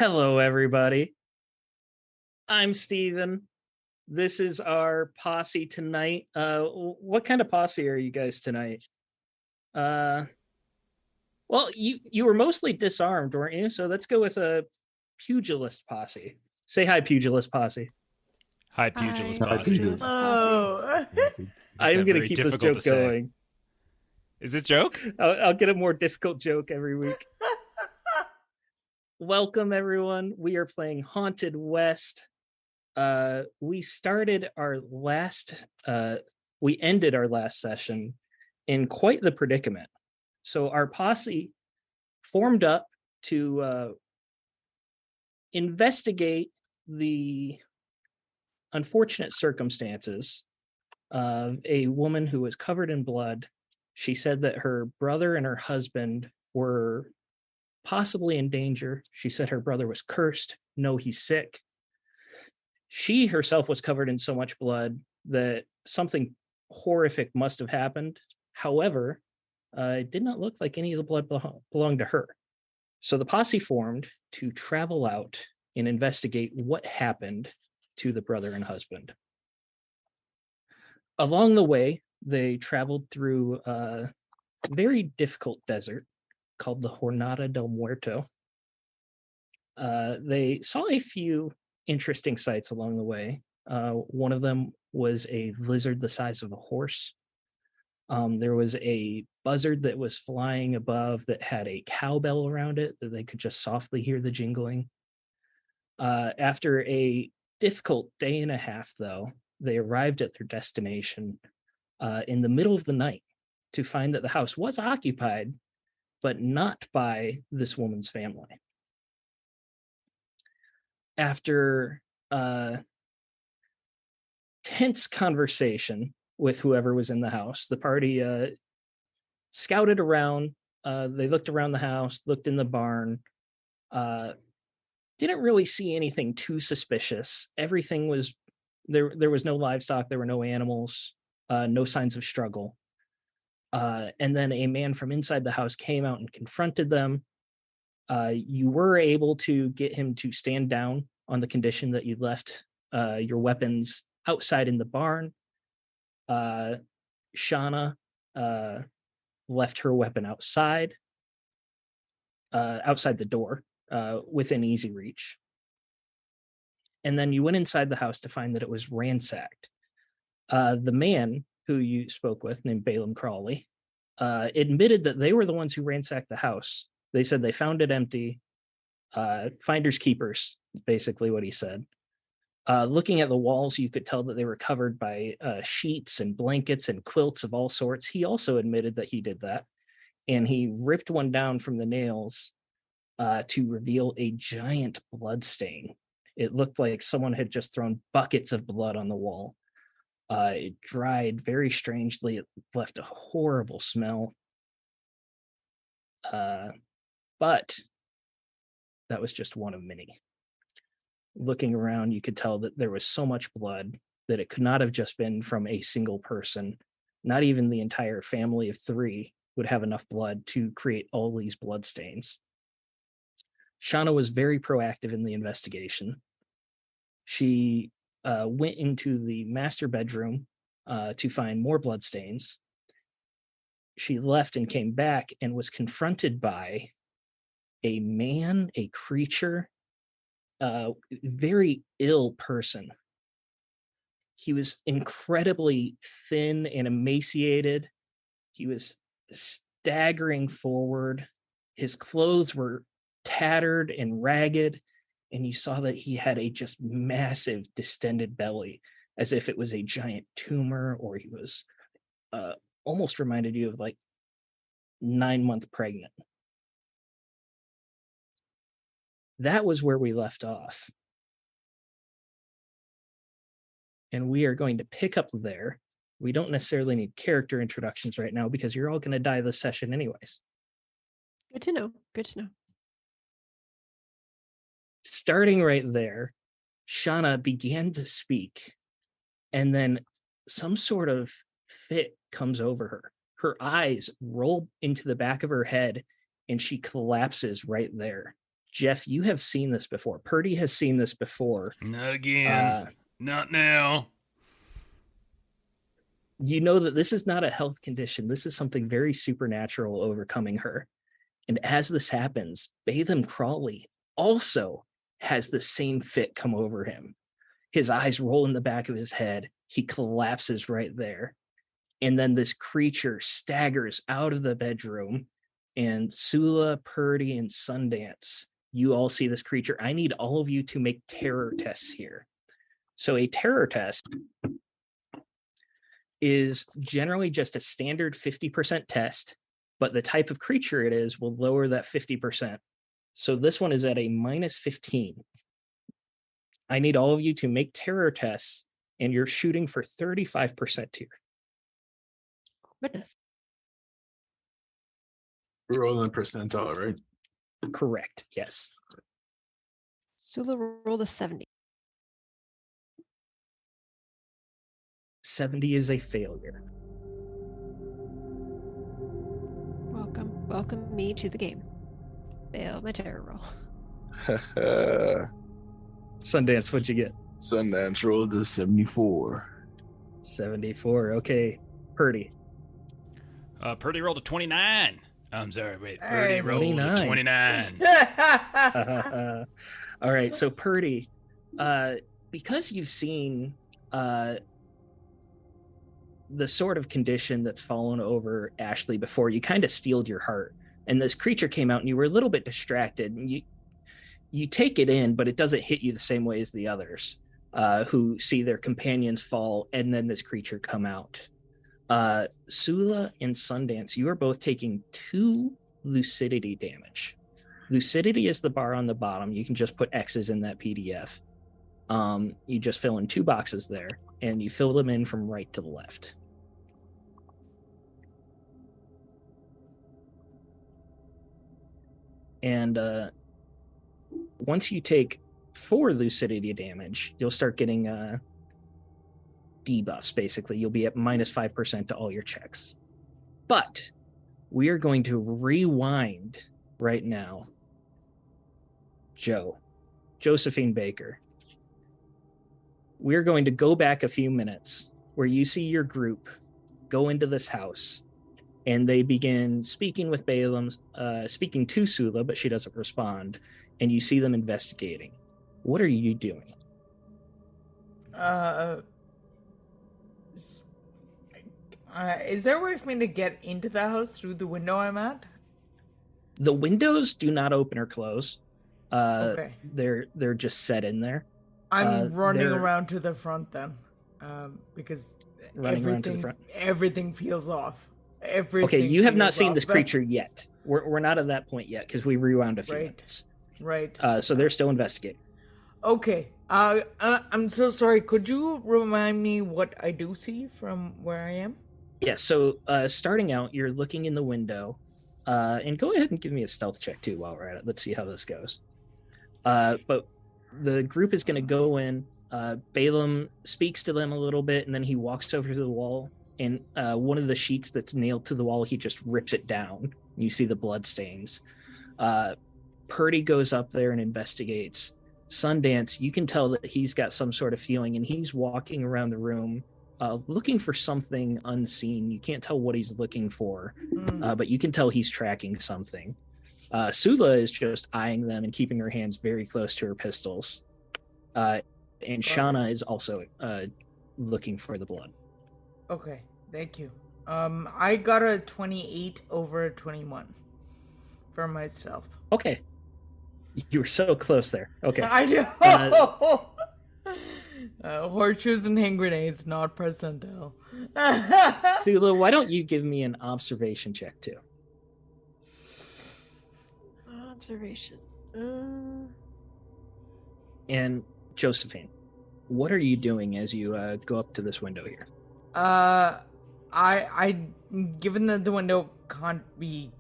Hello, everybody. I'm Steven. This is our posse tonight. What kind of posse are you guys tonight? Uh, well, you were mostly disarmed, weren't you? So let's go with a pugilist posse. Say hi, pugilist posse. High Hi, pugilist posse. pugilist posse. Oh, Make I'm that gonna very keep this difficult to joke say. going. Is it joke? I'll get a more difficult joke every week. Welcome, everyone. We are playing Haunted West. We ended our last session in quite the predicament. So our posse formed up to investigate the unfortunate circumstances of a woman who was covered in blood. She said that her brother and her husband were possibly in danger. She said her brother was cursed. No, he's sick. She herself was covered in so much blood that something horrific must have happened. However, it did not look like any of the blood belonged to her. So the posse formed to travel out and investigate what happened to the brother and husband. Along the way, they traveled through a very difficult desert called the Jornada del Muerto. They saw a few interesting sights along the way. One of them was a lizard the size of a horse. There was a buzzard that was flying above that had a cowbell around it that they could just softly hear the jingling. After a difficult day and a half, though, they arrived at their destination in the middle of the night to find that the house was occupied, but not by this woman's family. After tense conversation with whoever was in the house, the party scouted around. They looked around the house, looked in the barn, didn't really see anything too suspicious. Everything was there was no livestock, there were no animals, no signs of struggle. And then a man from inside the house came out and confronted them. You were able to get him to stand down on the condition that you left your weapons outside in the barn. Shauna left her weapon outside the door, within easy reach. And then you went inside the house to find that it was ransacked. The man who you spoke with, named Balaam Crawley, admitted that they were the ones who ransacked the house. They said they found it empty. Finders keepers, basically what he said. Looking at the walls, you could tell that they were covered by sheets and blankets and quilts of all sorts. He also admitted that he did that. And he ripped one down from the nails to reveal a giant blood stain. It looked like someone had just thrown buckets of blood on the wall. It dried very strangely. It left a horrible smell. But that was just one of many. Looking around, you could tell that there was so much blood that it could not have just been from a single person. Not even the entire family of 3 would have enough blood to create all these blood stains. Shauna was very proactive in the investigation. She went into the master bedroom to find more blood stains. She left and came back and was confronted by a man, a creature, very ill person. He was incredibly thin and emaciated. He was staggering forward. His clothes were tattered and ragged, and you saw that he had a just massive distended belly, as if it was a giant tumor, or he was almost reminded you of like 9-month pregnant. That was where we left off. And we are going to pick up there. We don't necessarily need character introductions right now because you're all going to die this session anyways. Good to know. Good to know. Starting right there, Shauna began to speak, and then some sort of fit comes over her. Her eyes roll into the back of her head, and she collapses right there. Jeff, you have seen this before. Purdy has seen this before. Not again. Not now. You know that this is not a health condition. This is something very supernatural overcoming her. And as this happens, Batham Crawley also has the same fit come over him. His eyes roll in the back of his head. He collapses right there. And then this creature staggers out of the bedroom. And Sula, Purdy, and Sundance, you all see this creature. I need all of you to make terror tests here. So a terror test is generally just a standard 50% test, but the type of creature it is will lower that 50%. So this one is at a minus 15. I need all of you to make terror tests, and you're shooting for 35% here. Goodness. We're rolling percentile, right? Correct. Yes. Sula rolled a 70. 70 is a failure. Welcome me to the game. Fail my terror roll. Sundance, what'd you get? Sundance rolled a 74. 74. Okay. Purdy. Purdy rolled a 29. I'm sorry, wait. Hey, Purdy rolled a 29. 29. All right. So Purdy, because you've seen the sort of condition that's fallen over Ashley before, you kind of steeled your heart. And this creature came out and you were a little bit distracted. And you take it in, but it doesn't hit you the same way as the others who see their companions fall and then this creature come out. Sula and Sundance, you are both taking 2 lucidity damage. Lucidity is the bar on the bottom. You can just put X's in that PDF. You just fill in 2 boxes there, and you fill them in from right to the left. And once you take 4 lucidity damage, you'll start getting debuffs, basically. You'll be at minus 5% to all your checks. But we are going to rewind right now. Josephine Baker. We're going to go back a few minutes where you see your group go into this house and they begin speaking with Balaam, speaking to Sula, but she doesn't respond. And you see them investigating. What are you doing? Is there a way for me to get into the house through the window I'm at? The windows do not open or close. Okay. They're just set in there. I'm running around to the front then, because everything feels off. Okay, you have not seen this creature yet. We're not at that point yet because we rewound a few minutes. Right. So they're still investigating. Okay. I'm so sorry. Could you remind me what I do see from where I am? Yeah. So starting out, you're looking in the window, and go ahead and give me a stealth check too while we're at it. Let's see how this goes. But the group is going to go in. Balaam speaks to them a little bit, and then he walks over to the wall. And one of the sheets that's nailed to the wall, he just rips it down. You see the blood stains. Purdy goes up there and investigates. Sundance, you can tell that he's got some sort of feeling, and he's walking around the room looking for something unseen. You can't tell what he's looking for, but you can tell he's tracking something. Sula is just eyeing them and keeping her hands very close to her pistols. And Shauna is also looking for the blood. Okay, thank you. I got a 28 over 21 for my stealth. Okay. You were so close there. Okay. I know. Horseshoes and hand grenades, not percentile. Sula, why don't you give me an observation check too? Observation. And Josephine, what are you doing as you go up to this window here? I given that the window can't be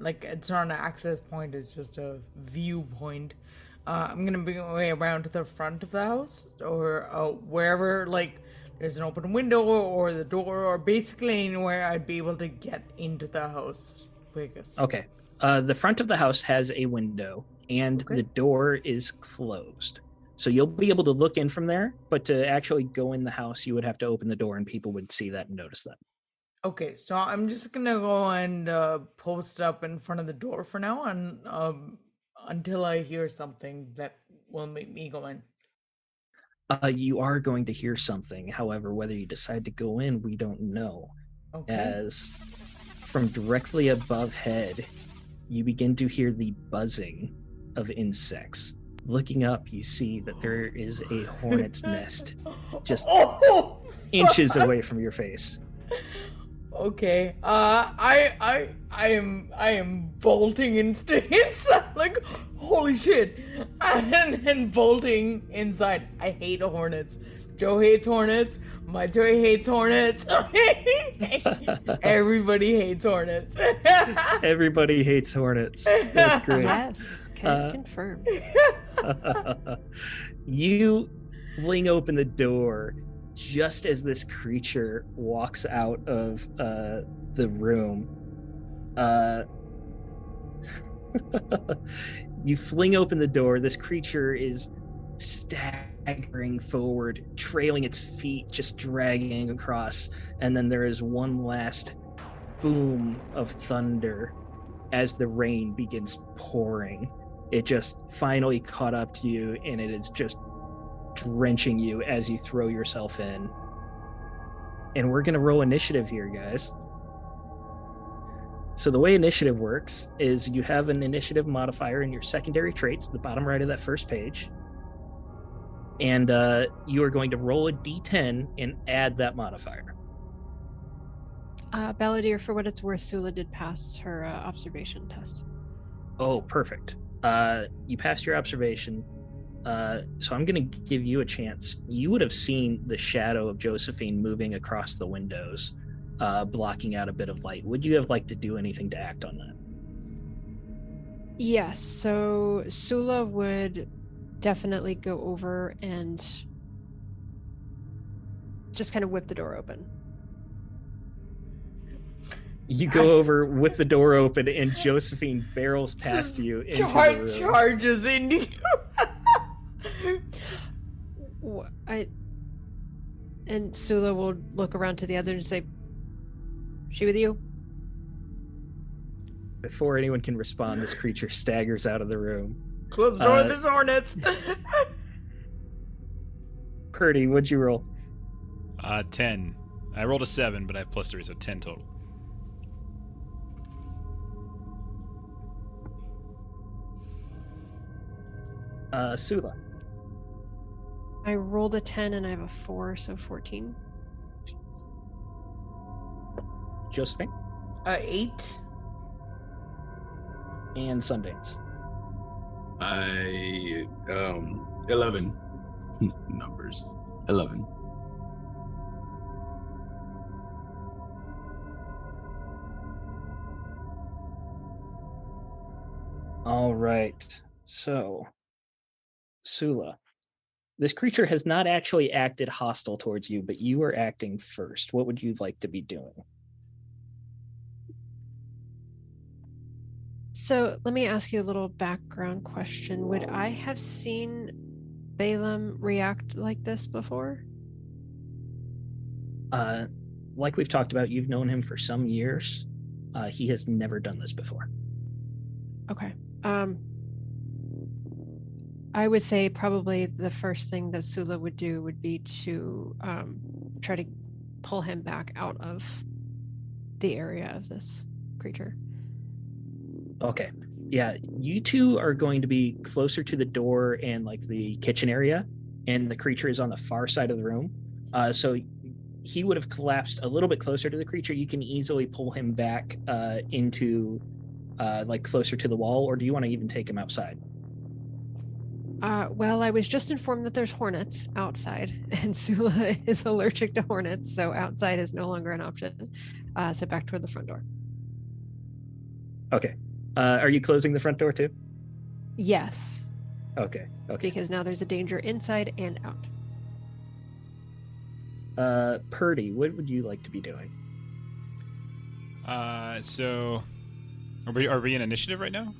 it's not an access point, it's just a viewpoint. I'm gonna bring my way around to the front of the house, or wherever there's an open window or the door, or basically anywhere I'd be able to get into the house quickest. Okay. The front of the house has a window. and Okay. the door is closed. So you'll be able to look in from there, but to actually go in the house, you would have to open the door and people would see that and notice that. Okay, so I'm just gonna go and post up in front of the door for now, and until I hear something that will make me go in. You are going to hear something. However, whether you decide to go in, we don't know. Okay. As from directly above head, you begin to hear the buzzing of insects. Looking up, you see that there is a hornet's nest just Oh! inches away from your face. Okay. I am bolting inside, like, holy shit, and bolting inside. I hate hornets. Joe hates hornets. My toy hates hornets. Everybody hates hornets. Everybody hates hornets. That's great. Yes, can confirm. You fling open the door just as this creature walks out of the room. You fling open the door. This creature is staggering forward, trailing its feet, just dragging across. And then there is one last boom of thunder as the rain begins pouring. It just finally caught up to you, and it is just drenching you as you throw yourself in. And we're going to roll initiative here, guys. So the way initiative works is you have an initiative modifier in your secondary traits, the bottom right of that first page. And you are going to roll a d10 and add that modifier. Balladeer, for what it's worth, Sula did pass her observation test. Oh, perfect. You passed your observation. So I'm going to give you a chance. You would have seen the shadow of Josephine moving across the windows, blocking out a bit of light. Would you have liked to do anything to act on that? Yes, so Sula would definitely go over and just kind of whip the door open. You go over, whip the door open, and Josephine barrels past you into the room. Charges into you. And Sula will look around to the others and say, "She with you?" Before anyone can respond, this creature staggers out of the room. Close the door, there's hornets. Purdy, what'd you roll? 10. I rolled a 7, but I have +3, so 10 total. Sula. I rolled a 10 and I have a 4, so 14. Josephine 8. and Sundance. 11 numbers. 11. All right. So, Sula, this creature has not actually acted hostile towards you, but you are acting first. What would you like to be doing? So let me ask you a little background question. Would I have seen Balaam react like this before? Like we've talked about, you've known him for some years. He has never done this before. Okay. I would say probably the first thing that Sula would do would be to try to pull him back out of the area of this creature. Okay. Yeah, you two are going to be closer to the door and like the kitchen area, and the creature is on the far side of the room. So he would have collapsed a little bit closer to the creature. You can easily pull him back into like closer to the wall, or do you want to even take him outside? Well, I was just informed that there's hornets outside, and Sula is allergic to hornets, so outside is no longer an option. So back toward the front door. Okay. Are you closing the front door too? Yes, Okay. Okay. because now there's a danger inside and out. Purdy, what would you like to be doing? So, are we in initiative right now?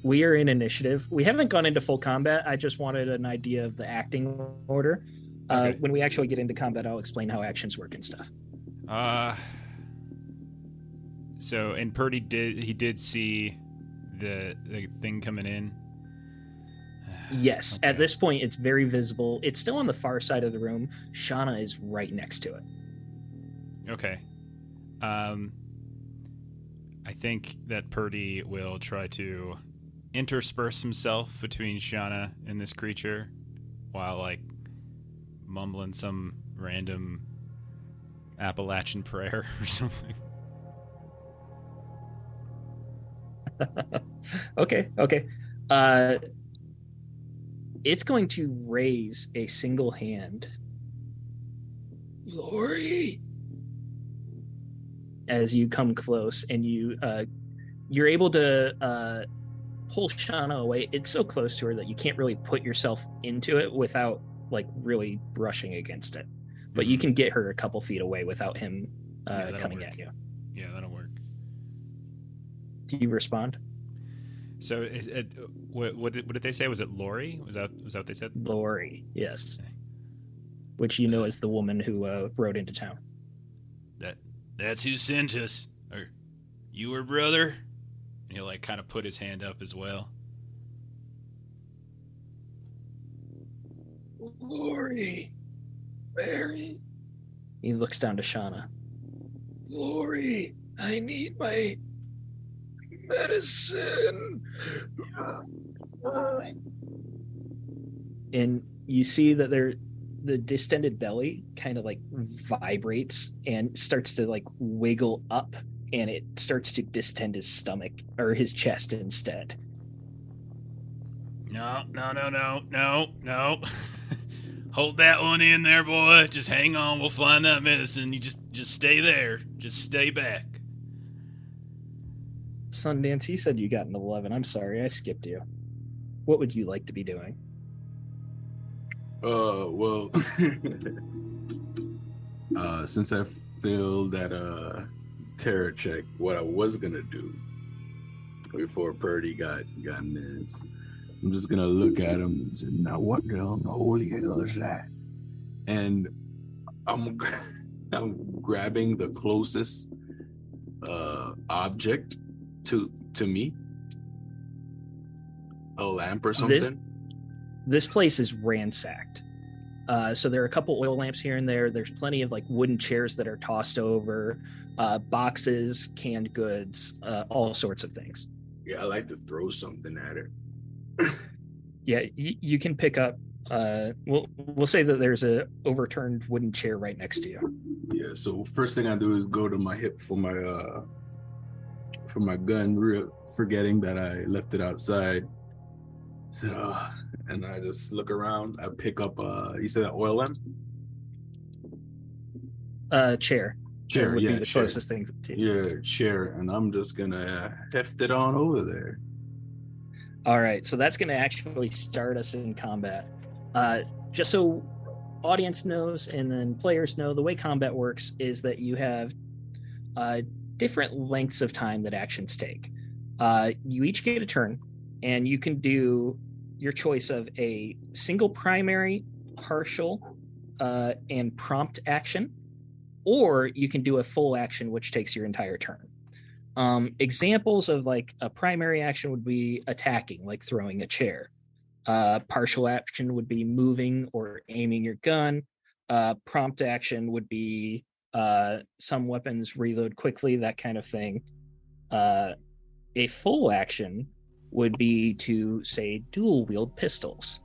We are in initiative. We haven't gone into full combat. I just wanted an idea of the acting order. Okay. When we actually get into combat, I'll explain how actions work and stuff. So, and Purdy did see the thing coming in. Yes. Okay. At this point, it's very visible. It's still on the far side of the room. Shauna is right next to it. Okay. I think that Purdy will try to intersperse himself between Shauna and this creature while, like, mumbling some random Appalachian prayer or something. Okay. It's going to raise a single hand. Lori. As you come close and you're able to pull Shauna away. It's so close to her that you can't really put yourself into it without like really brushing against it. But you can get her a couple feet away without him coming work. at you. Yeah, that'll work. Do you respond? So, what did they say? Was it Lori? Was that what they said? Lori, yes. Which you know is the woman who rode into town. That's who sent us. Or you were brother? And he'll like kind of put his hand up as well. Lori, Mary. He looks down to Shauna. Lori, I need my medicine. And you see that the distended belly kind of like vibrates and starts to like wiggle up, and it starts to distend his stomach or his chest instead. No. Hold that one in there, boy. Just hang on. We'll find that medicine. You just stay there. Just stay back. Sundance, you said you got an 11. I'm sorry, I skipped you. What would you like to be doing? Well, since I failed that terror check, what I was gonna do before Purdy got missed, I'm just gonna look at him and say, "Now what the unholy hell is that?" And I'm grabbing the closest object to me, a lamp or something. This place is ransacked. So there are a couple oil lamps here and there. There's plenty of like wooden chairs that are tossed over, boxes, canned goods, all sorts of things. Yeah, I like to throw something at her. Yeah, you can pick up. We'll say that there's a overturned wooden chair right next to you. Yeah. So first thing I do is go to my hip for my gun, forgetting that I left it outside. So, and I just look around. I pick up. You said an oil lamp? Chair. Chair, would yeah, be the chair. closest thing to you. Yeah, chair, and I'm just gonna heft it on over there. All right, so that's going to actually start us in combat. Just so audience knows and then players know, the way combat works is that you have different lengths of time that actions take. You each get a turn, and you can do your choice of a single primary, partial, and prompt action, or you can do a full action, which takes your entire turn. Examples of like a primary action would be attacking, like throwing a chair. Partial action would be moving or aiming your gun. Prompt action would be some weapons reload quickly, that kind of thing. A full action would be to, say, dual wield pistols,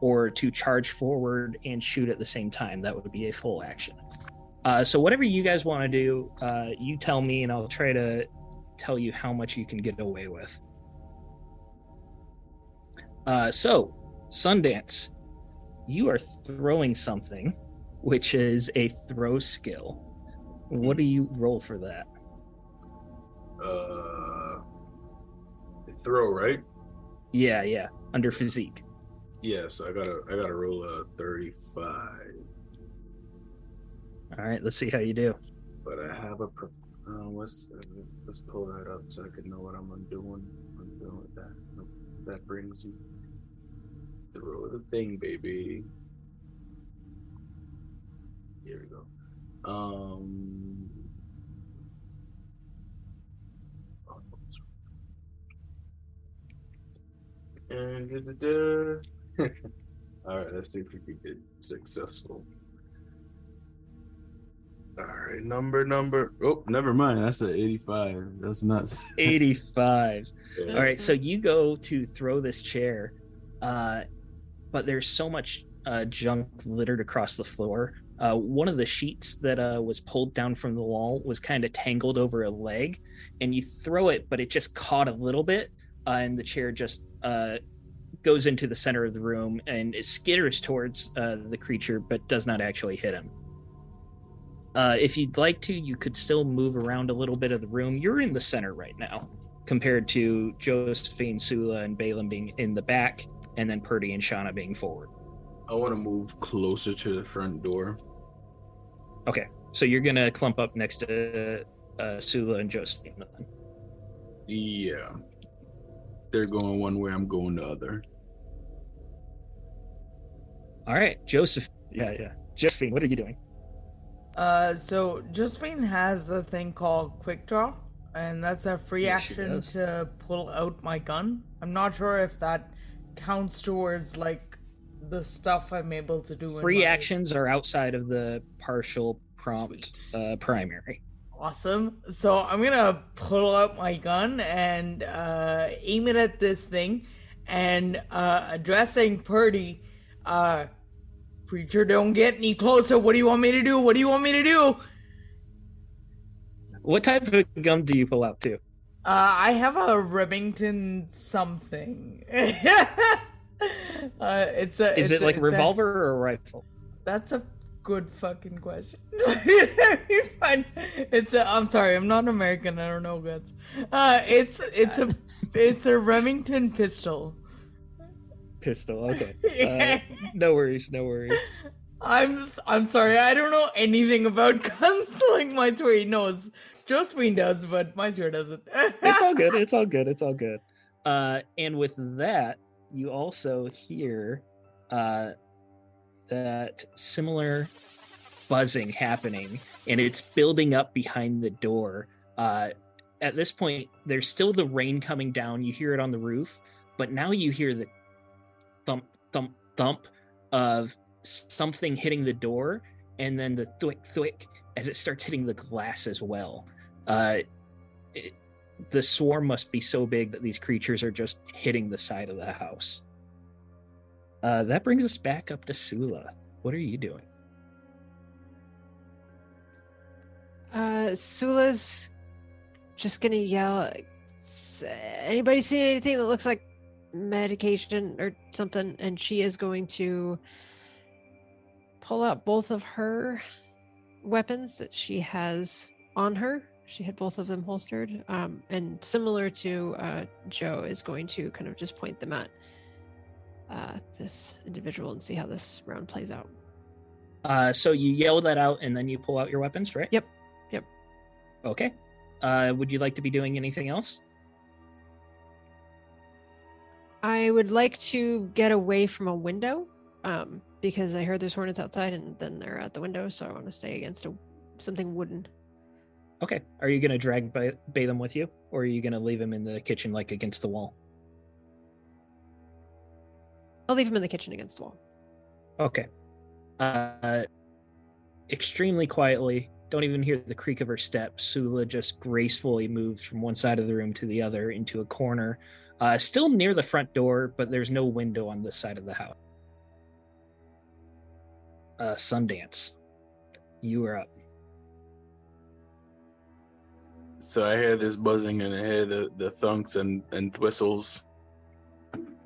or to charge forward and shoot at the same time. That would be a full action. So whatever you guys want to do, you tell me, and I'll try to tell you how much you can get away with. So, Sundance, you are throwing something, which is a throw skill. What do you roll for that? Throw, right? Yeah, under physique. Yeah, so I gotta roll a 35. All right, let's see how you do. But I have a let's pull that up so I can know what I'm doing with that. That brings you through the thing, baby. Here we go. And all right, let's see if we can get successful. All right, number. Oh, never mind. That's an 85. That's nuts. 85. Yeah. All right, so you go to throw this chair, but there's so much junk littered across the floor. One of the sheets that was pulled down from the wall was kind of tangled over a leg, and you throw it, but it just caught a little bit, and the chair just goes into the center of the room, and it skitters towards the creature, but does not actually hit him. If you'd like to, you could still move around a little bit of the room. You're in the center right now, compared to Josephine, Sula, and Balaam being in the back, and then Purdy and Shauna being forward. I want to move closer to the front door. Okay, so you're gonna clump up next to Sula and Josephine then. Yeah. They're going one way, I'm going the other. All right, Joseph. Yeah. Josephine, what are you doing? So Josephine has a thing called Quick Draw, and that's a free Yeah, she action does. to pull out my gun. I'm not sure if that counts towards like the stuff I'm able to do. Free in my... actions are outside of the partial prompt primary. Awesome. So I'm gonna pull out my gun and aim it at this thing, and addressing Purdy, preacher, don't get any closer. What do you want me to do? What do you want me to do? What type of gun do you pull out too? I have a Remington something. Is it like a revolver or a rifle? That's a good fucking question. Fine. I'm sorry, I'm not American. I don't know guns. It's a Remington pistol. Pistol. Okay. No worries. I'm sorry. I don't know anything about guns like my twin knows. Josephine does, but my twin doesn't. It's all good. And with that, you also hear that similar buzzing happening, and it's building up behind the door. At this point, there's still the rain coming down. You hear it on the roof, but now you hear the thump, thump, thump of something hitting the door, and then the thwick, thwick as it starts hitting the glass as well. The swarm must be so big that these creatures are just hitting the side of the house. That brings us back up to Sula. What are you doing? Sula's just gonna yell, anybody see anything that looks like medication or something? And she is going to pull out both of her weapons that she has on her. She had both of them holstered. And similar to Joe, is going to kind of just point them at this individual and see how this round plays out. So you yell that out and then you pull out your weapons, right? Yep. Okay. Would you like to be doing anything else? I would like to get away from a window because I heard there's hornets outside and then they're at the window, so I want to stay against something wooden. Okay. Are you going to drag Balaam with you, or are you going to leave him in the kitchen like against the wall? I'll leave him in the kitchen against the wall. Okay. Extremely quietly, don't even hear the creak of her steps, Sula just gracefully moves from one side of the room to the other into a corner, still near the front door, but there's no window on this side of the house. Sundance, you are up. So I hear this buzzing and I hear the thunks and whistles.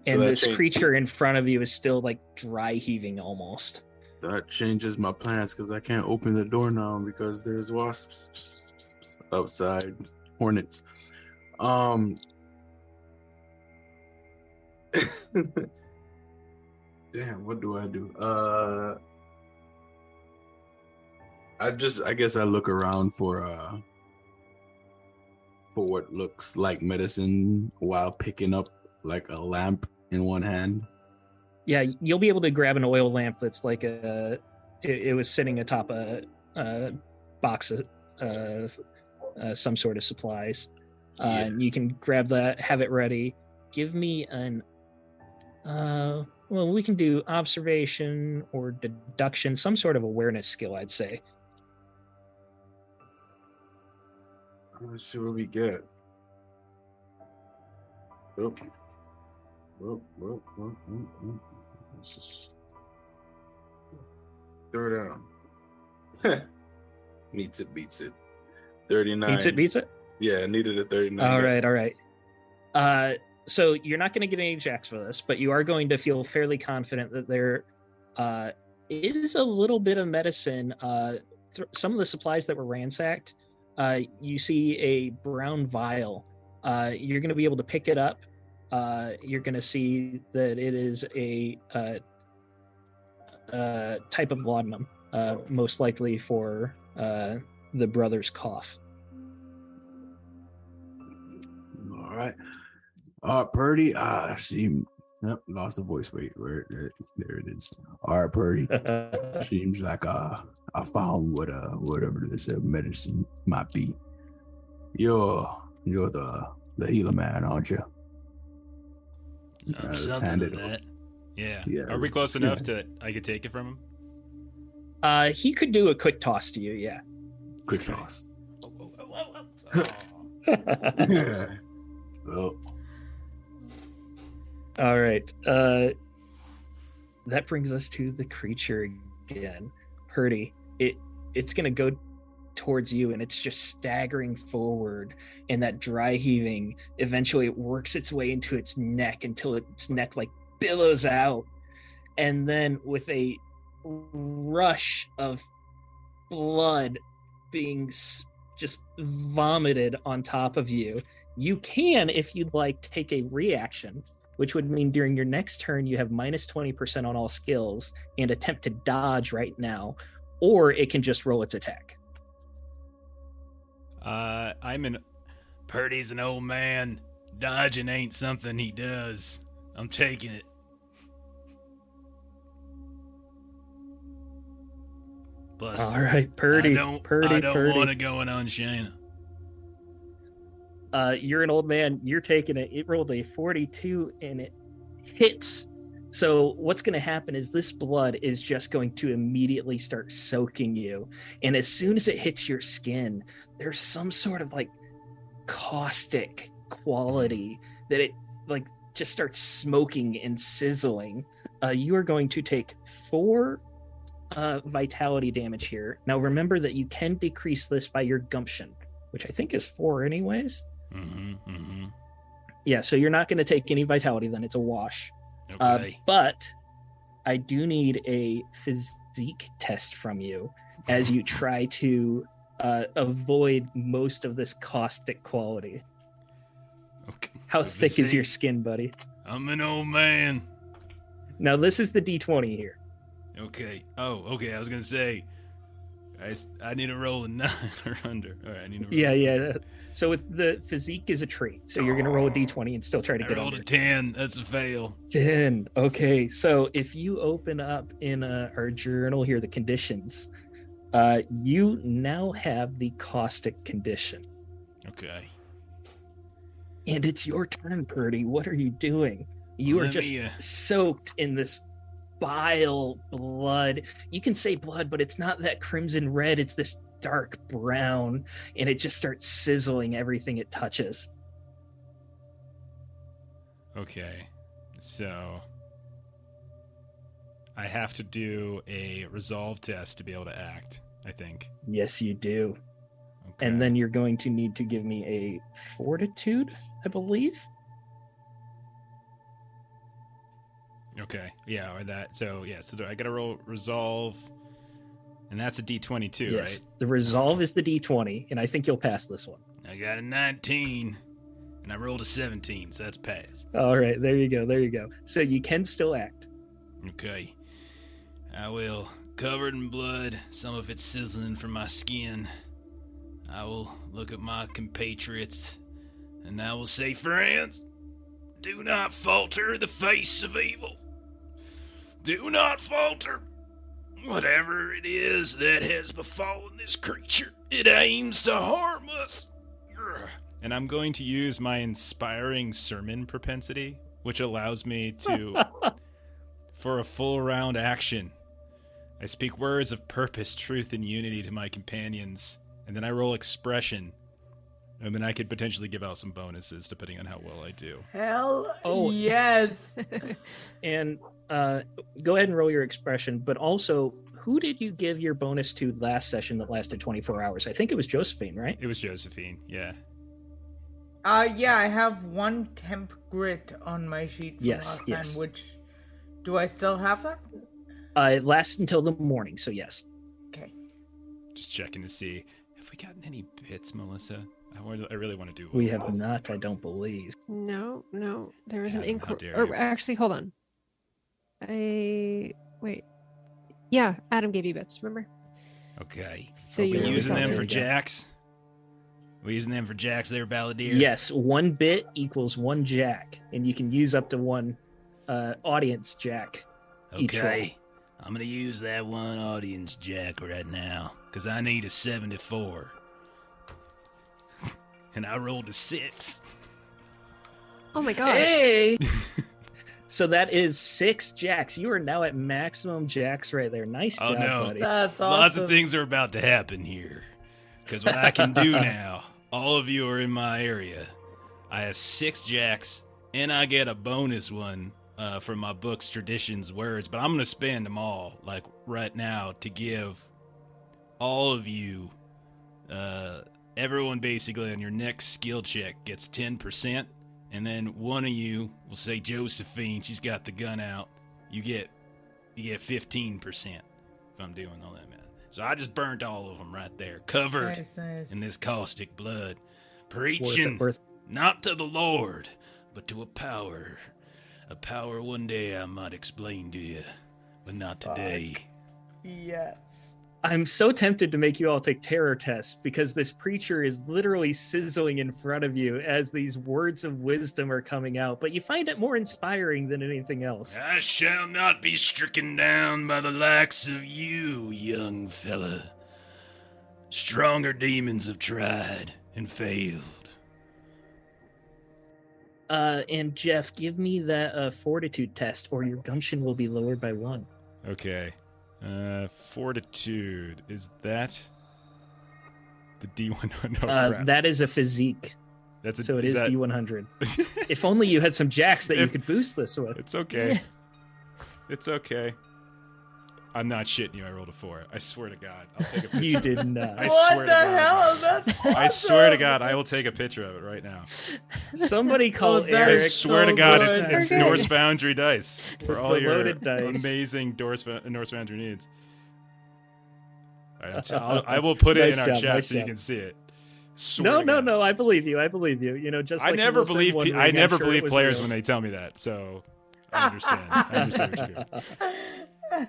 And this creature in front of you is still like dry heaving almost. That changes my plans because I can't open the door now because there's wasps outside, hornets. Damn, what do I do? I guess I look around for what looks like medicine while picking up like a lamp in one hand? Yeah, you'll be able to grab an oil lamp that's like it was sitting atop a box of some sort of supplies. And you can grab that, have it ready. Give me an well, we can do observation or deduction, some sort of awareness skill, I'd say. Let's see what we get. Oh. Let's just throw it down. Beats it. 39. Beats it? Yeah, I needed a 39. All right. So you're not going to get any jacks for this, but you are going to feel fairly confident that there is a little bit of medicine. Some of the supplies that were ransacked, you see a brown vial. You're going to be able to pick it up. You're going to see that it is a type of laudanum, most likely for the brother's cough. All right. Purdy, see, yep, lost the voice. Wait, there it is. All right, Purdy. Seems like I found whatever this medicine might be. You're the healer man, aren't you? Let's hand it over. Yeah. Yeah. Are we close enough to I could take it from him? He could do a quick toss to you, yeah. Quick toss. Oh. Yeah. Well. All right. That brings us to the creature again. Purdy, it's gonna go towards you, and it's just staggering forward, and that dry heaving, eventually it works its way into its neck until its neck like billows out, and then with a rush of blood being just vomited on top of you, you can, if you'd like, take a reaction, which would mean during your next turn you have minus 20% on all skills and attempt to dodge right now, or it can just roll its attack. Purdy's an old man. Dodging ain't something he does. I'm taking it. Plus, all right, Purdy. I don't want to go in on Shayna. You're an old man. You're taking it. It rolled a 42 and it hits. So what's going to happen is this blood is just going to immediately start soaking you. And as soon as it hits your skin, there's some sort of like caustic quality that it like just starts smoking and sizzling. You are going to take 4 vitality damage here. Now remember that you can decrease this by your gumption, which I think is 4 anyways. Yeah, so you're not going to take any vitality then. It's a wash. Okay. But I do need a physique test from you as you try to avoid most of this caustic quality. Okay. How thick is your skin, buddy? I'm an old man. Now this is the D20 here. Okay. Oh, okay. I was gonna say, I need to roll a 9 or under. All right, I need to roll. Yeah. So with the physique is a trait, so you're gonna roll a D20 and still try to I get rolled under. a 10. That's a fail. 10. Okay, so if you open up in our journal here, the conditions, you now have the caustic condition. Okay. And it's your turn, Purdy. What are you doing? You are just soaked in this bile blood. You can say blood, but it's not that crimson red. It's this dark brown, and it just starts sizzling everything it touches. Okay. So I have to do a resolve test to be able to act, I think. Yes, you do. Okay. And then you're going to need to give me a fortitude, I believe. Okay. Yeah, or that. So I got to roll resolve, and that's a D20 too, Yes, right? the resolve is the D20, and I think you'll pass this one. I got a 19, and I rolled a 17, so that's pass. All right, there you go. So you can still act. Okay. I will, covered in blood, some of it sizzling from my skin. I will look at my compatriots, and I will say, friends, Do not falter the face of evil. Do not falter. Whatever it is that has befallen this creature, it aims to harm us. And I'm going to use my inspiring sermon propensity, which allows me to, for a full round action, I speak words of purpose, truth, and unity to my companions, and then I roll expression. And then I could potentially give out some bonuses depending on how well I do. Hell Oh. yes. And go ahead and roll your expression, but also, who did you give your bonus to last session that lasted 24 hours? I think it was Josephine, right? It was Josephine, yeah. Yeah, I have 1 temp grit on my sheet from last time, which... Do I still have that? It lasts until the morning, so yes. Okay. Just checking to see. Have we gotten any bits, Melissa? I really want to do. We have not, I don't believe. No. There was an Adam, how inquiry. dare Or you. actually, hold on. Wait. Yeah, Adam gave you bits, remember? Okay. So Are you we were using them something. for There you go. jacks? We using them for jacks there, Balladeer? Yes, 1 bit equals 1 jack, and you can use up to 1 audience jack. each roll. Okay. I'm going to use that 1 audience jack right now, because I need a 74. And I rolled a 6. Oh my god. Hey! So that is 6 jacks. You are now at maximum jacks right there. Nice Oh, job, no. buddy. That's awesome. Lots of things are about to happen here. Because what I can do now, all of you are in my area. I have 6 jacks, and I get a bonus one from my book's Traditions Words. But I'm going to spend them all, like, right now to give all of you, everyone basically on your next skill check gets 10%. And then one of you will say Josephine, she's got the gun out. You get 15% if I'm doing all that, man. So I just burnt all of them right there, covered Nice. in this caustic blood, Worth it, preaching worth not to the Lord, but to a power one day I might explain to you, but not today. Yes. I'm so tempted to make you all take terror tests because this preacher is literally sizzling in front of you as these words of wisdom are coming out, but you find it more inspiring than anything else. I shall not be stricken down by the likes of you, young fella. Stronger demons have tried and failed. And Jeff, give me that fortitude test or your gumption will be lowered by 1. Okay. Fortitude. Is that the D100? Oh, crap. That is a physique, That's so it is that... D100. If only you had some jacks that you could boost this with. It's okay. It's okay. I'm not shitting you. I rolled a 4. I swear to God. I'll take a picture. You did not. I What swear the to God. hell? That's awesome. I swear to God, I will take a picture of it right now. Somebody call that Eric. I is swear to so God, good. it's Good. Norse Foundry dice for all The your loaded dice. amazing Norse Foundry needs. All right, I will put it Nice in our job, chat nice so you job. can see it. Swear to No, God. no. I believe you. You know, just I like never Melissa in believe one I ring, I'm never sure it believe was players real. when they tell me that. So I understand. I understand what you're doing.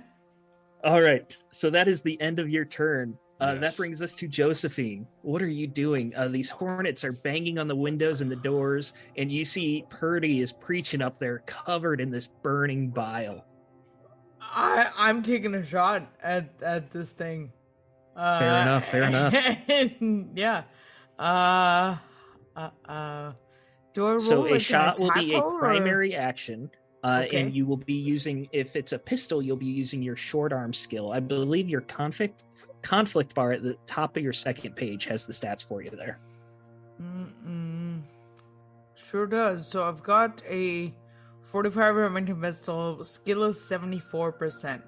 All right, so that is the end of your turn. That Yes. brings us to Josephine. What are you doing? These hornets are banging on the windows and the doors, and you see Purdy is preaching up there, covered in this burning bile. I'm taking a shot at this thing. Fair enough, fair enough. Yeah. Do I roll So a like an shot will be a attack roll, or- primary action, Okay. and you will be using, if it's a pistol, you'll be using your short arm skill. I believe your conflict bar at the top of your second page has the stats for you there. Sure does. So I've got a 45 Remington pistol. Skill is 74%.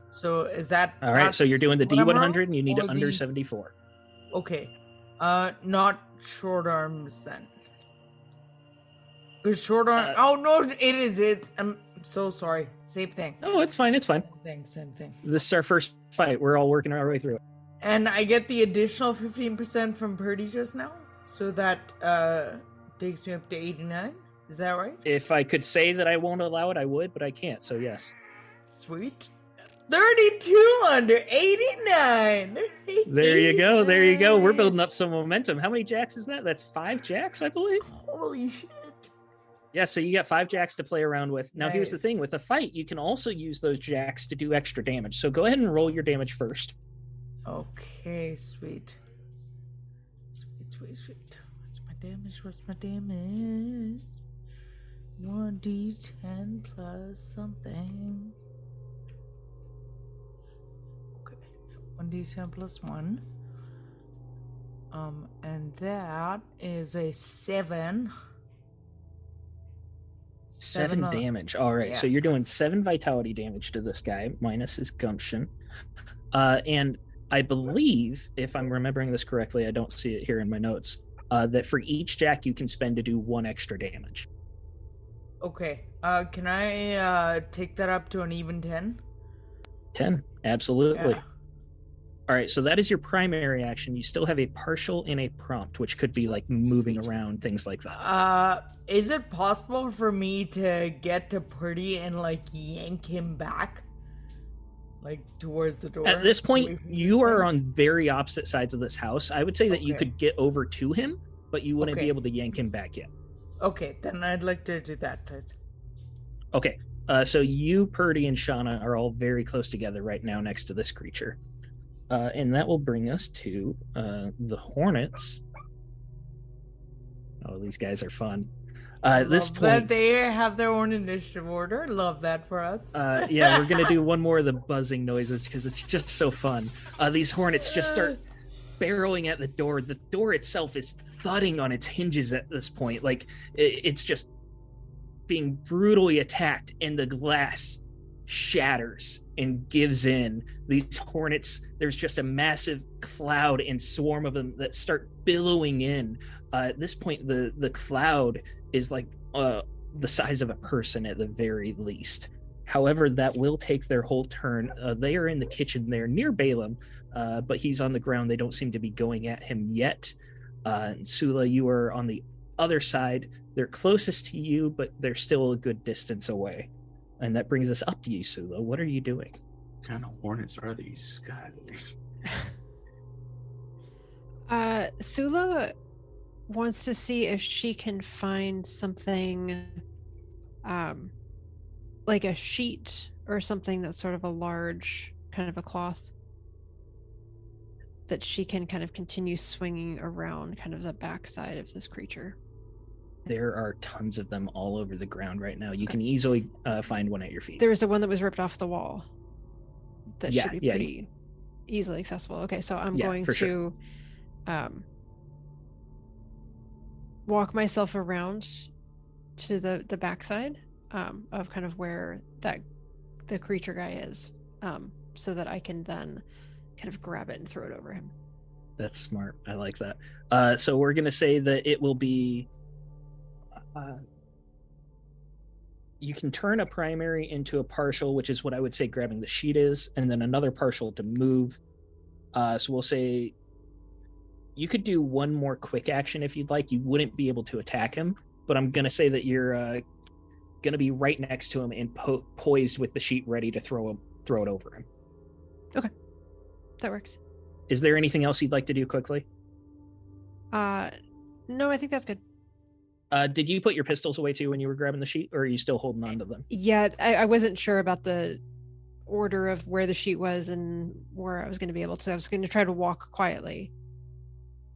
So is that All right, so you're doing the what I'm rolling, D100, and you need or it under the- 74. Okay. Not short arms then. Because short arm. Oh no, it is it. I'm so sorry. Same thing. Oh, it's fine. Same thing. This is our first fight. We're all working our way through it. And I get the additional 15% from Purdy just now, so that takes me up to 89. Is that right? If I could say that I won't allow it, I would, but I can't. So yes. Sweet. 32 under 89. There you go. There you go. We're building up some momentum. How many jacks is that? That's 5 jacks, I believe. Holy shit. Yeah, so you got 5 jacks to play around with. Now, here's the Nice. thing. With a fight, you can also use those jacks to do extra damage. So go ahead and roll your damage first. Okay, sweet. Sweet. What's my damage? 1d10 plus something. Okay. 1d10 plus 1. And that is a 7. 7 damage. All right, so yeah. you're doing 7 vitality damage to this guy, minus his gumption. And I believe, if I'm remembering this correctly, I don't see it here in my notes, that for each jack you can spend to do 1 extra damage. Okay. Can I take that up to an even 10? 10, absolutely. Yeah. All right, so that is your primary action. You still have a partial and a prompt, which could be like moving around, things like that. Is it possible for me to get to Purdy and like yank him back? Like towards the door? At this away point, from you this are thing? on very opposite sides of this house. I would say that you Okay. could get over to him, but you wouldn't be Okay. able to yank him back yet. Okay, then I'd like to do that, please. Okay, so you, Purdy, and Shauna are all very close together right now next to this creature. And that will bring us to the Hornets. Oh, these guys are fun. At this Love point, that they have their own initiative order. Love that for us. yeah, we're gonna do one more of the buzzing noises because it's just so fun. These Hornets just start barreling at the door. The door itself is thudding on its hinges at this point. Like it's just being brutally attacked, and the glass shatters and gives in. These Hornets, there's just a massive cloud and swarm of them that start billowing in. At this point, the cloud is like the size of a person at the very least. However, that will take their whole turn. They are in the kitchen there near Balaam, but he's on the ground. They don't seem to be going at him yet. Sula, you are on the other side. They're closest to you, but they're still a good distance away. And that brings us up to you, Sula. What are you doing? What kind of hornets are these? God. Sula wants to see if she can find something like a sheet or something that's sort of a large kind of a cloth that she can kind of continue swinging around kind of the backside of this creature. There are tons of them all over the ground right now. You can easily find one at your feet. There's the one that was ripped off the wall that Yeah, should be yeah. pretty easily accessible. Okay, so I'm Yeah, going for to sure. walk myself around to the backside of kind of where the creature guy is, so that I can then kind of grab it and throw it over him. That's smart. I like that. So we're going to say that it will be... you can turn a primary into a partial, which is what I would say grabbing the sheet is, and then another partial to move. So we'll say you could do one more quick action if you'd like. You wouldn't be able to attack him, but I'm going to say that you're going to be right next to him and poised with the sheet ready to throw it over him. Okay, that works. Is there anything else you'd like to do quickly? No, I think that's good. Did you put your pistols away too when you were grabbing the sheet, or are you still holding on to them? Yeah, I wasn't sure about the order of where the sheet was and where I was going to be able to. I was going to try to walk quietly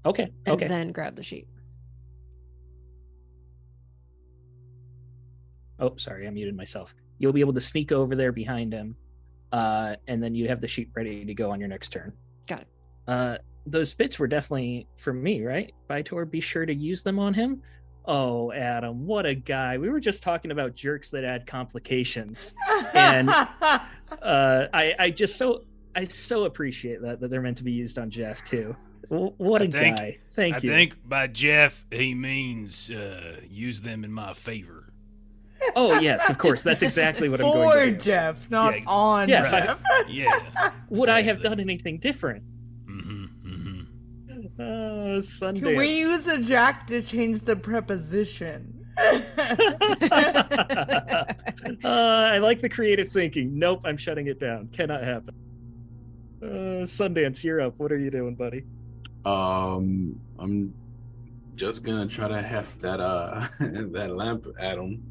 Okay. and Okay. then grab the sheet. Oh, sorry, I muted myself. You'll be able to sneak over there behind him, and then you have the sheet ready to go on your next turn. Got it. Those bits were definitely for me, right? Vitor, be sure to use them on him. Oh, Adam, what a guy. We were just talking about jerks that add complications. And I so appreciate that they're meant to be used on Jeff too. What a guy. Thank you. I think by Jeff, he means use them in my favor. Oh, yes, of course. That's exactly what I'm going For to do. Jeff, not Yeah, on yeah, Jeff. Yeah. Would I have done anything different? Sundance. Can we use a jack to change the preposition? I like the creative thinking. Nope, I'm shutting it down. Cannot happen. Sundance, you're up. What are you doing, buddy? I'm just gonna try to heft that that lamp at him.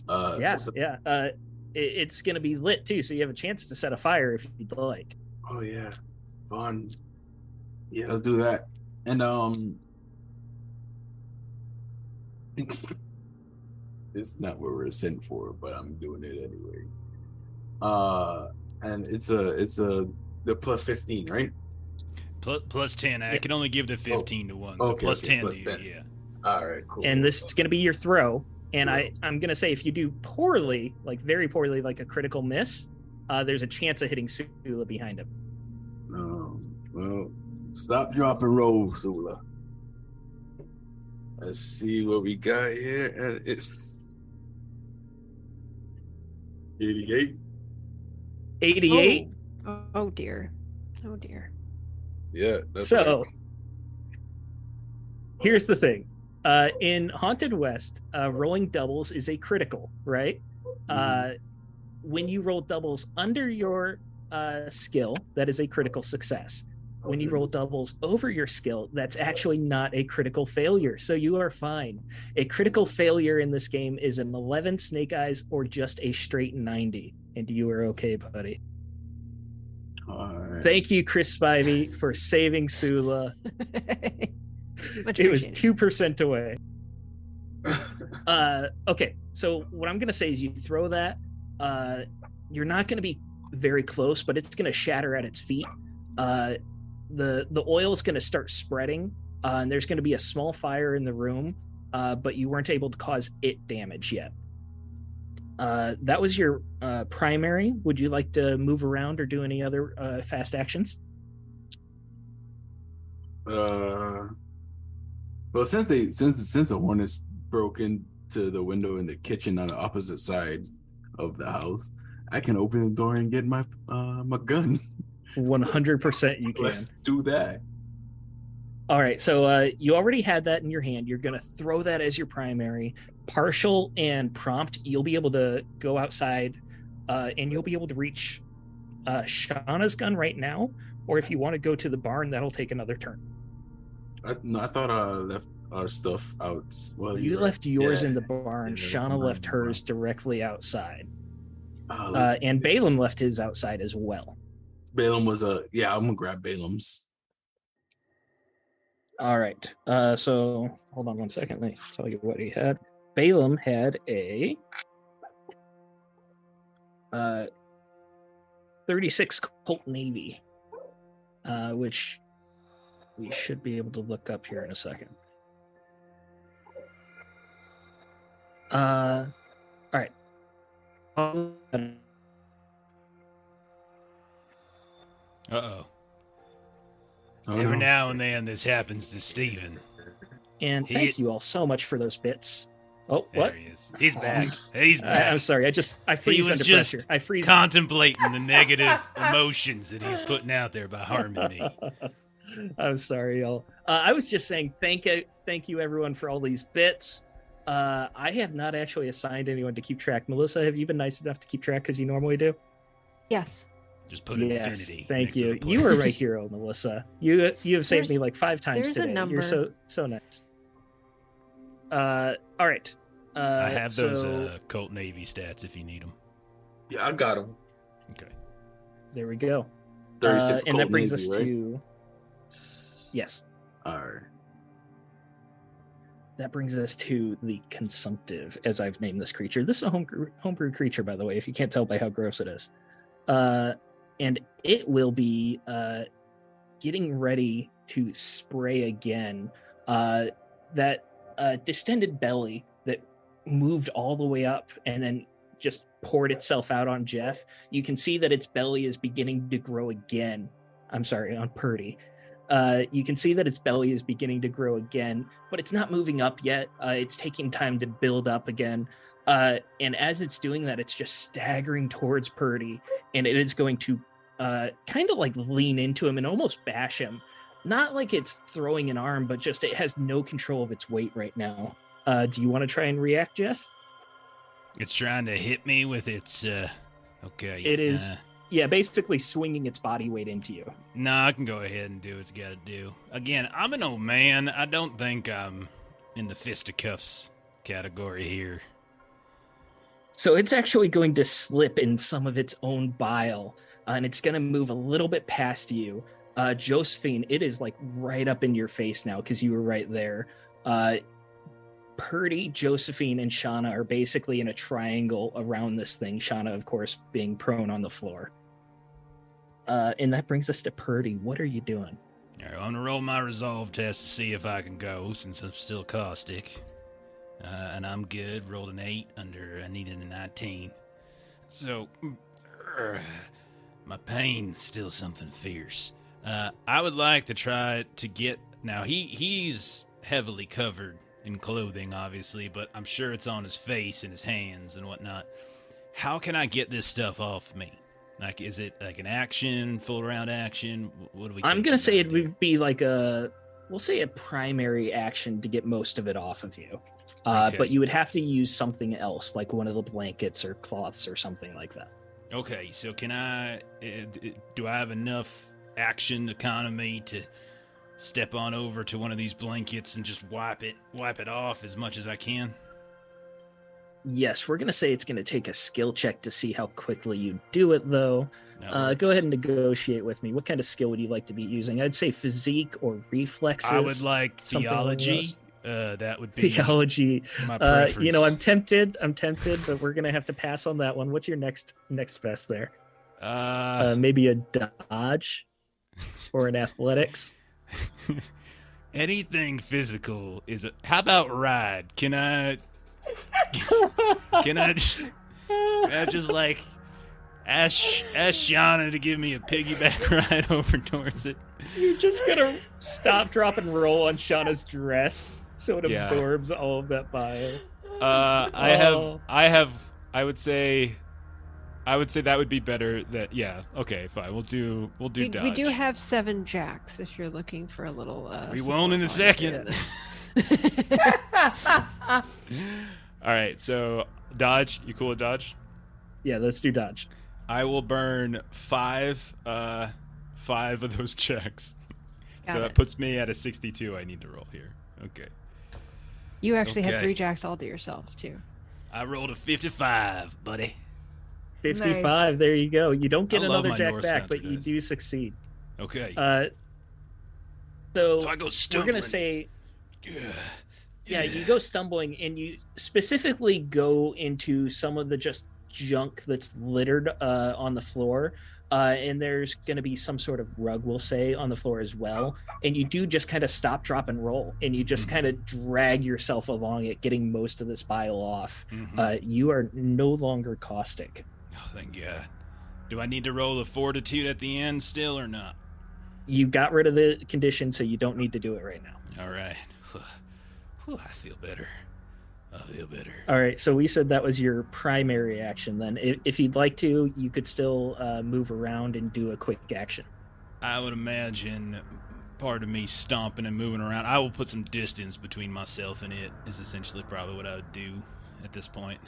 Yeah, so- yeah. It's gonna be lit too, so you have a chance to set a fire if you'd like. Oh yeah, fun. Yeah, let's do that. And it's not what we're sent for, but I'm doing it anyway. And it's the plus 15, right? Plus 10. I can only give the 15 to 1, so Okay, plus okay, 10 plus to you, 10. yeah. All right, cool. And this is gonna be your throw. And Cool. I'm gonna say if you do poorly, like very poorly, like a critical miss, there's a chance of hitting Sula behind him. Well, stop, drop, and roll, Sula. Let's see what we got here, and it's 88. 88. Oh dear. Oh dear. Yeah. That's So right. here's the thing. In Haunted West, rolling doubles is a critical, right? When you roll doubles under your skill, that is a critical success. When you roll doubles over your skill, that's actually not a critical failure. So you are fine. A critical failure in this game is an 11 snake eyes or just a straight 90. And you are okay, buddy. All right. Thank you, Chris Spivey, for saving Sula. Much It was appreciated. 2% away. Okay, so what I'm gonna say is you throw that. You're not gonna be very close, but it's gonna shatter at its feet. The oil is gonna start spreading, and there's gonna be a small fire in the room, but you weren't able to cause it damage yet. That was your primary. Would you like to move around or do any other fast actions? Well, since the hornets broke into the window in the kitchen on the opposite side of the house, I can open the door and get my my gun. 100% you can. Let's do that. All right, so you already had that in your hand. You're going to throw that as your primary. Partial and prompt, you'll be able to go outside and you'll be able to reach Shauna's gun right now. Or if you want to go to the barn, that'll take another turn. I thought I left our stuff out. Well, You you're left right. yours Yeah. in the barn. Yeah, Shauna mine left in the hers barn. directly outside. Let's- And Balaam left his outside as well. Balaam was yeah. I'm gonna grab Balaam's. All right. So hold on one second. Let me tell you what he had. Balaam had a 36 Colt Navy, which we should be able to look up here in a second. All right. Uh-oh. Oh, Every no. now and then this happens to Steven. And He- thank you all so much for those bits. Oh, There what? he is. He's back. He's back. I'm sorry. I freeze was under just pressure. I freeze. Contemplating the negative emotions that he's putting out there by harming me. I'm sorry, y'all. I was just saying thank you everyone for all these bits. I have not actually assigned anyone to keep track. Melissa, have you been nice enough to keep track as you normally do? Yes. Just put Yes, infinity. thank next to you. the You are my players. hero, Melissa. You have saved me There's- like 5 times there's a today. number. You're so nice. All right. I have those so Colt Navy stats if you need them. Yeah, I got him. Okay. there we go. 36 And that Colt brings Navy, us right? to yes. All right. That brings us to the consumptive, as I've named this creature. This is a homebrew creature, by the way, if you can't tell by how gross it is. And it will be getting ready to spray again. That distended belly that moved all the way up and then just poured itself out on Jeff. You can see that its belly is beginning to grow again. I'm sorry, on Purdy. You can see that its belly is beginning to grow again, but it's not moving up yet. It's taking time to build up again. And as it's doing that, it's just staggering towards Purdy, and it is going to kind of like lean into him and almost bash him. Not like it's throwing an arm, but just it has no control of its weight right now. Do you want to try and react, Jeff? It's trying to hit me with its. Okay. It is Yeah, basically swinging its body weight into you. Nah, I can go ahead and do what it's got to do. Again, I'm an old man. I don't think I'm in the fisticuffs category here. So it's actually going to slip in some of its own bile, and it's going to move a little bit past you. Josephine, it is like right up in your face now because you were right there. Purdy, Josephine, and Shauna are basically in a triangle around this thing. Shauna, of course, being prone on the floor. And that brings us to Purdy. What are you doing? All right, I'm going to roll my resolve test to see if I can go, since I'm still caustic. And I'm good. Rolled an 8 under. I needed a 19. So, my pain's still something fierce. I would like to try to get... Now, he's heavily covered in clothing, obviously, but I'm sure it's on his face and his hands and whatnot. How can I get this stuff off me? Like, is it like an action, full round action? What do we? I'm gonna say it would be like we'll say a primary action to get most of it off of you. Okay. But you would have to use something else, like one of the blankets or cloths or something like that. Okay, so can I? Do I have enough action economy to step on over to one of these blankets and just wipe it off as much as I can? Yes, we're going to say it's going to take a skill check to see how quickly you do it, though. Go ahead and negotiate with me. What kind of skill would you like to be using? I'd say physique or reflexes. I would like something theology. That would be theology. my preference. I'm tempted, but we're going to have to pass on that one. What's your next best there? Maybe a dodge or an athletics. Anything physical is how about ride? Can I just like ask Shauna to give me a piggyback ride over towards it? You're just gonna stop, drop, and roll on Shauna's dress so it absorbs all of that bile. I would say that would be better. Okay, fine. We'll do dodge. We do have 7 jacks if you're looking for a little. We won't in a second. All right, so dodge. You cool with dodge? Yeah, let's do dodge. I will burn 5 of those checks. So that puts me at a 62. I need to roll here. Okay. You actually had 3 jacks all to yourself too. I rolled a 55, buddy. 55. Nice. There you go. You don't get another jack Norse back, but country you dice. do succeed. Okay. So I go we're stumbling. gonna say, yeah, you go stumbling, and you specifically go into some of the just junk that's littered on the floor. And there's going to be some sort of rug, we'll say, on the floor as well. And you do just kind of stop, drop, and roll. And you just kind of drag yourself along it, getting most of this bile off. You are no longer caustic. Oh, thank God. Do I need to roll a fortitude at the end still or not? You got rid of the condition, so you don't need to do it right now. All right. Whew, I feel better. All right, so we said that was your primary action then. If you'd like to, you could still move around and do a quick action. I would imagine part of me stomping and moving around. I will put some distance between myself and it is essentially probably what I would do at this point,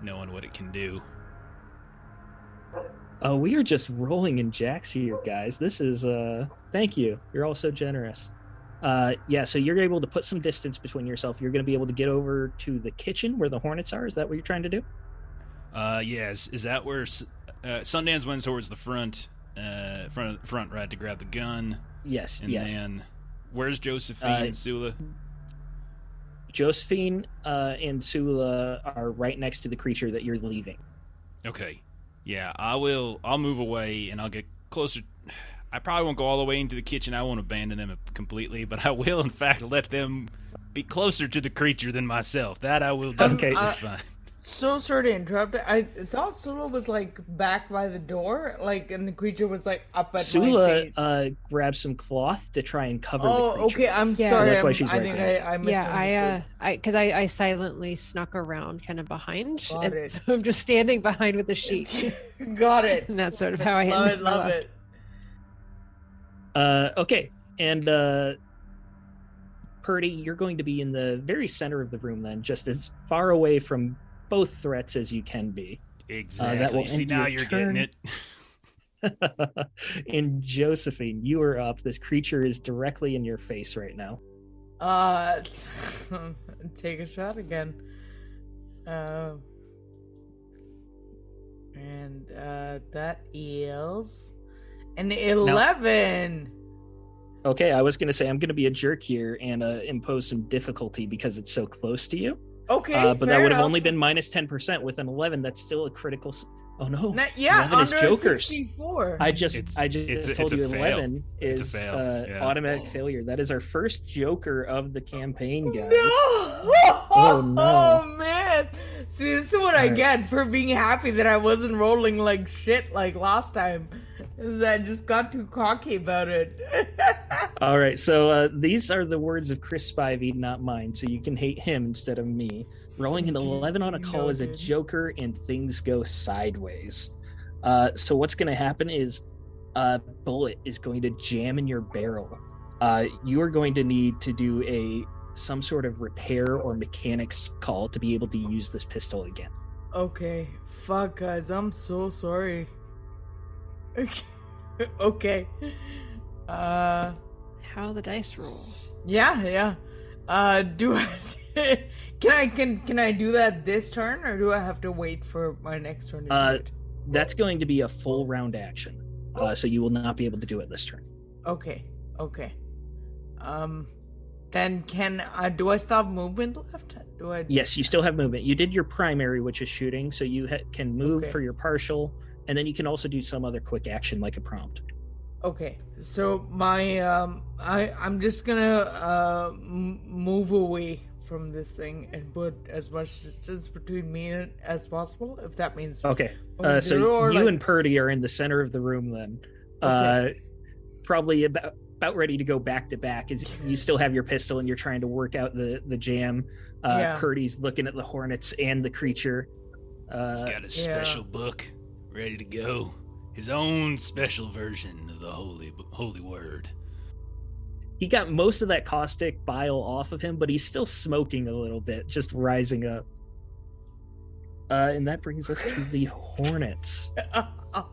knowing what it can do. Oh, we are just rolling in jacks here, guys. This is, thank you. You're all so generous. So you're able to put some distance between yourself. You're going to be able to get over to the kitchen where the hornets are. Is that what you're trying to do? Yes. Is that where Sundance went towards the front right to grab the gun? Yes. And then where's Josephine and Sula? Josephine and Sula are right next to the creature that you're leaving. Okay. Yeah, I'll move away and I'll get closer. I probably won't go all the way into the kitchen. I won't abandon them completely, but I will, in fact, let them be closer to the creature than myself. That I will do. Okay. That's fine. So sorry to interrupt. I thought Sula was like back by the door, and the creature was like up at my Sula face. grabs some cloth to try and cover the creature. Okay. I'm Yeah. sorry. So that's why she's I right think there. I misunderstood. because I silently snuck around kind of behind, Got and it. so I'm just standing behind with a sheet, Got it. and that's sort of how I Love handled it. my Love last. it. Okay, and Purdy, you're going to be in the very center of the room then, just as far away from both threats as you can be. Exactly. That will See, end now your you're turn. getting it. And Josephine, you are up. This creature is directly in your face right now. Take a shot again. And that is an 11. Okay, I was going to say I'm going to be a jerk here and impose some difficulty because it's so close to you. Okay, but that would have enough. only been minus 10%. With an 11, that's still a critical. Oh no! Yeah, 11 is under Joker's. 64. I just told you 11 It's a is fail, yeah. automatic failure. That is our first Joker of the campaign, guys. No! Oh no! Oh man! See, this is what I Alright. get for being happy that I wasn't rolling like shit like last time. Is I just got too cocky about it. All right, so these are the words of Chris Spivey, not mine. So you can hate him instead of me. Rolling an 11 on a call is a Noted. Joker, and things go sideways. So what's going to happen is a bullet is going to jam in your barrel. You are going to need to do some sort of repair or mechanics call to be able to use this pistol again. Okay, fuck guys, I'm so sorry. Okay. How the dice roll? Yeah. Do I can I do that this turn, or do I have to wait for my next turn to do it? That's going to be a full round action. So you will not be able to do it this turn. Okay. Then do I still have movement left? Do I? Yes, you still have movement. You did your primary, which is shooting, so you can move Okay. for your partial, and then you can also do some other quick action like a prompt. Okay, so my I'm just gonna move away from this thing and put as much distance between me and it as possible, if that means. Okay, Okay, so or you like- and Purdy are in the center of the room then. Okay. Probably about ready to go back to back as you still have your pistol and you're trying to work out the jam. Yeah. Purdy's looking at the hornets and the creature. He's got a special book ready to go. His own special version of the holy word. He got most of that caustic bile off of him, but he's still smoking a little bit, just rising up. And that brings us to the hornets. Oh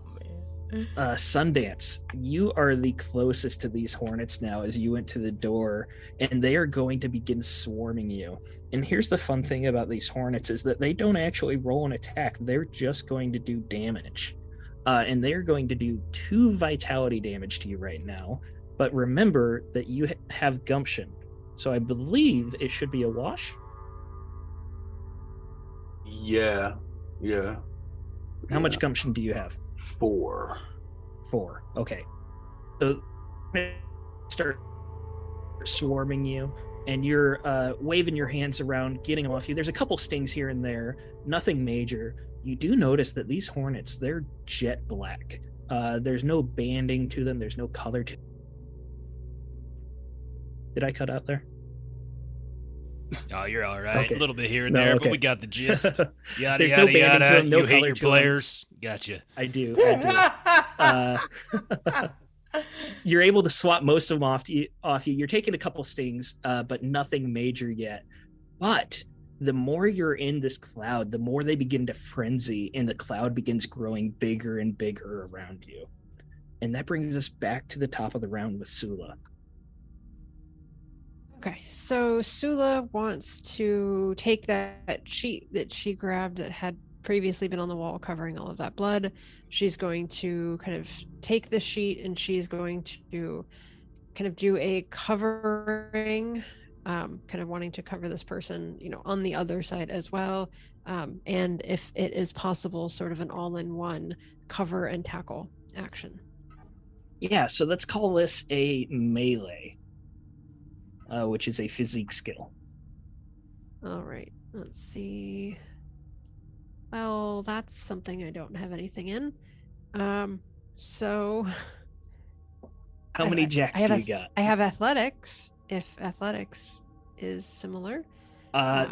man. Sundance, you are the closest to these hornets now as you went to the door, and they are going to begin swarming you. And here's the fun thing about these hornets is that they don't actually roll an attack. They're just going to do damage. And they're going to do 2 vitality damage to you right now. But remember that you have gumption. So I believe it should be a wash. Yeah. How much gumption do you have? 4. 4. Okay. So start swarming you, and you're waving your hands around, getting them off you. There's a couple stings here and there, nothing major. You do notice that these hornets, they're jet black. There's no banding to them. There's no color to them. Did I cut out there? Oh, you're all right. Okay. A little bit here and No, there, okay. but we got the gist. Yada, There's no yada, banding to yada. them, no You hate color your to them. players. Gotcha. I do. You're able to swap most of them off you. You're taking a couple stings, but nothing major yet. But the more you're in this cloud, the more they begin to frenzy, and the cloud begins growing bigger and bigger around you. And that brings us back to the top of the round with Sula. Okay, so Sula wants to take that sheet that she grabbed that had previously been on the wall covering all of that blood. She's going to kind of take the sheet and she's going to kind of do a covering, kind of wanting to cover this person, on the other side as well. And if it is possible, sort of an all-in-one cover and tackle action. Yeah, so let's call this a melee, which is a physique skill. All right, let's see. Well, that's something I don't have anything in. So How many jacks do you got? I have athletics, if athletics is similar.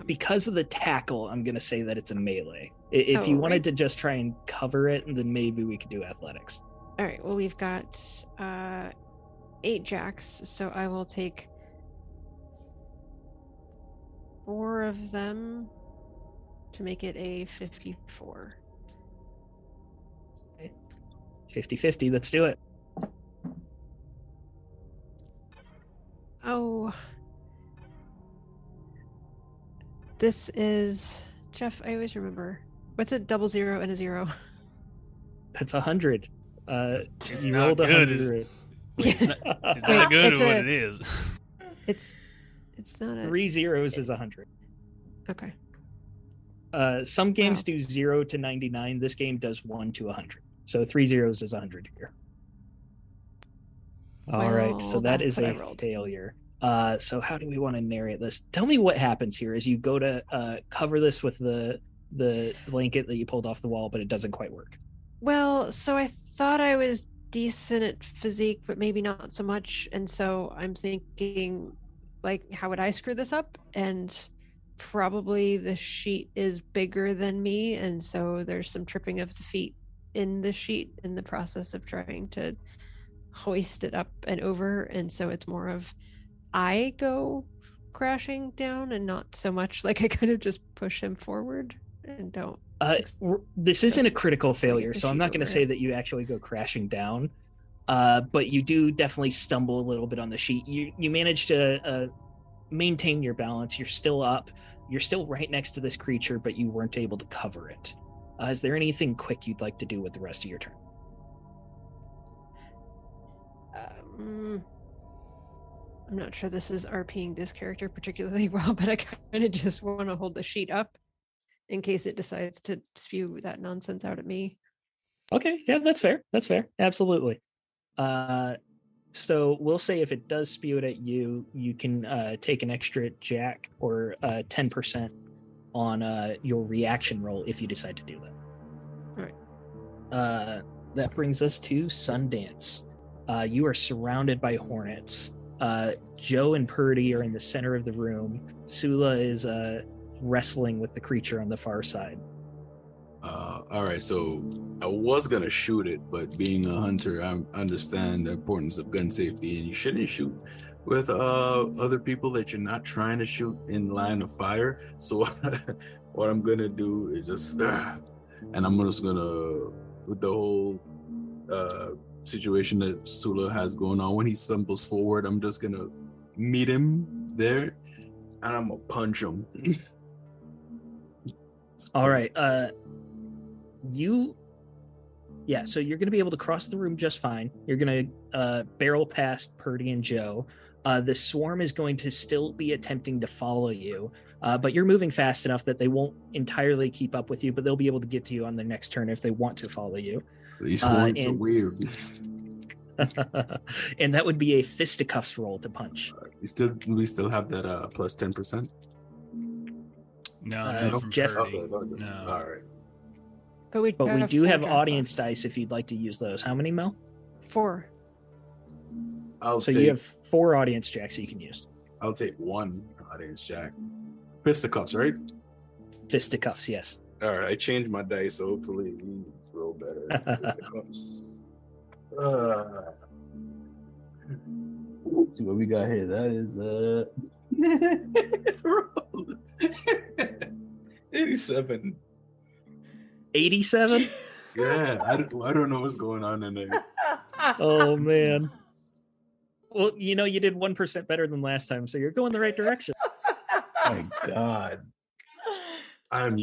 Because of the tackle, I'm going to say that it's a melee. If you wanted to just try and cover it, then maybe we could do athletics. All right, well, we've got 8 jacks, so I will take 4 of them to make it a 54. 50-50. Let's do it. Oh. This is Jeff, I always remember. What's a 00 and a 0? That's 100. It's You not rolled good. 100. It's not Wait, good it's at what a- it is. It's not a 3 zeros is 100. Okay. Some games Wow. do 0 to 99. This game does 1 to 100. So 3 zeros is 100 here. All right, so Well, that that's is what I a rolled. failure. So how do we want to narrate this? Tell me what happens here as you go to cover this with the blanket that you pulled off the wall, but it doesn't quite work. Well, so I thought I was decent at physique, but maybe not so much. And so I'm thinking, like, how would I screw this up? And probably the sheet is bigger than me. And so there's some tripping of the feet in the sheet in the process of trying to hoist it up and over. And so it's more of I go crashing down and not so much like I kind of just push him forward and don't. This isn't a doesn't critical bring failure, the so I'm sheet not going to over say it. that you actually go crashing down. But you do definitely stumble a little bit on the sheet. You manage to maintain your balance. You're still up. You're still right next to this creature, but you weren't able to cover it. Is there anything quick you'd like to do with the rest of your turn? I'm not sure this is RPing this character particularly well, but I kind of just want to hold the sheet up in case it decides to spew that nonsense out at me. Okay, yeah, that's fair. That's fair. Absolutely. So we'll say if it does spew it at you, you can take an extra jack or 10% on your reaction roll if you decide to do that. All right. That brings us to Sundance. You are surrounded by hornets. Joe and Purdy are in the center of the room. Sula is wrestling with the creature on the far side. All right, so I was gonna shoot it, but being a hunter, I understand the importance of gun safety, and you shouldn't shoot with other people that you're not trying to shoot in line of fire. So what I'm gonna do is just, and I'm just gonna, with the whole situation that Sula has going on, when he stumbles forward, I'm just gonna meet him there, and I'm gonna punch him. All right. So you're going to be able to cross the room just fine. You're going to barrel past Purdy and Joe. The swarm is going to still be attempting to follow you, but you're moving fast enough that they won't entirely keep up with you, but they'll be able to get to you on their next turn if they want to follow you. These horns are weird. And that would be a fisticuffs roll to punch. We still have that plus 10%. No, no, from Jeff- Purdy. Okay, No. all right. But we do have four audience jacks dice if you'd like to use those. How many, Mel? left. 4. So you have 4 audience jacks that you can use. I'll take 1 audience jack. Fisticuffs, right? Fisticuffs, yes. All right, I changed my dice, so hopefully we roll better. Fisticuffs. Let's see what we got here. That is 87. 87? Yeah, I don't know what's going on in there. Oh, man. Well, you did 1% better than last time, so you're going the right direction. My God. I'm right,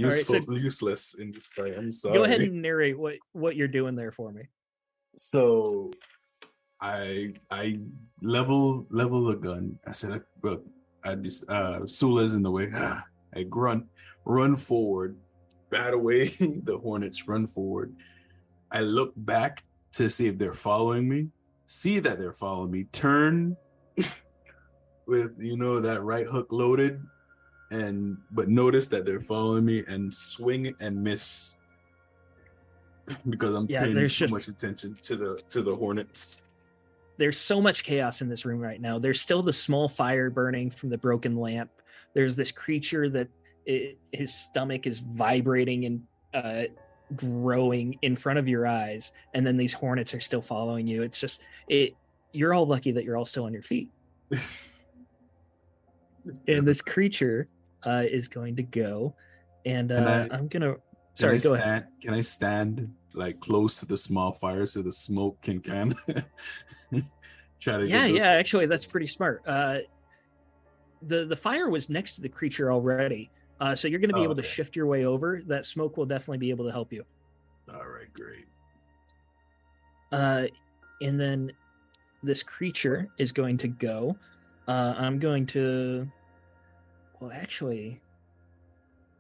useless in this fight. I'm sorry. Go ahead and narrate what you're doing there for me. So I level the gun. I said, look, Sula's in the way. I grunt, run forward, bat away the hornets, run forward. I look back to see if they're following me, see that they're following me, turn with that right hook loaded, but notice that they're following me and swing and miss because I'm paying too much attention to the hornets. There's so much chaos in this room right now. There's still the small fire burning from the broken lamp. There's this creature that his stomach is vibrating and growing in front of your eyes, and then these hornets are still following you. It's just you're all lucky that you're all still on your feet. And this creature is going to go, and I'm gonna. Sorry, go ahead. Can I stand like close to the small fire so the smoke can kind of try to Yeah, get yeah. Actually, that's pretty smart. The fire was next to the creature already, so you're going to be able to shift your way over. That smoke will definitely be able to help you. All right, great. And then this creature is going to go. I'm going to. Well, actually,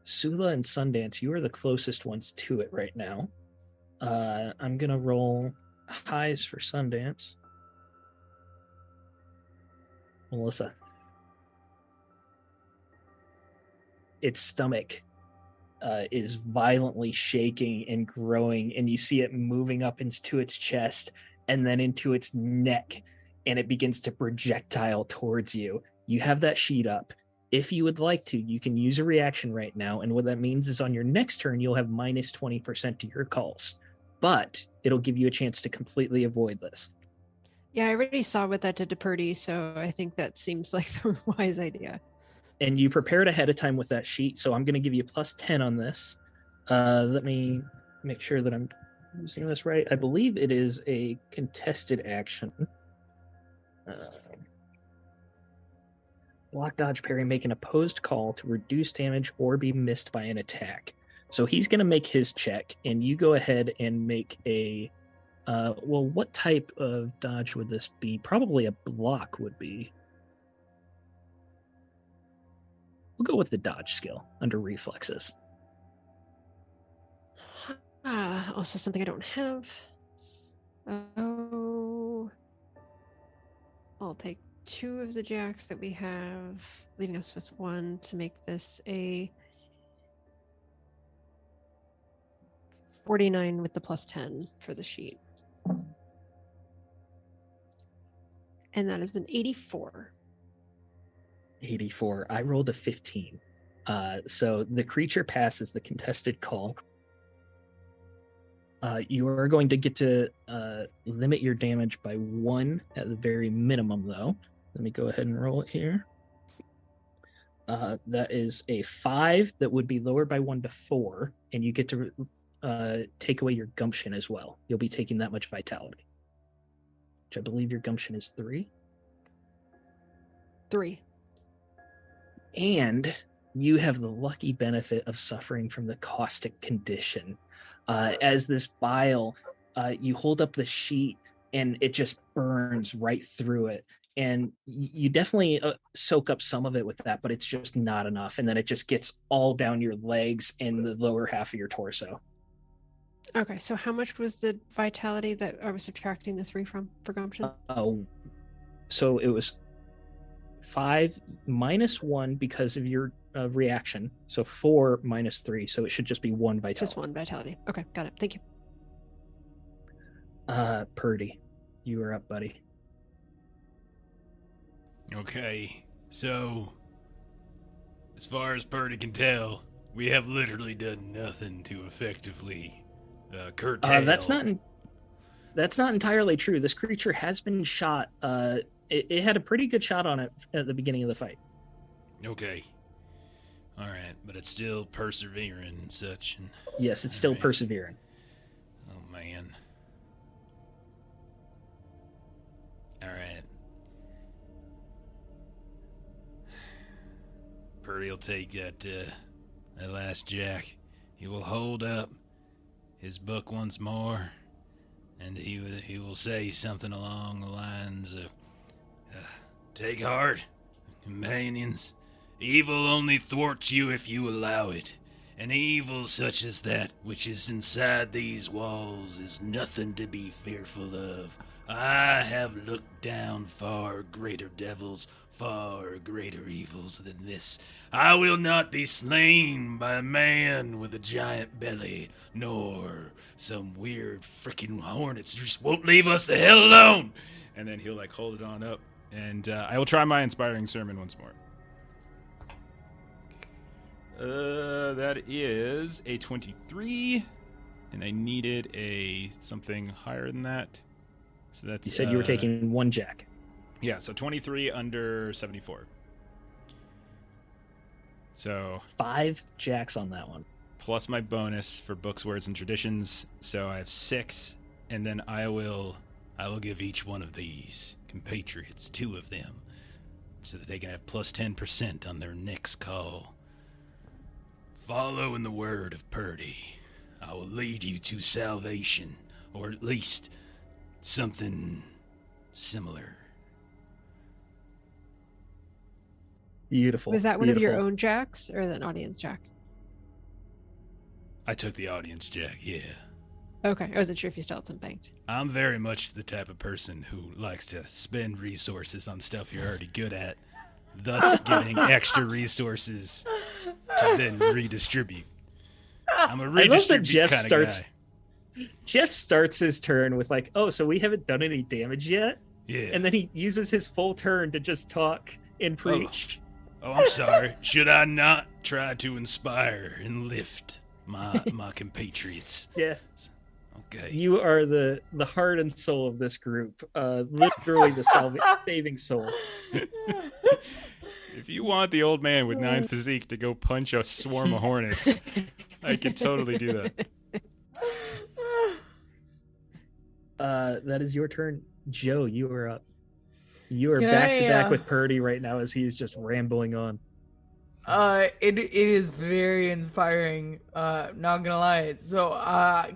Sula and Sundance, you are the closest ones to it right now. I'm going to roll highs for Sundance. Melissa. Its stomach is violently shaking and growing, and you see it moving up into its chest and then into its neck, and it begins to projectile towards you. You have that sheet up. If you would like to, you can use a reaction right now, and what that means is on your next turn, you'll have minus 20% to your calls, but it'll give you a chance to completely avoid this. Yeah, I already saw what that did to Purdy, so I think that seems like the wise idea. And you prepared ahead of time with that sheet, so I'm going to give you plus 10 on this. Let me make sure that I'm using this right. I believe it is a contested action. Block, dodge, parry, make an opposed call to reduce damage or be missed by an attack. So he's going to make his check, and you go ahead and make a... well, what type of dodge would this be? Probably a block would be. We'll go with the dodge skill under reflexes. Also something I don't have. Oh, I'll take 2 of the jacks that we have, leaving us with 1 to make this a 49 with the plus 10 for the sheet. And that is an 84. 84. I rolled a 15. So the creature passes the contested call. You are going to get to limit your damage by 1 at the very minimum, though. Let me go ahead and roll it here. That is a 5 that would be lowered by 1 to 4, and you get to take away your gumption as well. You'll be taking that much vitality, which I believe your gumption is 3. 3. And you have the lucky benefit of suffering from the caustic condition. As this bile, you hold up the sheet and it just burns right through it. And you definitely soak up some of it with that, but it's just not enough. And then it just gets all down your legs and the lower half of your torso. Okay, so how much was the vitality that I was subtracting the 3 from for gumption? So it was 5 minus 1 because of your reaction. So 4 minus 3. So it should just be 1 vitality. Just 1 vitality. Okay, got it. Thank you. Purdy, you are up, buddy. Okay, so as far as Purdy can tell, we have literally done nothing to effectively curtail. That's not entirely true. This creature has been shot. It had a pretty good shot on it at the beginning of the fight. Okay. All right, but it's still persevering and such. And, yes, it's still persevering. Oh, man. All right. Purdy will take that last jack. He will hold up his book once more, and he will say something along the lines of, "Take heart, companions. Evil only thwarts you if you allow it. An evil such as that which is inside these walls is nothing to be fearful of. I have looked down far greater devils, far greater evils than this. I will not be slain by a man with a giant belly, nor some weird freaking hornets just won't leave us the hell alone." And then he'll hold it on up, and I will try my inspiring sermon once more. That is a 23, and I needed something higher than that. So that's. You said you were taking 1 jack. Yeah, so 23 under 74. So 5 jacks on that one. plus my bonus for books, words, and traditions. So I have 6, and then I will give each one of these compatriots 2 of them, so that they can have plus 10% on their next call. Follow in the word of Purdy. I will lead you to salvation, or at least something similar. Beautiful. Was that one of your beautiful. own jacks or an audience jack? I took the audience jack, yeah. Okay, I wasn't sure if you still had some banked. I'm very much the type of person who likes to spend resources on stuff you're already good at, thus getting extra resources to then redistribute. I'm a I love that redistribute Jeff kind of starts. guy. Jeff starts his turn with like, "Oh, so we haven't done any damage yet," Yeah. and then he uses his full turn to just talk and preach. Oh, I'm sorry. Should I not try to inspire and lift my compatriots? Yeah, Okay. you are the heart and soul of this group. Literally the saving soul. If you want the old man with 9 physique to go punch a swarm of hornets, I could totally do that. That is your turn, Joe. You are up. You are Can back to I, back with Purdy right now as he is just rambling on. It is very inspiring, not gonna lie. So,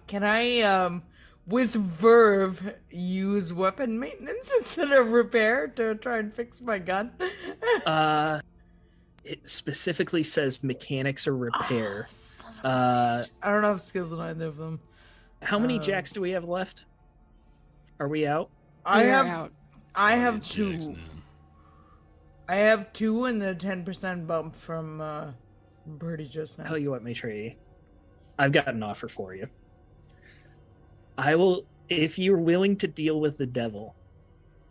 can I, with Verve, use weapon maintenance instead of repair to try and fix my gun? It specifically says mechanics or repair. Son of a bitch. I don't have skills in either of them. How many jacks do we have left? Are we out? I You're have out. I have Audience jacks 2. now. I have 2 and the 10% bump from Birdie just now. Tell you what, Maitreyi, I've got an offer for you. I will, if you're willing to deal with the devil,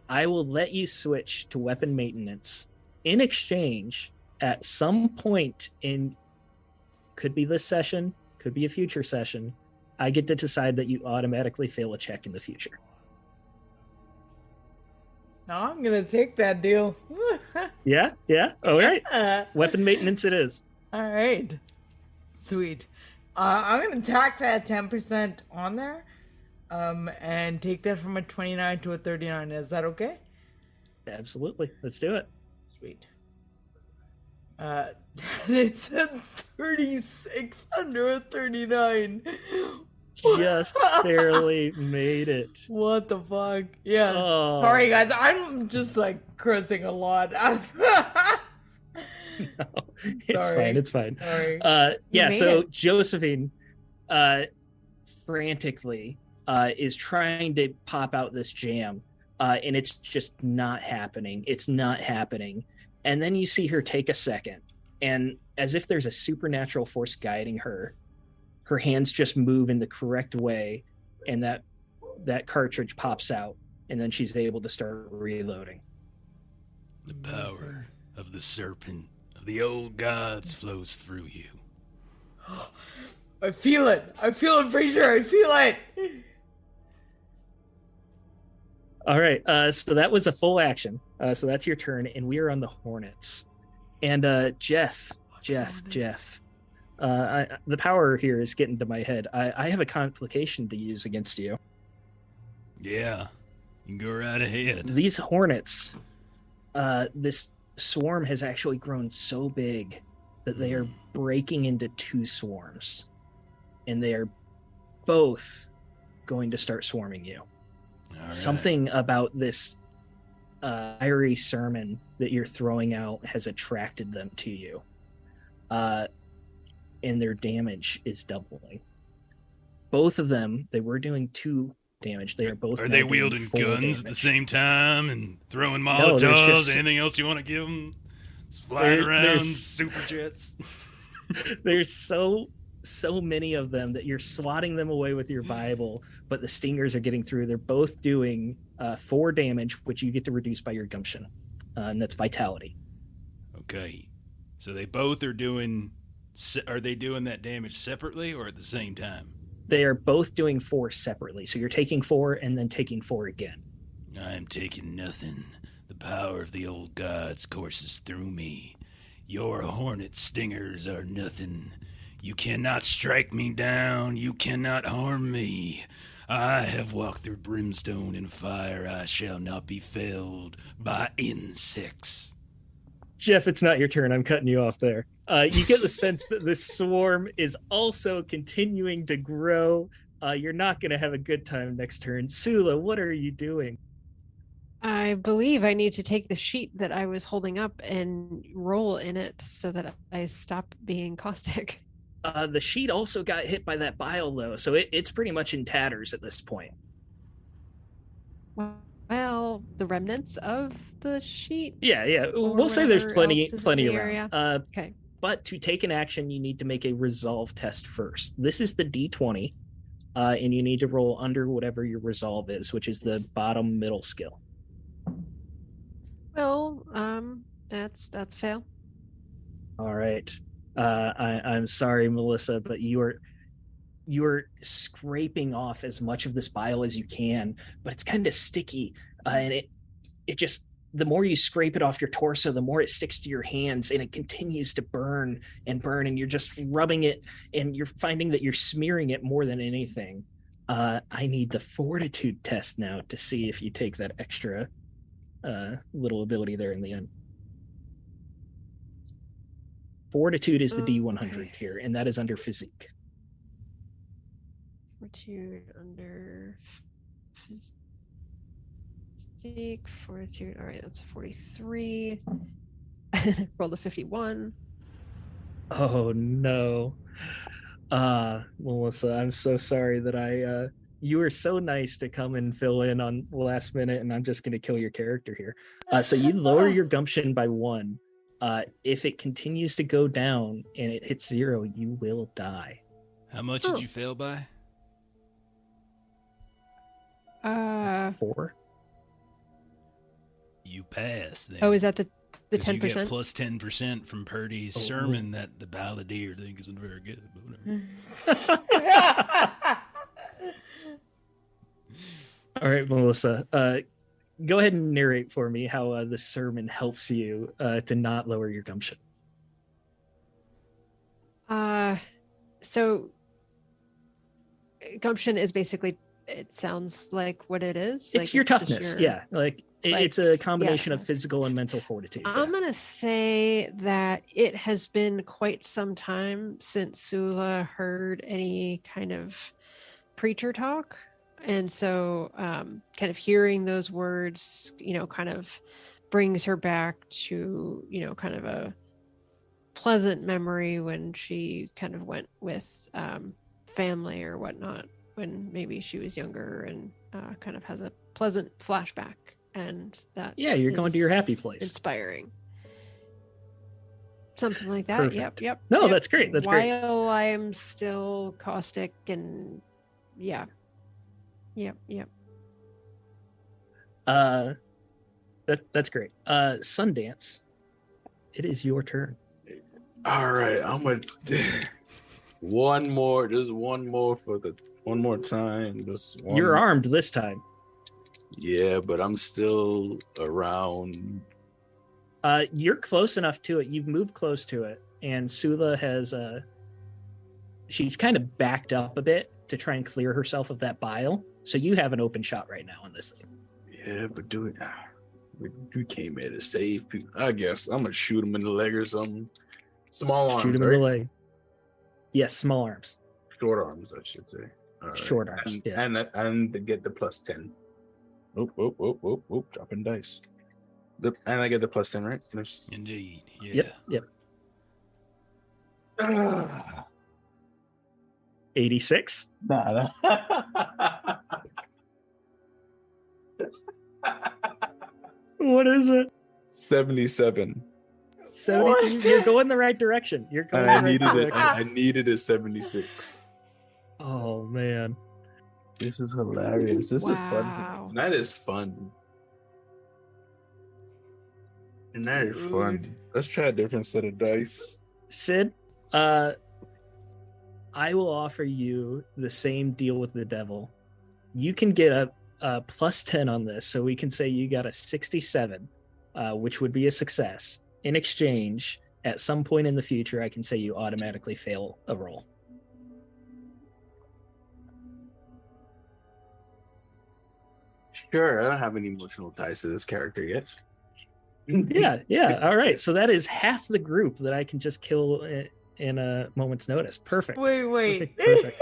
I will let you switch to weapon maintenance. In exchange, at some point in, could be this session, could be a future session, I get to decide that you automatically fail a check in the future. No, I'm gonna take that deal. Yeah? All right. Weapon maintenance it is. All right, sweet. I'm gonna tack that 10% on there, and take that from a 29 to a 39. Is that okay? Absolutely. Let's do it. Sweet. It's a 36 under a 39. Just barely made it. What the fuck? Yeah. Oh. Sorry, guys. I'm just like cursing a lot. No, it's Sorry. fine. It's fine. Sorry. Yeah, made so it. Josephine frantically is trying to pop out this jam, and it's just not happening. It's not happening. And then you see her take a second, and as if there's a supernatural force guiding her, her hands just move in the correct way, and that cartridge pops out, and then she's able to start reloading. The power of the serpent of the old gods flows through you. I feel it. I feel it, Fraser. I feel it. All right, so that was a full action. So that's your turn, and we are on the Hornets. And Jeff, the power here is getting to my head. I have a complication to use against you. Yeah, you can go right ahead. These Hornets, this swarm has actually grown so big that they are breaking into 2 swarms, and they are both going to start swarming you. All right. Something about this fiery sermon that you're throwing out has attracted them to you, and their damage is doubling. Both of them, they were doing 2 damage. They are both. Are now they doing wielding 4 guns at the damage. same time and throwing No, there's Molotovs? just- Anything else you want to give them? Flying around, there's- super jets. There's so many of them that you're swatting them away with your Bible, but the stingers are getting through. They're both doing 4 damage, which you get to reduce by your gumption, and that's vitality. Okay, so they both are doing. Are they doing that damage separately or at the same time? They are both doing 4 separately, so you're taking 4 and then taking 4 again. I am taking nothing. The power of the old gods courses through me. Your hornet stingers are nothing. You cannot strike me down. You cannot harm me. I have walked through brimstone and fire. I shall not be felled by insects. Jeff, it's not your turn. I'm cutting you off there. You get the sense that this swarm is also continuing to grow. You're not going to have a good time next turn. Sula, what are you doing? I believe I need to take the sheet that I was holding up and roll in it so that I stop being caustic. The sheet also got hit by that bile, though, so it's pretty much in tatters at this point. Well, the remnants of the sheet. Yeah. Or We'll say there's whatever else is in plenty the around. area. Okay. But to take an action, you need to make a resolve test first. This is the D20, and you need to roll under whatever your resolve is, which is the bottom middle skill. Well, that's fail. All right. I'm sorry, Melissa, but you're scraping off as much of this bile as you can, but it's kind of sticky, and it just, the more you scrape it off your torso, the more it sticks to your hands, and it continues to burn, and you're just rubbing it, and you're finding that you're smearing it more than anything. I need the fortitude test now to see if you take that extra little ability there in the end. Fortitude is the D100 here, and that is under physique. Fortitude under physique. Fortitude. All right, that's a 43. Rolled a 51. Oh no. Melissa, I'm so sorry that you were so nice to come and fill in on the last minute, and I'm just going to kill your character here. So you lower your gumption by 1. If it continues to go down and it hits 0, you will die. How much did you fail by? 4. You passed. Then. Oh, is that the 10%? You get plus 10% from Purdy's sermon that the balladeer thing isn't very good. But whatever. All right, Melissa. Go ahead and narrate for me how the sermon helps you to not lower your gumption. So gumption is basically, it sounds like what it is. It's like your it's just toughness. your- Yeah. It's a combination of physical and mental fortitude. I'm going to say that it has been quite some time since Sula heard any kind of preacher talk. And so kind of hearing those words, kind of brings her back to, kind of a pleasant memory when she kind of went with family or whatnot when maybe she was younger, and kind of has a pleasant flashback. And that you're going to your happy place. Inspiring. Something like that. Perfect. Yep. No, yep. that's great. That's great. While I am still caustic and Yep. That's great. Sundance, it is your turn. All right, I'm gonna one more time. Just one. You're armed this time. Yeah, but I'm still around. You're close enough to it. You've moved close to it, and Sula has she's kind of backed up a bit to try and clear herself of that bile. So you have an open shot right now on this thing. Yeah, but we came here to save people. I guess I'm gonna shoot him in the leg or something. Small arms. Shoot him in the leg. Yes, small arms. Short arms, I should say. Short arms. And, yes. and to get the plus 10. Dropping dice. And I get the plus 10, right? Indeed. Yeah. Yep. 86. Nah. What is it? 77. 70. You're going the right direction. You're going. I needed a 76. Oh man, this is hilarious. This is fun. Wow. Tonight is fun. Tonight is fun. Let's try a different set of dice. Sid, I will offer you the same deal with the devil. You can get a plus 10 on this, so we can say you got a 67, which would be a success. In exchange, at some point in the future, I can say you automatically fail a roll. Sure, I don't have any emotional ties to this character yet. Yeah. All right. So that is half the group that I can just kill in a moment's notice. Perfect. Wait. Perfect.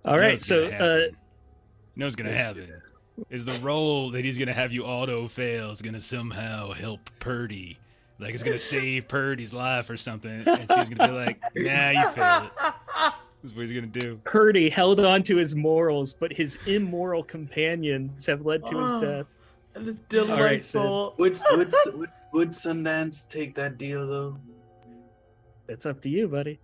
All You know right. what's So gonna happen. You know what's gonna happen is the roll that he's gonna have you auto fail is gonna somehow help Purdy. Like it's gonna save Purdy's life or something. And Steve's gonna be like, nah, you failed it. That's what he's gonna do. Purdy held on to his morals, but his immoral companions have led to his death. That is All right, delightful. Would Sundance take that deal though? It's up to you, buddy.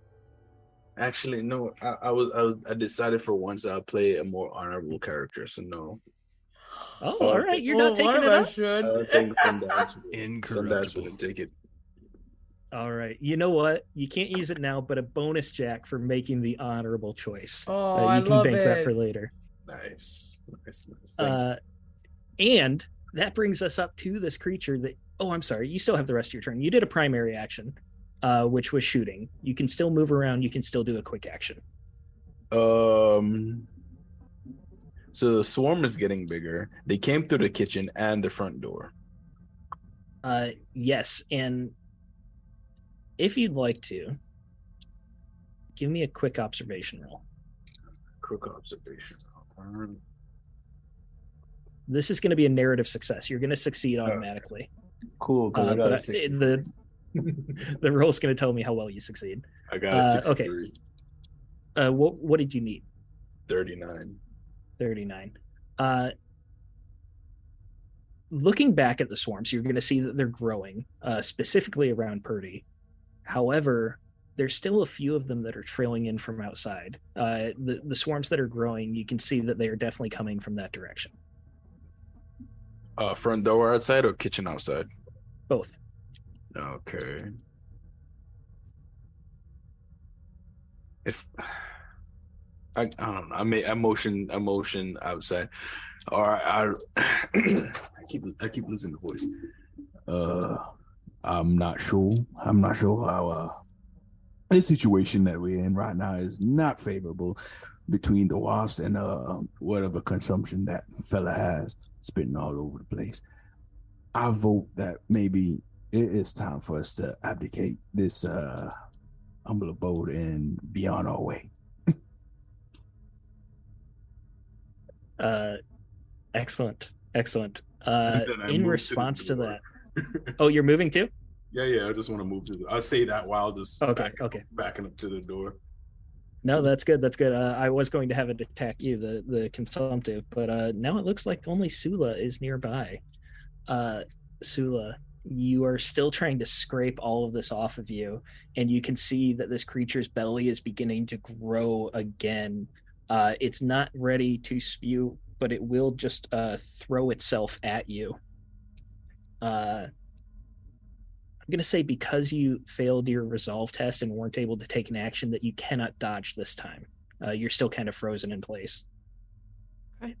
Actually, no. I decided for once I'll play a more honorable character. So no. Oh, Oh, all right. You're Well, not taking one it of up. us should. I think Sundance Incorruptible. wouldn't take it. All right. You know what? You can't use it now, but a bonus jack for making the honorable choice. Oh, You I can love bank that it. for later. Nice. Thank And that brings us up to this creature that. Oh, I'm sorry. You still have the rest of your turn. You did a primary action, which was shooting. You can still move around. You can still do a quick action. you. So the swarm is getting bigger. They came through the kitchen and the front door. Yes, and if you'd like to, give me a quick observation roll. Quick observation. This is going to be a narrative success. You're going to succeed automatically. Cool. But the roll's going to tell me how well you succeed. I got a 63. Okay. What did you need? 39. 39. Looking back at the swarms, you're going to see that they're growing, specifically around Purdy. However, there's still a few of them that are trailing in from outside. The swarms that are growing, you can see that they are definitely coming from that direction. Front door outside or kitchen outside? Both. Okay. If I don't know, I motion outside. Or I keep losing the voice. I'm not sure how the situation that we're in right now is not favorable between the wasps and whatever consumption that fella has spitting all over the place. I vote that maybe it is time for us to abdicate this humble abode and be on our way. Excellent. then I In move response to to the door. that. Oh, you're moving too? Yeah. I just want to move to I'll say that while just Okay. backing up to the door. No, that's good. I was going to have it attack you, the consumptive, but now it looks like only Sula is nearby. Sula, you are still trying to scrape all of this off of you, and you can see that this creature's belly is beginning to grow again. It's not ready to spew, but it will just throw itself at you. I'm going to say because you failed your resolve test and weren't able to take an action that you cannot dodge this time. You're still kind of frozen in place. Okay.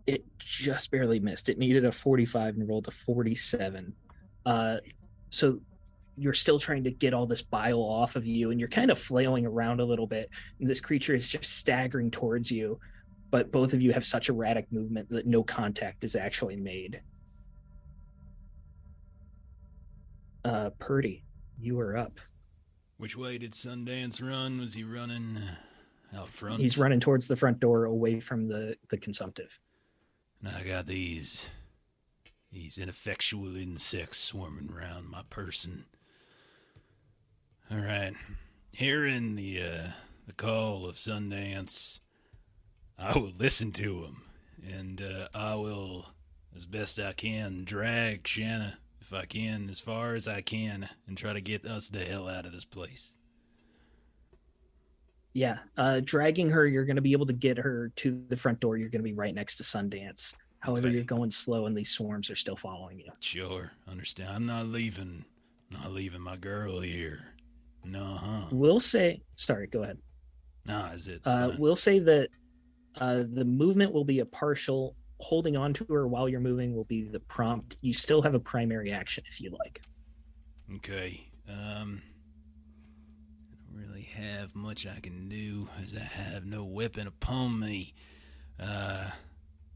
It just barely missed. It needed a 45 and rolled a 47. So you're still trying to get all this bile off of you, and you're kind of flailing around a little bit. And this creature is just staggering towards you, but both of you have such erratic movement that no contact is actually made. Purdy, you are up. Which way did Sundance run? Was he running out front? He's running towards the front door away from the consumptive. And I got these ineffectual insects swarming around my person. All right. Hearing the call of Sundance, I will listen to him, and I will, as best I can, drag Shanna, if I can, as far as I can, and try to get us the hell out of this place. Yeah, dragging her, you're going to be able to get her to the front door. You're going to be right next to Sundance. However, Okay. you're going slow, and these swarms are still following you. Sure, understand. I'm not leaving my girl here. No, We'll say, sorry, go ahead. Nah, is it? Fine. We'll say that the movement will be a partial holding on to her while you're moving will be the prompt. You still have a primary action if you like. Okay. I don't really have much I can do as I have no weapon upon me. Are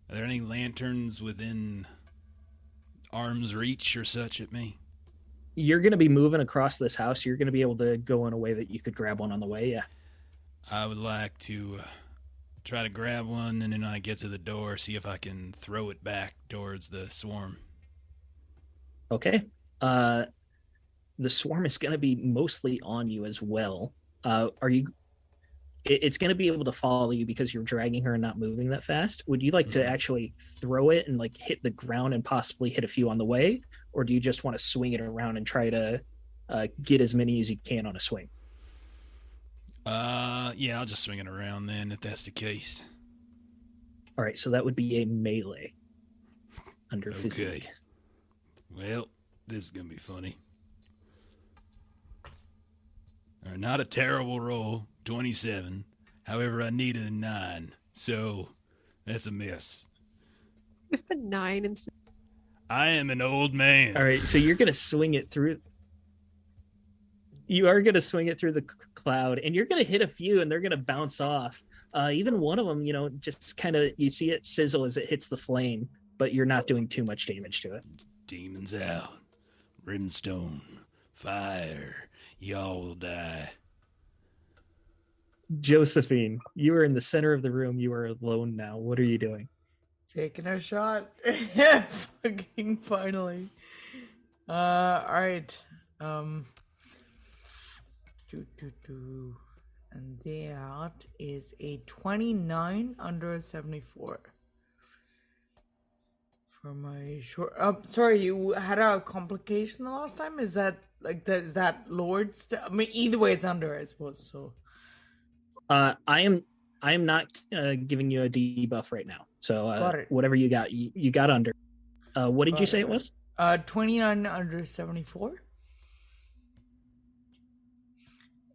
there any lanterns within arm's reach or such at me? You're going to be moving across this house. You're going to be able to go in a way that you could grab one on the way. Yeah. I would like to try to grab one, and then when I get to the door, see if I can throw it back towards the swarm. Okay. The swarm is going to be mostly on you as well. It's going to be able to follow you because you're dragging her and not moving that fast. Would you like to actually throw it and like hit the ground and possibly hit a few on the way? Or do you just want to swing it around and try to get as many as you can on a swing? Yeah, I'll just swing it around then if that's the case. All right, so that would be a melee under physique. Well, this is going to be funny. Not a terrible roll, 27. However, I needed a 9, so that's a miss. A 9 and I am an old man. All right, so you're going to swing it through. You are going to swing it through the cloud, and you're going to hit a few, and they're going to bounce off. Even one of them, just kind of, you see it sizzle as it hits the flame, but you're not doing too much damage to it. Demons out. Brimstone. Fire. Y'all will die. Josephine, you are in the center of the room. You are alone now. What are you doing? Taking a shot. Fucking finally. Alright. And that is a 29 under a 74. For my short sorry, you had a complication the last time? Is that is that Lord I mean, either way it's under, I suppose, so. I am not giving you a debuff right now. So whatever you got, you got under. What did you say it was? 29 under 74.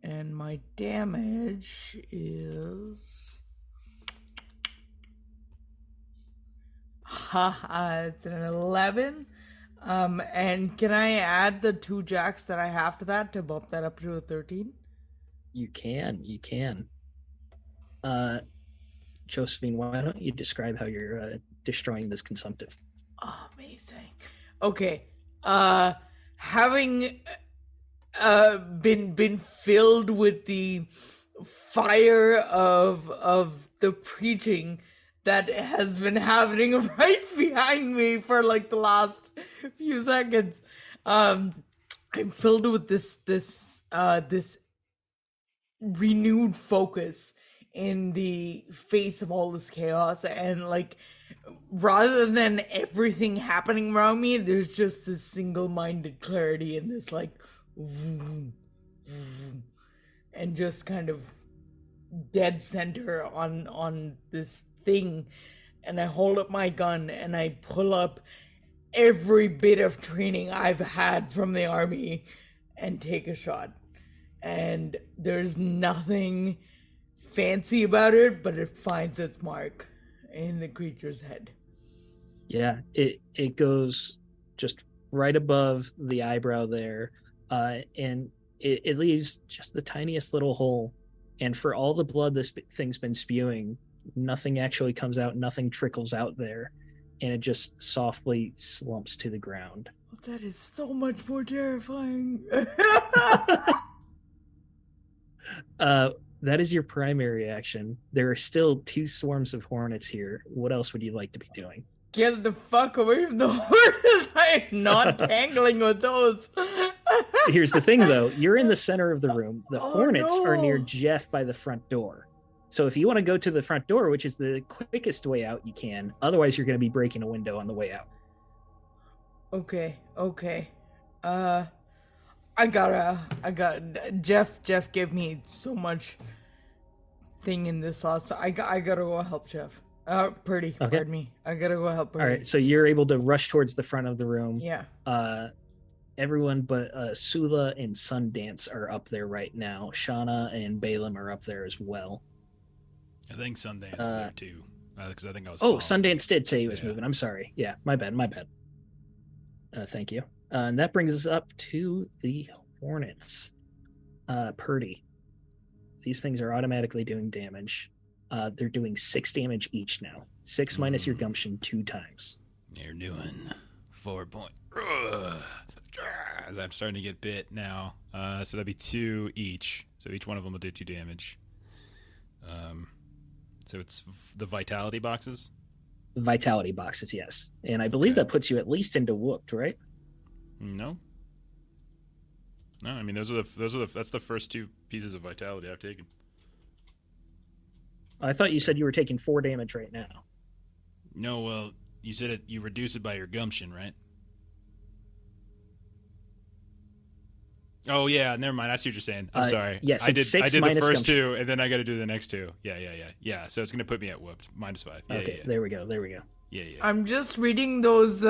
And my damage is it's an 11. And can I add the 2 jacks that I have to that to bump that up to a 13? You can. Josephine, why don't you describe how you're destroying this consumptive? Oh, amazing. Okay. Having been filled with the fire of the preaching that has been happening right behind me for like the last few seconds, I'm filled with this renewed focus in the face of all this chaos, and like rather than everything happening around me, there's just this single-minded clarity and this like and just kind of dead center on this thing. And I hold up my gun and I pull up every bit of training I've had from the army and take a shot. And there's nothing fancy about it, but it finds its mark in the creature's head. Yeah, it goes just right above the eyebrow there, and it leaves just the tiniest little hole. And for all the blood this thing's been spewing, nothing actually comes out, nothing trickles out there, and it just softly slumps to the ground. Oh, that is so much more terrifying. That is your primary action. There are still 2 swarms of hornets here. What else would you like to be doing? Get the fuck away from the hornets. I am not tangling with those. Here's the thing, though. You're in the center of the room. The hornets are near Jeff by the front door. So if you want to go to the front door, which is the quickest way out, you can. Otherwise, you're going to be breaking a window on the way out. Okay. I got Jeff gave me so much thing in this last. I gotta go help Jeff. Purdy, okay. Pardon me. I gotta go help Purdy. All right, so you're able to rush towards the front of the room. Yeah. Everyone but Sula and Sundance are up there right now. Shauna and Balaam are up there as well. I think Sundance is there too. because I think I was. Oh, following Sundance you. did say he was Yeah. moving. I'm sorry. Yeah, my bad. Thank you. And that brings us up to the Hornets. Purdy. These things are automatically doing damage. They're doing 6 damage each now. 6 minus your gumption 2 times. They're doing 4 point. As I'm starting to get bit now. So that'd be 2 each. So each one of them will do 2 damage. So it's the vitality boxes. Vitality boxes, yes. And I believe Okay. that puts you at least into whooped, right? No. No, I mean that's the first 2 pieces of vitality I've taken. I thought you said you were taking 4 damage right now. No, well, you said you reduce it by your gumption, right? Oh yeah, never mind. I see what you're saying. I'm sorry. yes, I it's did. 6 I did the minus first gumption. 2, and then I got to do the next 2. Yeah. So it's gonna put me at whooped -5. Yeah, Okay, yeah. there we go. Yeah. I'm just reading those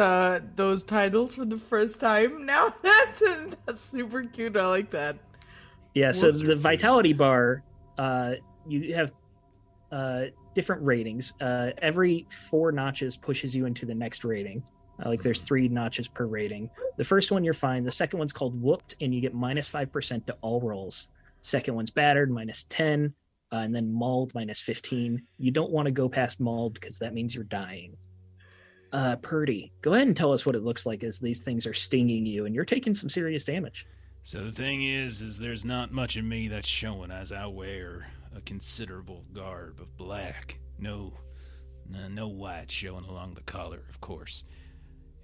titles for the first time now. That's super cute. I like that. Yeah, so Whoops. the vitality bar, you have different ratings. Every 4 notches pushes you into the next rating. There's 3 notches per rating. The first one you're fine. The second one's called whooped, and you get -5% to all rolls. Second one's battered, -10, and then mauled, -15. You don't want to go past mauled because that means you're dying. Purdy, go ahead and tell us what it looks like as these things are stinging you, and you're taking some serious damage. So the thing is there's not much of me that's showing as I wear a considerable garb of black. No white showing along the collar, of course.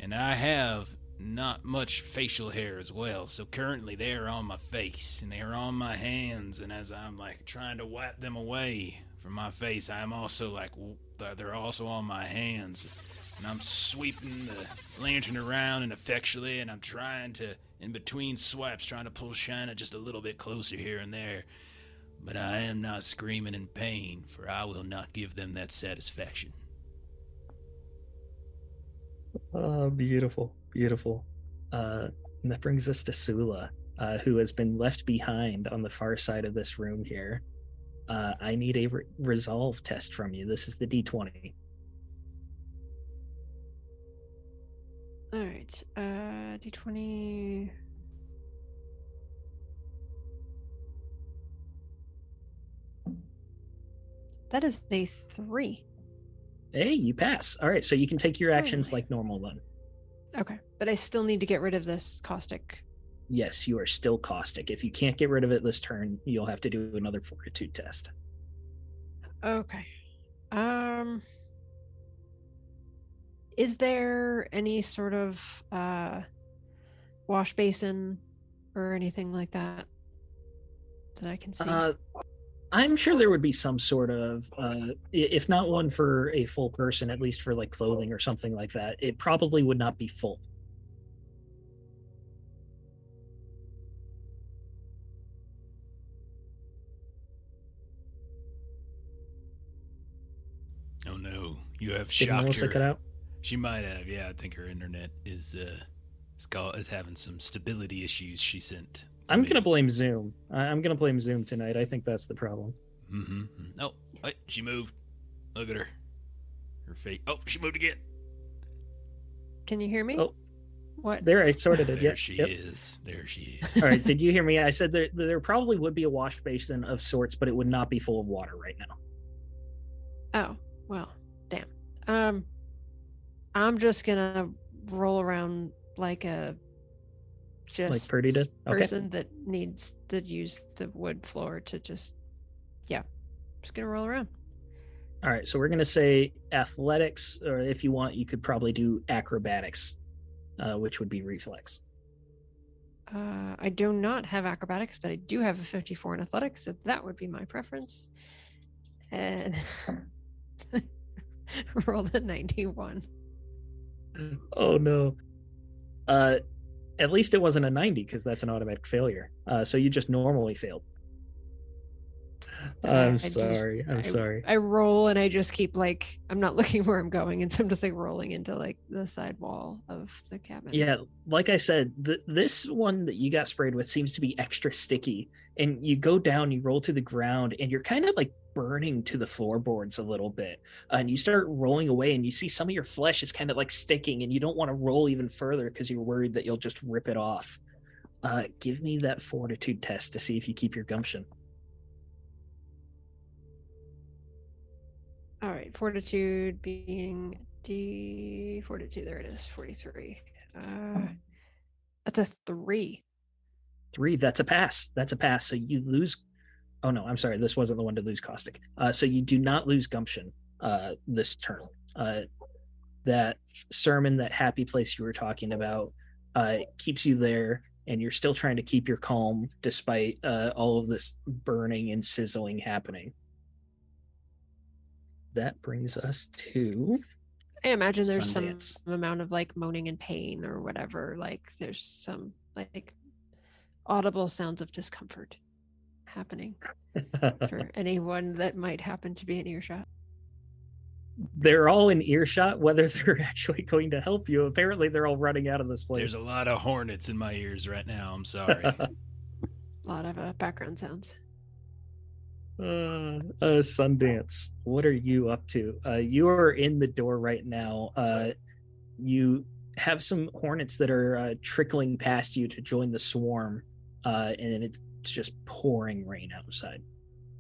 And I have not much facial hair as well, so currently they're on my face and they're on my hands, and as I'm trying to wipe them away from my face, I'm also they're also on my hands, and I'm sweeping the lantern around ineffectually, and I'm trying to, in between swipes, trying to pull Shanna just a little bit closer here and there. But I am not screaming in pain, for I will not give them that satisfaction. Oh, beautiful. And that brings us to Sula, who has been left behind on the far side of this room here. I need a resolve test from you. This is the D20. All right. D20. That is a 3. Hey, you pass. All right, so you can take your actions Finally. like normal then. Okay, but I still need to get rid of this caustic. Yes, you are still caustic. If you can't get rid of it this turn, you'll have to do another fortitude test. Okay. Is there any sort of wash basin or anything like that that I can see? I'm sure there would be some sort of, if not one for a full person, at least for clothing or something like that. It probably would not be full. Oh no, you have Did shocked Melissa her. cut out? She might have, yeah. I think her internet is having some stability issues. She sent. to I'm me. gonna blame Zoom. I'm gonna blame Zoom tonight. I think that's the problem. Mm-hmm. Oh, wait, she moved. Look at her. Her face. Oh, she moved again. Can you hear me? Oh. What? There, I sorted it. There Yep. she Yep. is. There she is. All right. Did you hear me? I said there probably would be a wash basin of sorts, but it would not be full of water right now. Oh, well, damn. I'm just gonna roll around like a Like Purdy did? Okay. person that needs to use the wood floor to just gonna roll around. All right. So we're gonna say athletics, or if you want, you could probably do acrobatics, which would be reflex. I do not have acrobatics, but I do have a 54 in athletics, so that would be my preference. And rolled a 91. Oh no. At least it wasn't a 90 because that's an automatic failure. So you just normally failed. I'm I just- sorry. I'm I- sorry. I roll and I just keep like I'm not looking where I'm going, and so I'm just like rolling into like the side wall of the cabin. Yeah, like I said, this one that you got sprayed with seems to be extra sticky. And you go down, you roll to the ground, and you're kind of like burning to the floorboards a little bit. And you start rolling away, and you see some of your flesh is kind of like sticking, and you don't want to roll even further because you're worried that you'll just rip it off. Give me that fortitude test to see if you keep your gumption. All right, fortitude being D fortitude. There it is, 43. That's a 3. 3, that's a pass. That's a pass. So you lose. Oh no, I'm sorry. This wasn't the one to lose caustic. So you do not lose gumption this turn. That sermon, that happy place you were talking about, keeps you there, and you're still trying to keep your calm despite all of this burning and sizzling happening. That brings us to I imagine there's Sundance. some amount of like moaning and pain or whatever. Like there's some like audible sounds of discomfort happening for anyone that might happen to be in earshot. They're all in earshot, whether they're actually going to help you. Apparently, they're all running out of this place. There's a lot of hornets in my ears right now. I'm sorry. A lot of background sounds. Sundance, what are you up to? You are in the door right now. You have some hornets that are trickling past you to join the swarm, and it's just pouring rain outside.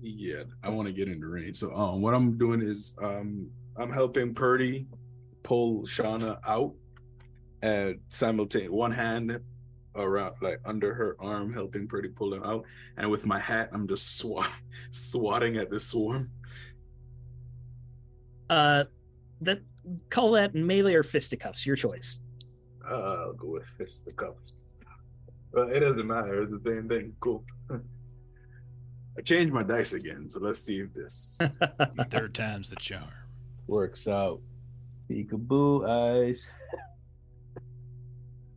Yeah, I want to get in the range. So what I'm doing is I'm helping Purdy pull Shauna out, and simultaneously one hand around like under her arm, helping Purdy pull her out, and with my hat I'm just swatting at the swarm. Call that melee or fisticuffs, your choice. I'll go with fisticuffs. Well, it doesn't matter. It's the same thing. Cool. I changed my dice again, so let's see if this Third time's the charm. works out. Peekaboo eyes.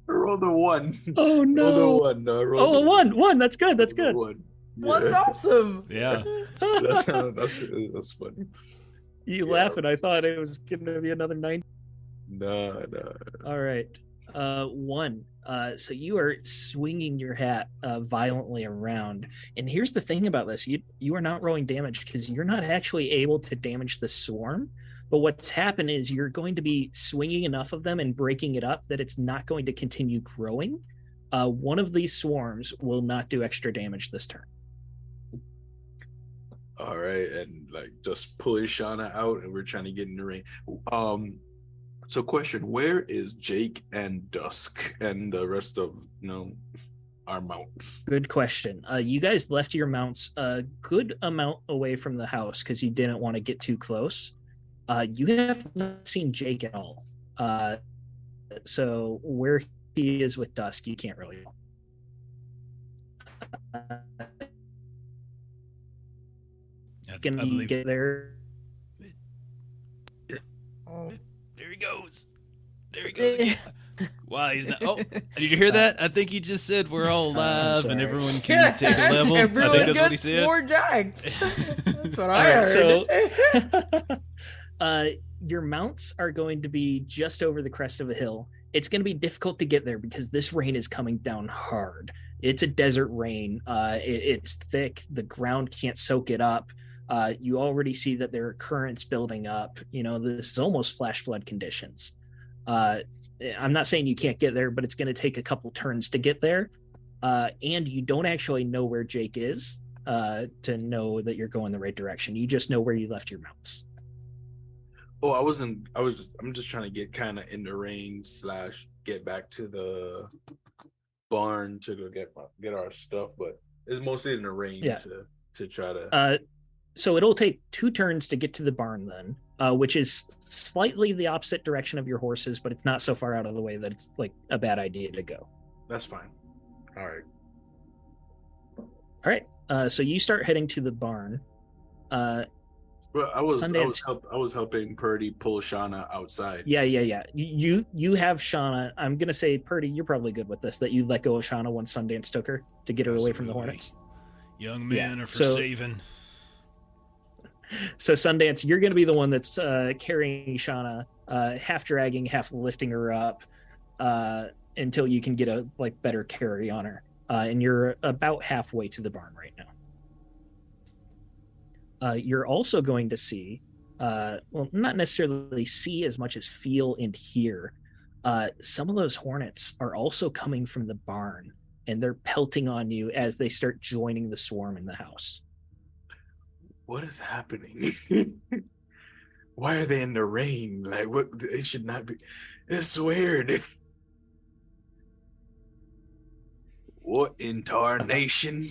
I rolled a 1. Oh no! Rolled a 1. No, I rolled Oh, a 1. That's good. That's good. 1. What's Yeah. awesome? Yeah. That's funny. You Yeah. laugh, and I thought it was going to be another 9. No. All right. 1. So you are swinging your hat violently around. And here's the thing about this. You are not rolling damage because you're not actually able to damage the swarm. But what's happened is you're going to be swinging enough of them and breaking it up that it's not going to continue growing. One of these swarms will not do extra damage this turn. All right, and like just pulling Shauna out, and we're trying to get in the ring. So question: where is Jake and Dusk and the rest of our mounts? Good question. You guys left your mounts a good amount away from the house because you didn't want to get too close. You have not seen Jake at all. So where he is with Dusk, you can't really know. Can you get there? Oh. There he goes. There he goes again. Wow, he's not. Oh, did you hear that? I think he just said we're all alive and sorry. everyone can take a level. I Everyone think that's what he gets said. 4 jacked. That's what All I right, heard. so your mounts are going to be just over the crest of a hill. It's going to be difficult to get there because this rain is coming down hard. It's a desert rain. It's thick. The ground can't soak it up. You already see that there are currents building up. This is almost flash flood conditions. I'm not saying you can't get there, but it's going to take a couple turns to get there. And you don't actually know where Jake is to know that you're going the right direction. You just know where you left your mounts. Oh, I'm just trying to get kind of in the rain / get back to the barn to go get our stuff, but it's mostly in the rain to try to. So it'll take 2 turns to get to the barn then, which is slightly the opposite direction of your horses, but it's not so far out of the way that it's like a bad idea to go. That's fine. All right. All right. So you start heading to the barn. Well, I was Sundance. helping Purdy pull Shauna outside. Yeah. You have Shauna. I'm gonna say, Purdy, you're probably good with this. That you let go of Shauna once Sundance took her to get her away from the Absolutely. Hornets. Young men Yeah, are for so- saving. So Sundance, you're going to be the one that's carrying Shauna, half dragging, half lifting her up until you can get a better carry on her. And you're about halfway to the barn right now. You're also going to see, well, not necessarily see as much as feel and hear. Some of those hornets are also coming from the barn, and they're pelting on you as they start joining the swarm in the house. What is happening? Why are they in the rain? Like, what? It should not be. It's weird. What in tarnation?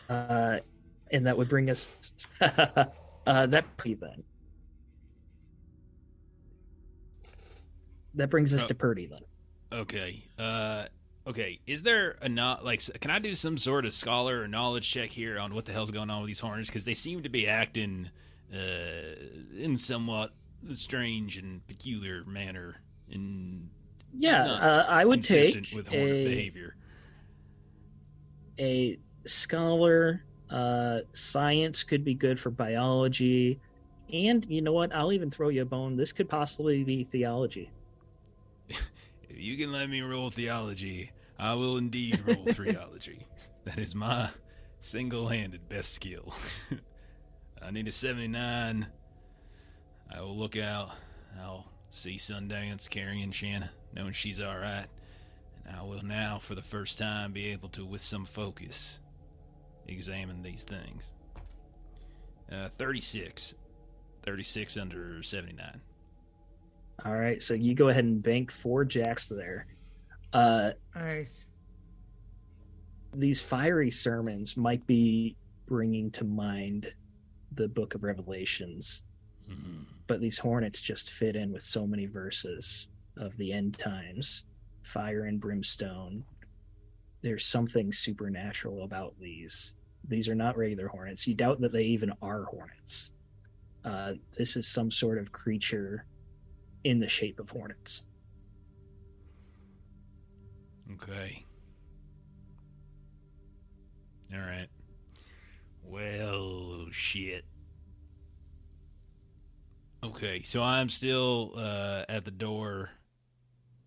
And that would bring us that brings us to Purdy then. Okay. Okay. Is there can I do some sort of scholar or knowledge check here on what the hell's going on with these hornets? Because they seem to be acting in somewhat strange and peculiar manner. I would take with hornet behavior. A scholar. Science could be good for biology, and you know what? I'll even throw you a bone. This could possibly be theology. If you can let me roll theology, I will indeed roll theology. That is my single-handed best skill. I need a 79. I will look out. I'll see Sundance carrying Shanna, knowing she's all right. And I will now, for the first time, be able to, with some focus, examine these things. 36. 36 under 79. All right, so you go ahead and bank 4 jacks there. Nice. These fiery sermons might be bringing to mind the Book of Revelations, but these hornets just fit in with so many verses of the end times, fire and brimstone. There's something supernatural about these. These are not regular hornets. You doubt that they even are hornets. This is some sort of creature in the shape of hornets. Okay. All right. Well, shit. Okay, so I'm still at the door.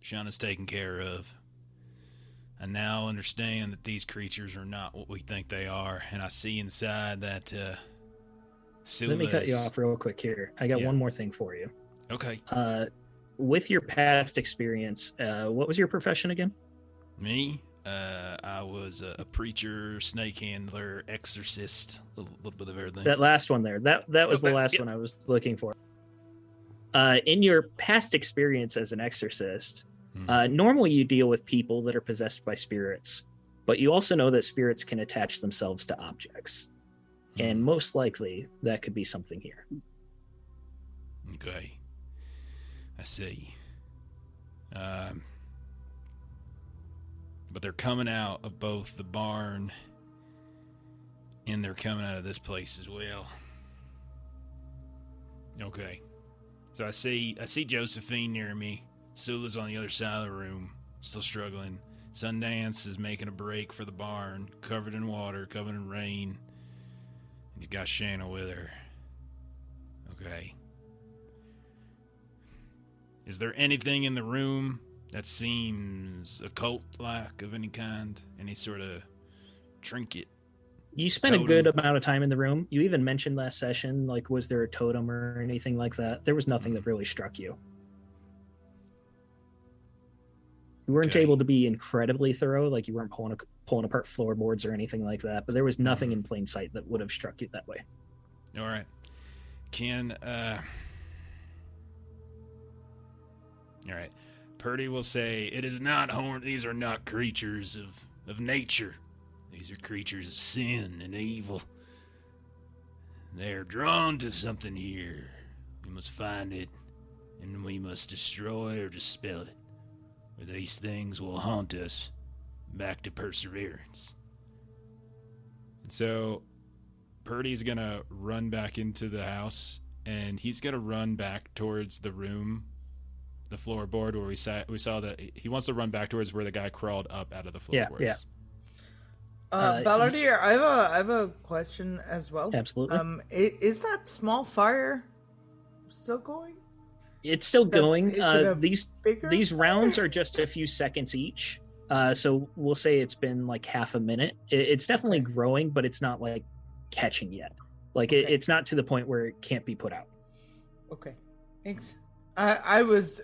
Shauna's taken care of. I now understand that these creatures are not what we think they are, and I see inside that Let me cut you off real quick here. I got one more thing for you. Okay. With your past experience, what was your profession again? Me? I was a preacher, snake handler, exorcist, a little bit of everything. That last one there. That was the last one I was looking for. In your past experience as an exorcist, normally you deal with people that are possessed by spirits, but you also know that spirits can attach themselves to objects. And most likely that could be something here. Okay. I see. But they're coming out of both the barn and they're coming out of this place as well. Okay. So I see Josephine near me. Sula's on the other side of the room, still struggling. Sundance is making a break for the barn, covered in water, covered in rain. He's got Shanna with her. Okay. Is there anything in the room that seems occult-like of any kind? Any sort of trinket? You spent a good amount of time in the room. You even mentioned last session, was there a totem or anything like that? There was nothing that really struck you. You weren't able to be incredibly thorough, you weren't pulling apart floorboards or anything like that, but there was nothing in plain sight that would have struck you that way. All right. All right. Purdy will say, it is not these are not creatures of nature. These are creatures of sin and evil. They are drawn to something here. We must find it, and we must destroy or dispel it, or these things will haunt us back to perseverance. And so Purdy's going to run back into the house, and he's going to run back towards the room, the floorboard where we saw that he wants to run back towards where the guy crawled up out of the floorboards. Yeah. Okay. So I'm still at the door. Shauna's taken care of. I now understand that these creatures are not what we think they are. And I will now, for the first time, be able to, with some focus, examine these things. Balladeer, I have a question as well. Absolutely. Is that small fire still going? It's still going. Is it a These bigger rounds fire? are just a few seconds each. So we'll say it's been like half a minute. It's definitely growing, but it's not like catching yet. Like it's not to the point where it can't be put out. Okay, thanks. I was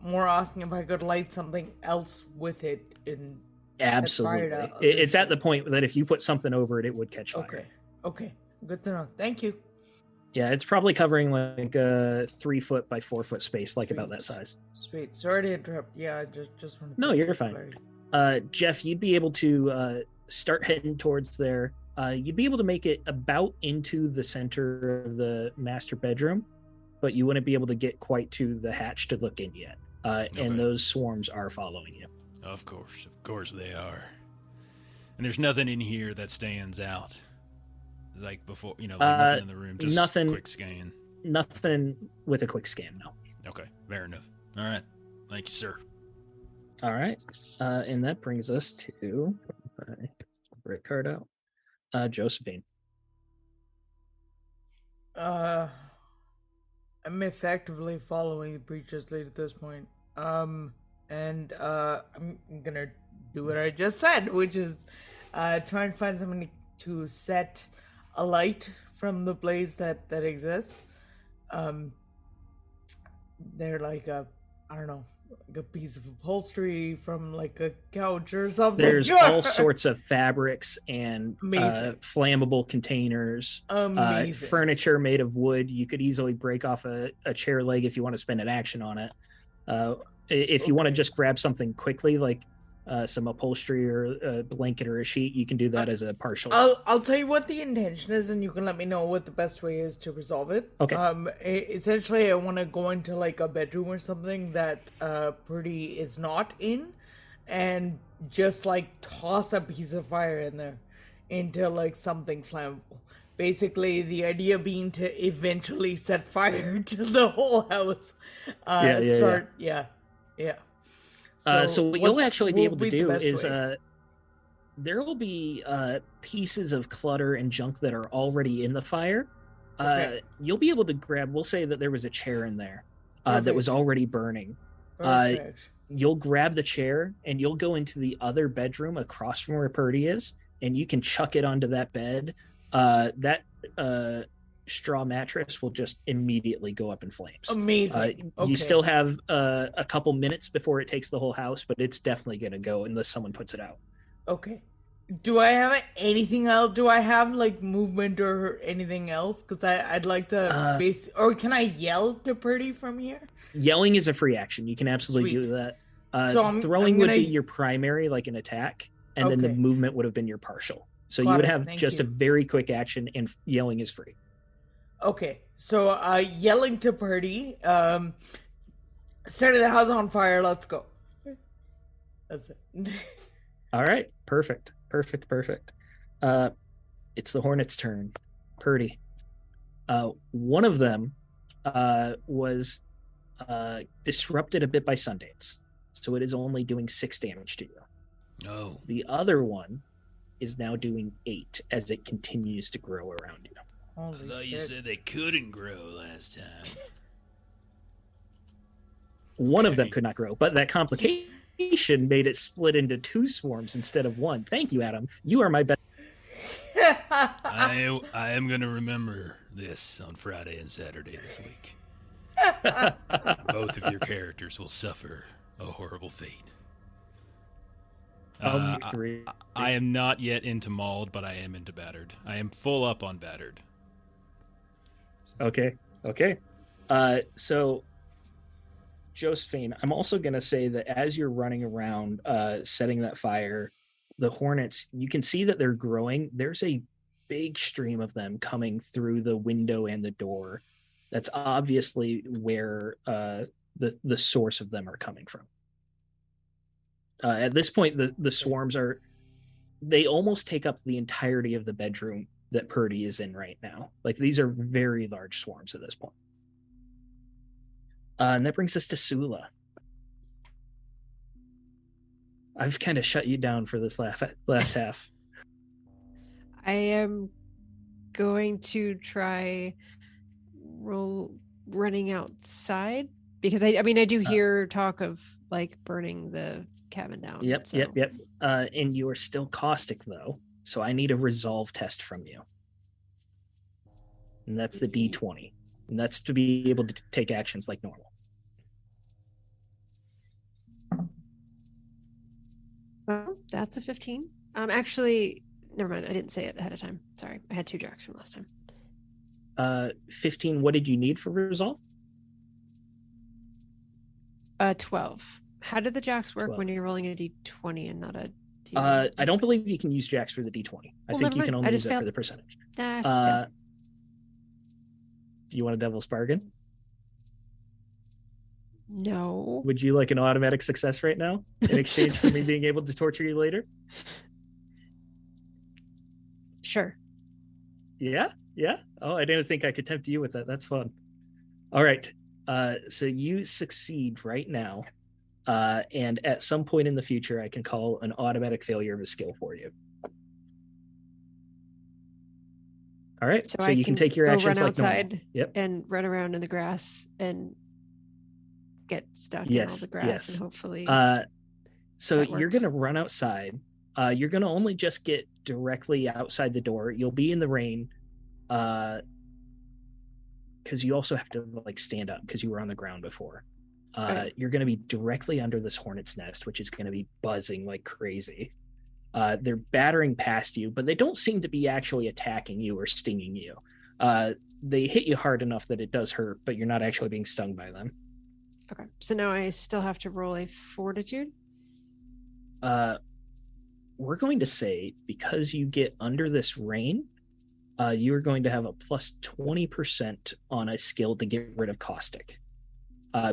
more asking if I could light something else with it and Absolutely. out It's at the point that if you put something over it, it would catch fire. Okay, good to know. Thank you. Yeah, it's probably covering like a 3 foot by 4 foot space, like about that size. Sweet. Sorry to interrupt. Yeah, I just wanted. No, you're fine. Jeff, you'd be able to start heading towards there. You'd be able to make it about into the center of the master bedroom, but you wouldn't be able to get quite to the hatch to look in yet. And those swarms are following you. Of course they are. And there's nothing in here that stands out. Like before, like nothing in the room, just nothing, quick scan. Nothing with a quick scan, no. Okay, fair enough. All right. Thank you, sir. All right. And that brings us to red card out. Josephine. I'm effectively following the preacher's lead at this point. I'm gonna do what I just said, which is try and find something to set a light from the blaze that exists. They're like a piece of upholstery from like a couch or something. There's all sorts of fabrics and flammable containers. Furniture made of wood. You could easily break off a chair leg if you want to spend an action on it. If you want to just grab something quickly, like some upholstery or a blanket or a sheet, you can do that as a partial. I'll tell you what the intention is, and you can let me know what the best way is to resolve it. Okay. Essentially, I want to go into like a bedroom or something that Purdy is not in, and just like toss a piece of fire in there into like something flammable. Basically, the idea being to eventually set fire to the whole house. Yeah. So what you'll actually be able to do is there will be pieces of clutter and junk that are already in the fire. You'll be able to grab, we'll say that there was a chair in there that was already burning. You'll grab the chair and you'll go into the other bedroom across from where Purdy is, and you can chuck it onto that bed. That straw mattress will just immediately go up in flames. Amazing. You still have a couple minutes before it takes the whole house, but it's definitely going to go unless someone puts it out. Okay. Do I have anything else? Do I have like movement or anything else? Because I'd like to or can I yell to Purdy from here? Yelling is a free action. You can absolutely do that. Throwing would be your primary, like an attack, and then the movement would have been your partial. So you would have just a very quick action, and yelling is free. Okay, so yelling to Purdy, setting the house on fire, let's go. That's it. All right, perfect. It's the Hornets' turn. Purdy. One of them was disrupted a bit by Sundance, so it is only doing 6 damage to you. Oh. The other one is now doing 8 as it continues to grow around you. Holy I thought you said they couldn't grow last time. One of them could not grow, but that complication made it split into 2 swarms instead of 1. Thank you, Adam. You are my best. I am going to remember this on Friday and Saturday this week. Both of your characters will suffer a horrible fate. I am not yet into mauled, but I am into battered. I am full up on battered. Okay. So, Josephine, I'm also going to say that as you're running around setting that fire, the Hornets, you can see that they're growing. There's a big stream of them coming through the window and the door. That's obviously where the source of them are coming from. At this point, the swarms they almost take up the entirety of the bedroom that Purdy is in right now. Like, these are very large swarms at this point. And that brings us to Sula. I've kind of shut you down for this last half. I am going to try running outside because I mean I do hear talk of like burning the cabin down. Yep, so. yep. And you are still caustic though, so I need a resolve test from you, and that's the D20, and that's to be able to take actions like normal. Well, that's a 15. Actually, never mind. I didn't say it ahead of time. Sorry, I had 2 jacks from last time. 15. What did you need for resolve? 12. How did the jacks work 12. when you're rolling a d20 and not a D20? I don't believe you can use jacks for the D20. I think you can only use it for the percentage. Do you want a devil's bargain? No. Would you like an automatic success right now in exchange for me being able to torture you later? Sure. Yeah. Oh, I didn't think I could tempt you with that. That's fun. All right. So you succeed right now. And at some point in the future, I can call an automatic failure of a skill for you. All right. So you can take your actions run like normal. outside and run around in the grass and get stuck in all the grass and hopefully. So you're going to run outside. You're going to only just get directly outside the door. You'll be in the rain. Because you also have to like stand up because you were on the ground before. You're going to be directly under this hornet's nest, which is going to be buzzing like crazy. They're battering past you, but they don't seem to be actually attacking you or stinging you. They hit you hard enough that it does hurt, but you're not actually being stung by them. Okay, so now I still have to roll a fortitude? We're going to say because you get under this rain, you're going to have a plus 20% on a skill to get rid of caustic.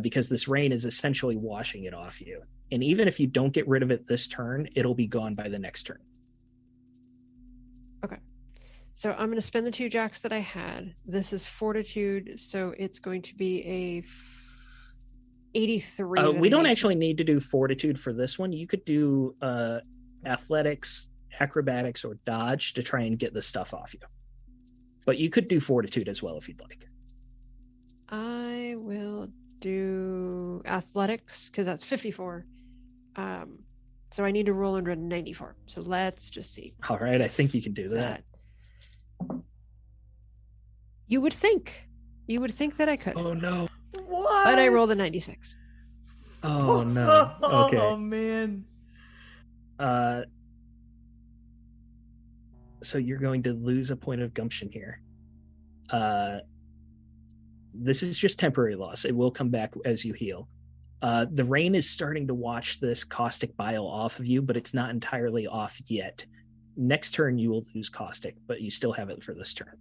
Because this rain is essentially washing it off you. And even if you don't get rid of it this turn, it'll be gone by the next turn. Okay. So I'm going to spend the 2 jacks that I had. This is fortitude, so it's going to be a 83. We don't actually need to do fortitude for this one. You could do athletics, acrobatics, or dodge to try and get the stuff off you. But you could do fortitude as well if you'd like. I will do athletics because that's 54. So I need to roll under 94. So let's just see. All right, I think you can do that. You would think that I could. Oh no. What? But I rolled a 96. Oh no. Okay. Oh man. So you're going to lose a point of gumption here. This is just temporary loss. It will come back as you heal. The rain is starting to wash this caustic bile off of you, but it's not entirely off yet. Next turn, you will lose caustic, but you still have it for this turn.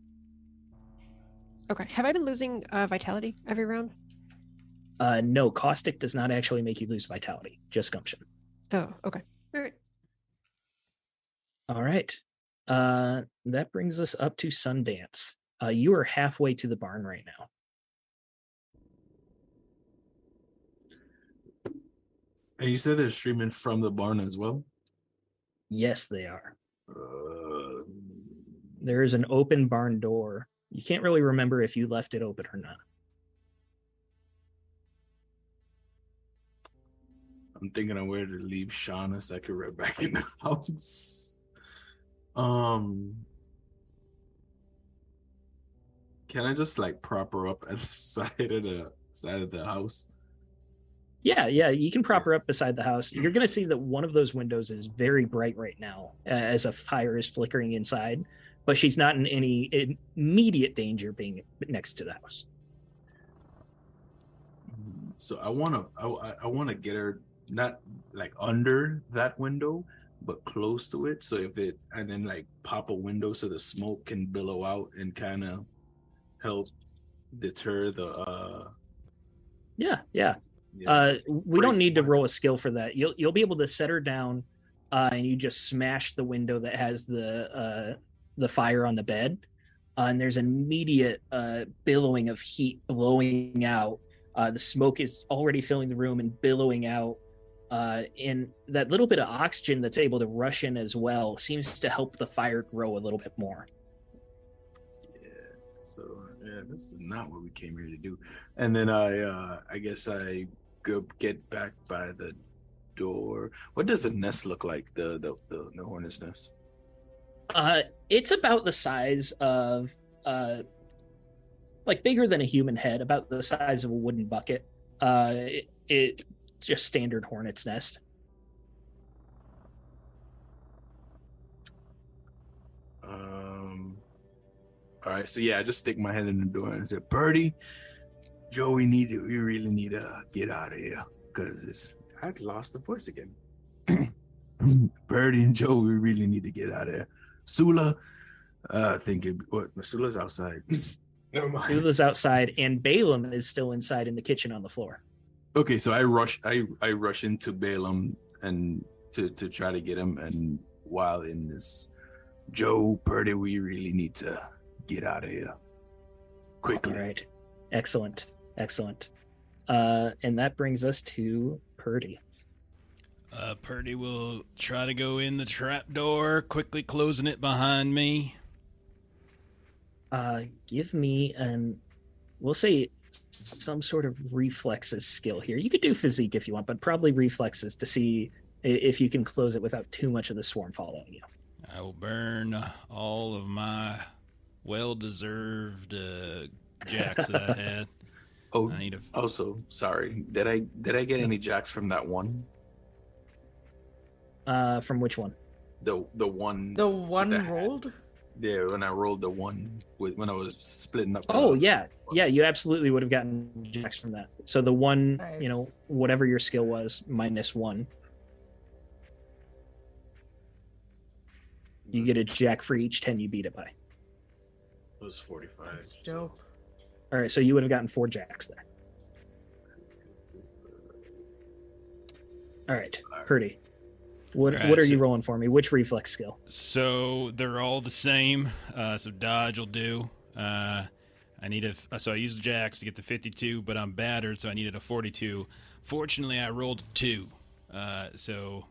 Okay. Have I been losing vitality every round? No, caustic does not actually make you lose vitality, just gumption. Oh, okay. All right. All right. That brings us up to Sundance. You are halfway to the barn right now. And you said they're streaming from the barn as well? Yes, they are. There is an open barn door. You can't really remember if you left it open or not. I'm thinking of where to leave Shauna so I can run back in the house. Can I just like prop her up at the side of the house? Yeah, you can prop her up beside the house. You're going to see that one of those windows is very bright right now as a fire is flickering inside, but she's not in any immediate danger being next to the house. So I want to get her not like under that window, but close to it. So and then like pop a window so the smoke can billow out and kind of help deter the. Yeah. We don't need to roll a skill for that. You'll be able to set her down, and you just smash the window that has the fire on the bed, and there's immediate billowing of heat blowing out. The smoke is already filling the room and billowing out, And that little bit of oxygen that's able to rush in as well seems to help the fire grow a little bit more. So this is not what we came here to do. And then I guess I go get back by the door. What does the nest look like? The hornet's nest? It's about the size of like bigger than a human head, about the size of a wooden bucket. It just standard hornet's nest. All right, so yeah, I just stick my head in the door and say, "Birdie, Joe, we really need to get out of here because I lost the voice again." Birdie and Joe, we really need to get out of here. Sula, Sula's outside. Never mind. Sula's outside, and Balaam is still inside in the kitchen on the floor. Okay, so I rush into Balaam and to try to get him, and while in this, Joe, Birdie, we really need to get out of here quickly. All right, excellent. And that brings us to Purdy. Purdy will try to go in the trap door, quickly closing it behind me. Give me we'll say some sort of reflexes skill here. You could do physique if you want, but probably reflexes to see if you can close it without too much of the swarm following you. I will burn all of my well-deserved jacks that I had. Oh, I need also, sorry. Did I get any jacks from that one? From which one? The one. The one that rolled? Yeah, when I rolled the one when I was splitting up. Oh yeah, you absolutely would have gotten jacks from that. So the one, Nice. Whatever your skill was, -1. You get a jack for each 10 you beat it by. It was 45. That's dope. All right, so you would have gotten 4 jacks there. All right, Purdy. What All right, what are you so- rolling for me? Which reflex skill? So they're all the same. So dodge will do. So I used jacks to get the 52, but I'm battered, so I needed a 42. Fortunately, I rolled 2. So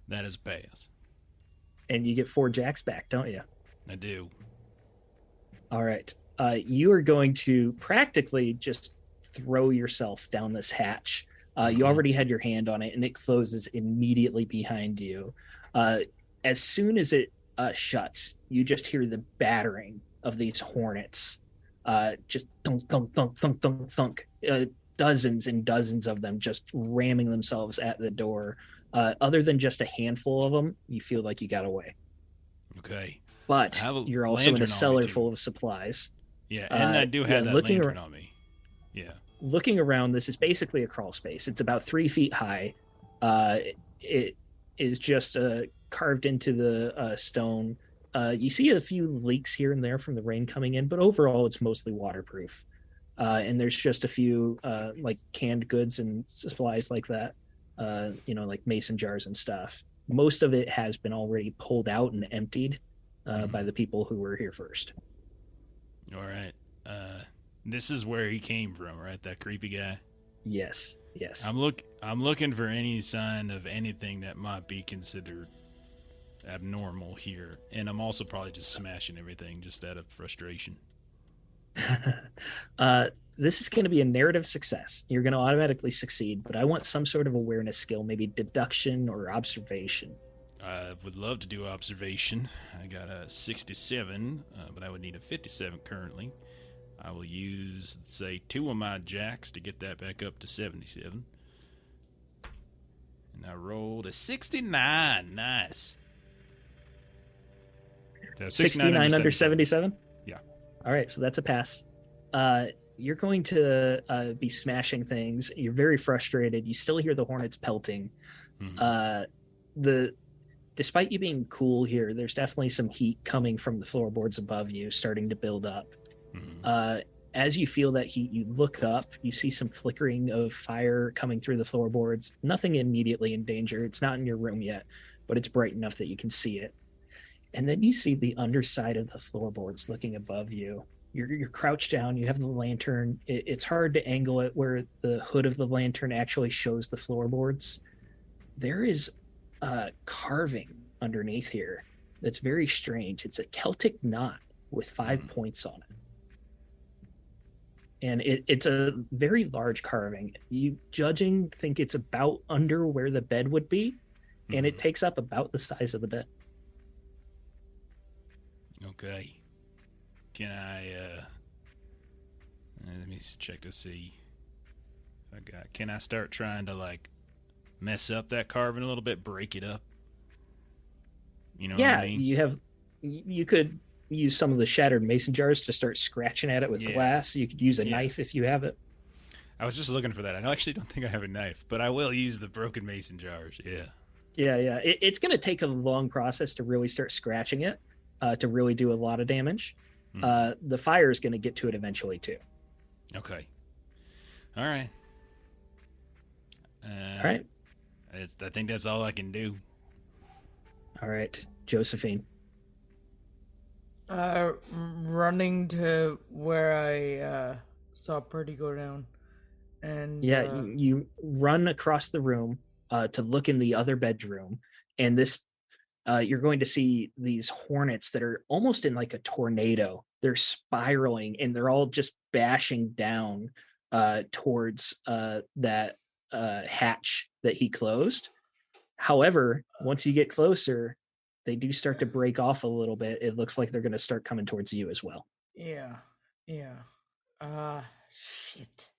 that is pass. And you get 4 jacks back, don't you? I do. All right. You are going to practically just throw yourself down this hatch. You already had your hand on it, and it closes immediately behind you. As soon as it shuts, you just hear the battering of these hornets. Just thunk, thunk, thunk, thunk, thunk, thunk. Dozens and dozens of them just ramming themselves at the door. Other than just a handful of them, you feel like you got away. Okay. But I have a you're also in lantern a on me, cellar too. full of supplies. Yeah, and I do have that looking lantern on me. Yeah. Looking around, this is basically a crawl space. It's about 3 feet high. It is just carved into the stone. You see a few leaks here and there from the rain coming in, but overall it's mostly waterproof. And there's just a few like canned goods and supplies like that, like mason jars and stuff. Most of it has been already pulled out and emptied by the people who were here first. All right. This is where he came from, right? That creepy guy. Yes. I'm looking for any sign of anything that might be considered abnormal here, and I'm also probably just smashing everything just out of frustration. This is going to be a narrative success. You're going to automatically succeed, but I want some sort of awareness skill, maybe deduction or observation. I would love to do observation. I got a 67, but I would need a 57 currently. I will use, say, 2 of my jacks to get that back up to 77. And I rolled a 69. Nice. So 69 under 77? Yeah. All right, so that's a pass. You're going to be smashing things. You're very frustrated. You still hear the hornets pelting. Mm-hmm. Despite you being cool here, there's definitely some heat coming from the floorboards above you, starting to build up. Mm-hmm. As you feel that heat, you look up, you see some flickering of fire coming through the floorboards. Nothing immediately in danger. It's not in your room yet, but it's bright enough that you can see it. And then you see the underside of the floorboards looking above you. You're crouched down. You have the lantern. It's hard to angle it where the hood of the lantern actually shows the floorboards. there is a carving underneath here that's very strange. It's a Celtic knot with 5 points on it. And it's a very large carving. You judging think it's about under where the bed would be, and it takes up about the size of the bed. Okay. Can I let me check to see if I got. Can I start trying to like mess up that carving a little bit, break it up? You know what I mean? You could use some of the shattered mason jars to start scratching at it with glass. You could use a knife if you have it. I was just looking for that. I actually don't think I have a knife, but I will use the broken mason jars. Yeah. It's going to take a long process to really start scratching it, to really do a lot of damage. The fire is going to get to it eventually too. Okay. All right. All right. I think that's all I can do. All right, Josephine. Running to where I saw Purdy go down, and you run across the room to look in the other bedroom, and this you're going to see these hornets that are almost in like a tornado. They're spiraling and they're all just bashing down towards that hatch that he closed. However, once you get closer, they do start to break off a little bit. It looks like they're going to start coming towards you as well. Yeah. Shit.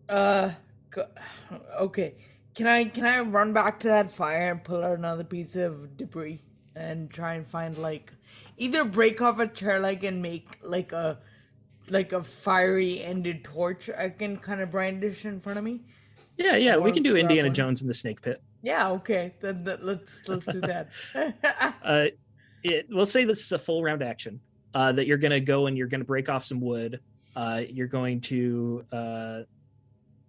Okay. Can I run back to that fire and pull out another piece of debris and try and find like either break off a chair leg and make like a fiery ended torch I can kind of brandish in front of me? Yeah, we can do Indiana Jones in the snake pit. Yeah, okay. Then let's do that. We'll say this is a full round action. That you're going to go and you're going to break off some wood. You're going to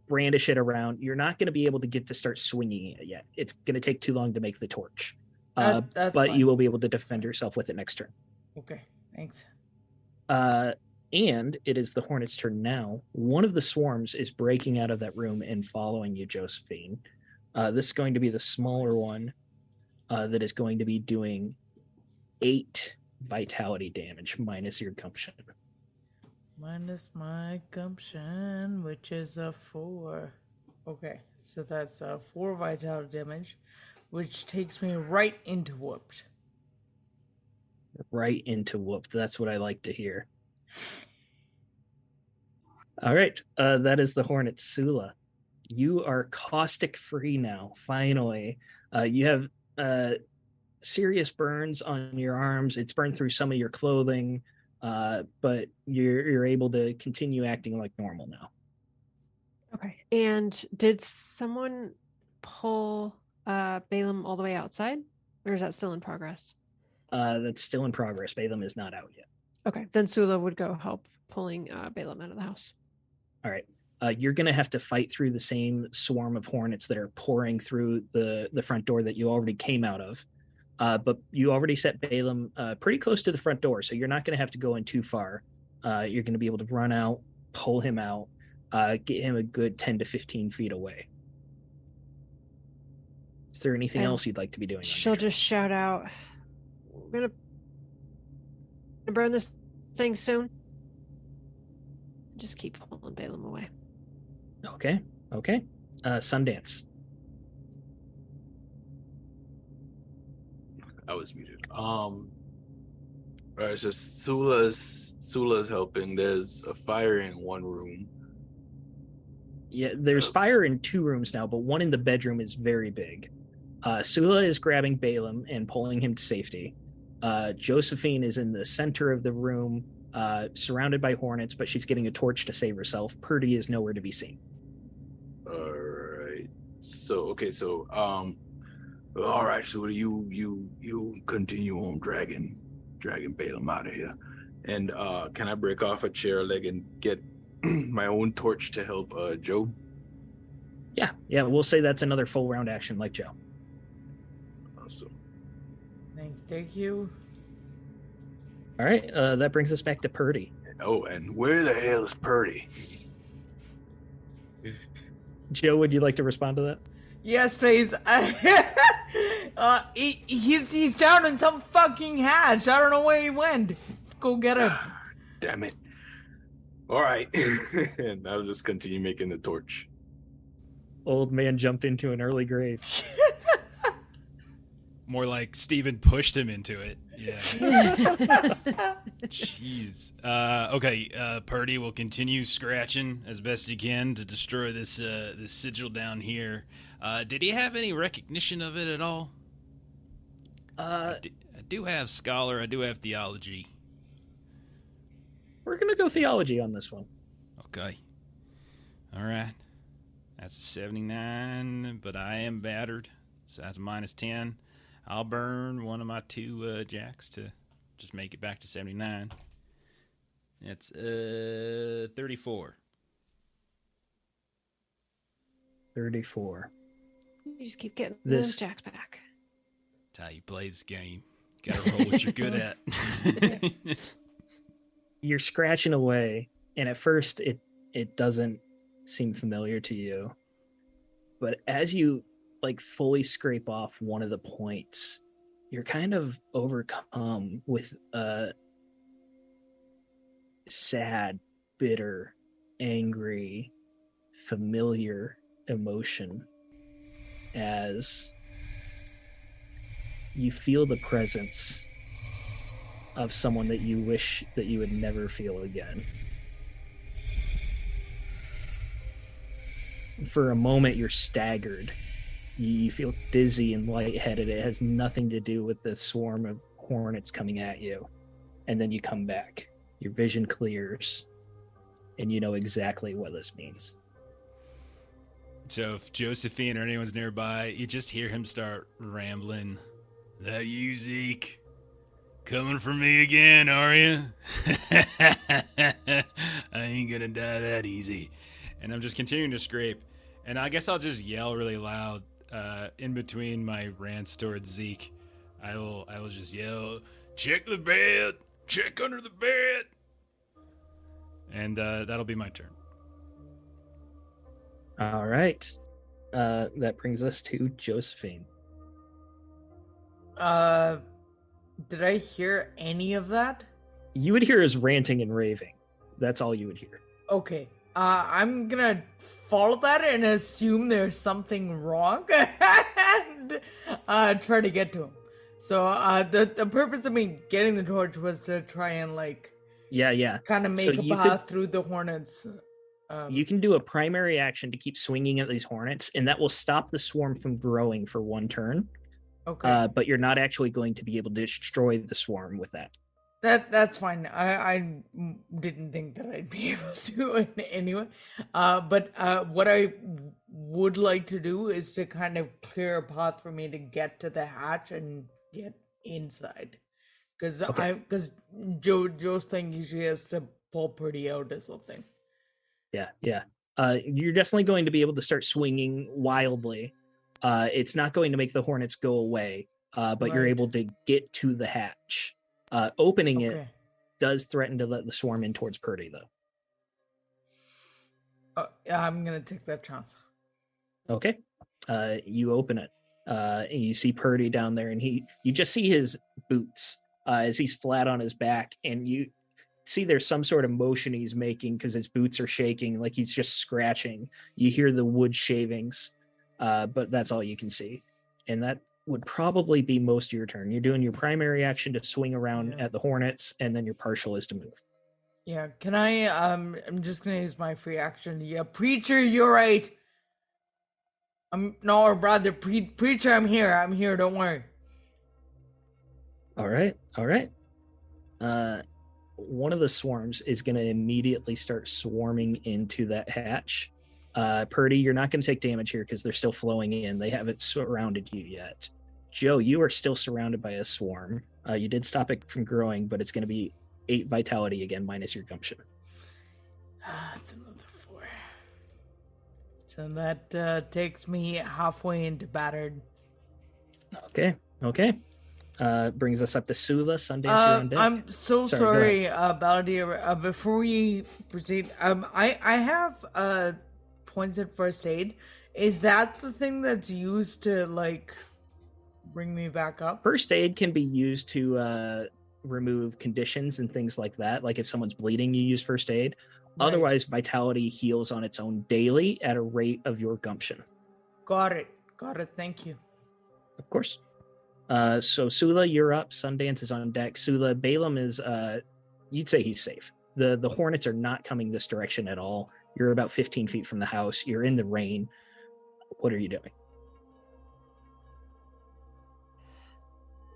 brandish it around. You're not going to be able to get to start swinging it yet. It's going to take too long to make the torch. But fine. You will be able to defend yourself with it next turn. Okay, thanks. And it is the Hornet's turn now. One of the swarms is breaking out of that room and following you, Josephine. This is going to be the smaller one that is going to be doing 8 vitality damage minus your gumption. Minus my gumption, which is a 4. Okay, so that's 4 vitality damage, which takes me right into whooped. Right into whooped. That's what I like to hear. All right, that is the Hornet. Sula, you are caustic free now. Finally, you have serious burns on your arms. It's burned through some of your clothing, but you're able to continue acting like normal now. Okay. And did someone pull Balaam all the way outside, or is that still in progress? That's still in progress. Balaam is not out yet. Okay, then Sula would go help pulling Balaam out of the house. All right. You're going to have to fight through the same swarm of hornets that are pouring through the front door that you already came out of. But you already set Balaam pretty close to the front door, so you're not going to have to go in too far. You're going to be able to run out, pull him out, get him a good 10 to 15 feet away. Is there anything else you'd like to be doing? She'll just shout out, "We're going to burn this thing soon." Just keep pulling Balaam away. Okay. Sundance. I was muted. All right, so Sula's helping. There's a fire in one room. Yeah, there's fire in 2 rooms now, but one in the bedroom is very big. Sula is grabbing Balaam and pulling him to safety. Josephine is in the center of the room, surrounded by hornets, but she's getting a torch to save herself. Purdy is nowhere to be seen. All right. So all right, so you continue on dragging Balaam out of here. And can I break off a chair leg and get my own torch to help Joe? Yeah, we'll say that's another full round action like Joe. Awesome. Thank you. All right, that brings us back to Purdy. Oh, and where the hell is Purdy? Joe, would you like to respond to that? Yes, please. He's down in some fucking hatch. I don't know where he went. Go get him. Damn it. All right. And I'll just continue making the torch. Old man jumped into an early grave. More like Steven pushed him into it. Yeah. Jeez. Okay, Purdy will continue scratching as best he can to destroy this sigil down here. Did he have any recognition of it at all? I do have scholar, I do have theology. We're gonna go theology on this one. Okay. Alright. That's a 79, but I am battered. So that's a -10. I'll burn one of my 2 jacks to just make it back to 79. That's 34. 34. You just keep getting This- those jacks back. That's how you play this game. Gotta roll what you're good at. You're scratching away, and at first it doesn't seem familiar to you. But as you like fully scrape off one of the points, you're kind of overcome with a sad, bitter, angry, familiar emotion as you feel the presence of someone that you wish that you would never feel again. For a moment, you're staggered. You feel dizzy and lightheaded. It has nothing to do with the swarm of hornets coming at you. And then you come back. Your vision clears, and you know exactly what this means. So if Josephine or anyone's nearby, you just hear him start rambling. That you, Zeke? Coming for me again, are you? I ain't gonna die that easy. And I'm just continuing to scrape. And I guess I'll just yell really loud in between my rants towards Zeke. I will just yell, check the bed! Check under the bed! And that'll be my turn. All right. That brings us to Josephine. Did I hear any of that? You would hear his ranting and raving. That's all you would hear. Okay. I'm gonna follow that and assume there's something wrong and try to get to him. So the purpose of me getting the torch was to try and Yeah. kind of make So a you path through the hornets. You can do a primary action to keep swinging at these hornets, and that will stop the swarm from growing for one turn. Okay. But you're not actually going to be able to destroy the swarm with that. That's fine. I didn't think that I'd be able to anyway. But what I would like to do is to kind of clear a path for me to get to the hatch and get inside. Because Joe's thing usually has to pull Purdy out or something. Yeah. You're definitely going to be able to start swinging wildly. It's not going to make the hornets go away, but you're Right. able to get to the hatch. Opening it Okay. does threaten to let the swarm in towards Purdy, though. I'm gonna take that chance. Okay. You open it. And you see Purdy down there, and you just see his boots as he's flat on his back, and you see there's some sort of motion he's making because his boots are shaking, like he's just scratching. You hear the wood shavings, but that's all you can see. And that would probably be most of your turn. You're doing your primary action to swing around Yeah. at the hornets, and then your partial is to move. Yeah, can I, I'm just gonna use my free action. Yeah, preacher, you're right. No, brother, preacher, I'm here, don't worry. All right. One of the swarms is going to immediately start swarming into that hatch. Purdy, you're not going to take damage here because they're still flowing in. They haven't surrounded you yet. Joe, you are still surrounded by a swarm. You did stop it from growing, but it's going to be 8 vitality again, minus your gumption. It's another 4. So that takes me halfway into battered. Okay. Brings us up to Sula. Sundance, you're on deck. I'm so Sorry, sorry, Baladir. Before we proceed, I have points at first aid. Is that the thing that's used to like bring me back up? First aid can be used to remove conditions and things like that. Like if someone's bleeding, you use first aid. Right. Otherwise, vitality heals on its own daily at a rate of your gumption. Got it. Thank you. Of course. So Sula, you're up. Sundance is on deck. Sula, Balaam is, you'd say he's safe. The hornets are not coming this direction at all. You're about 15 feet from the house. You're in the rain. What are you doing?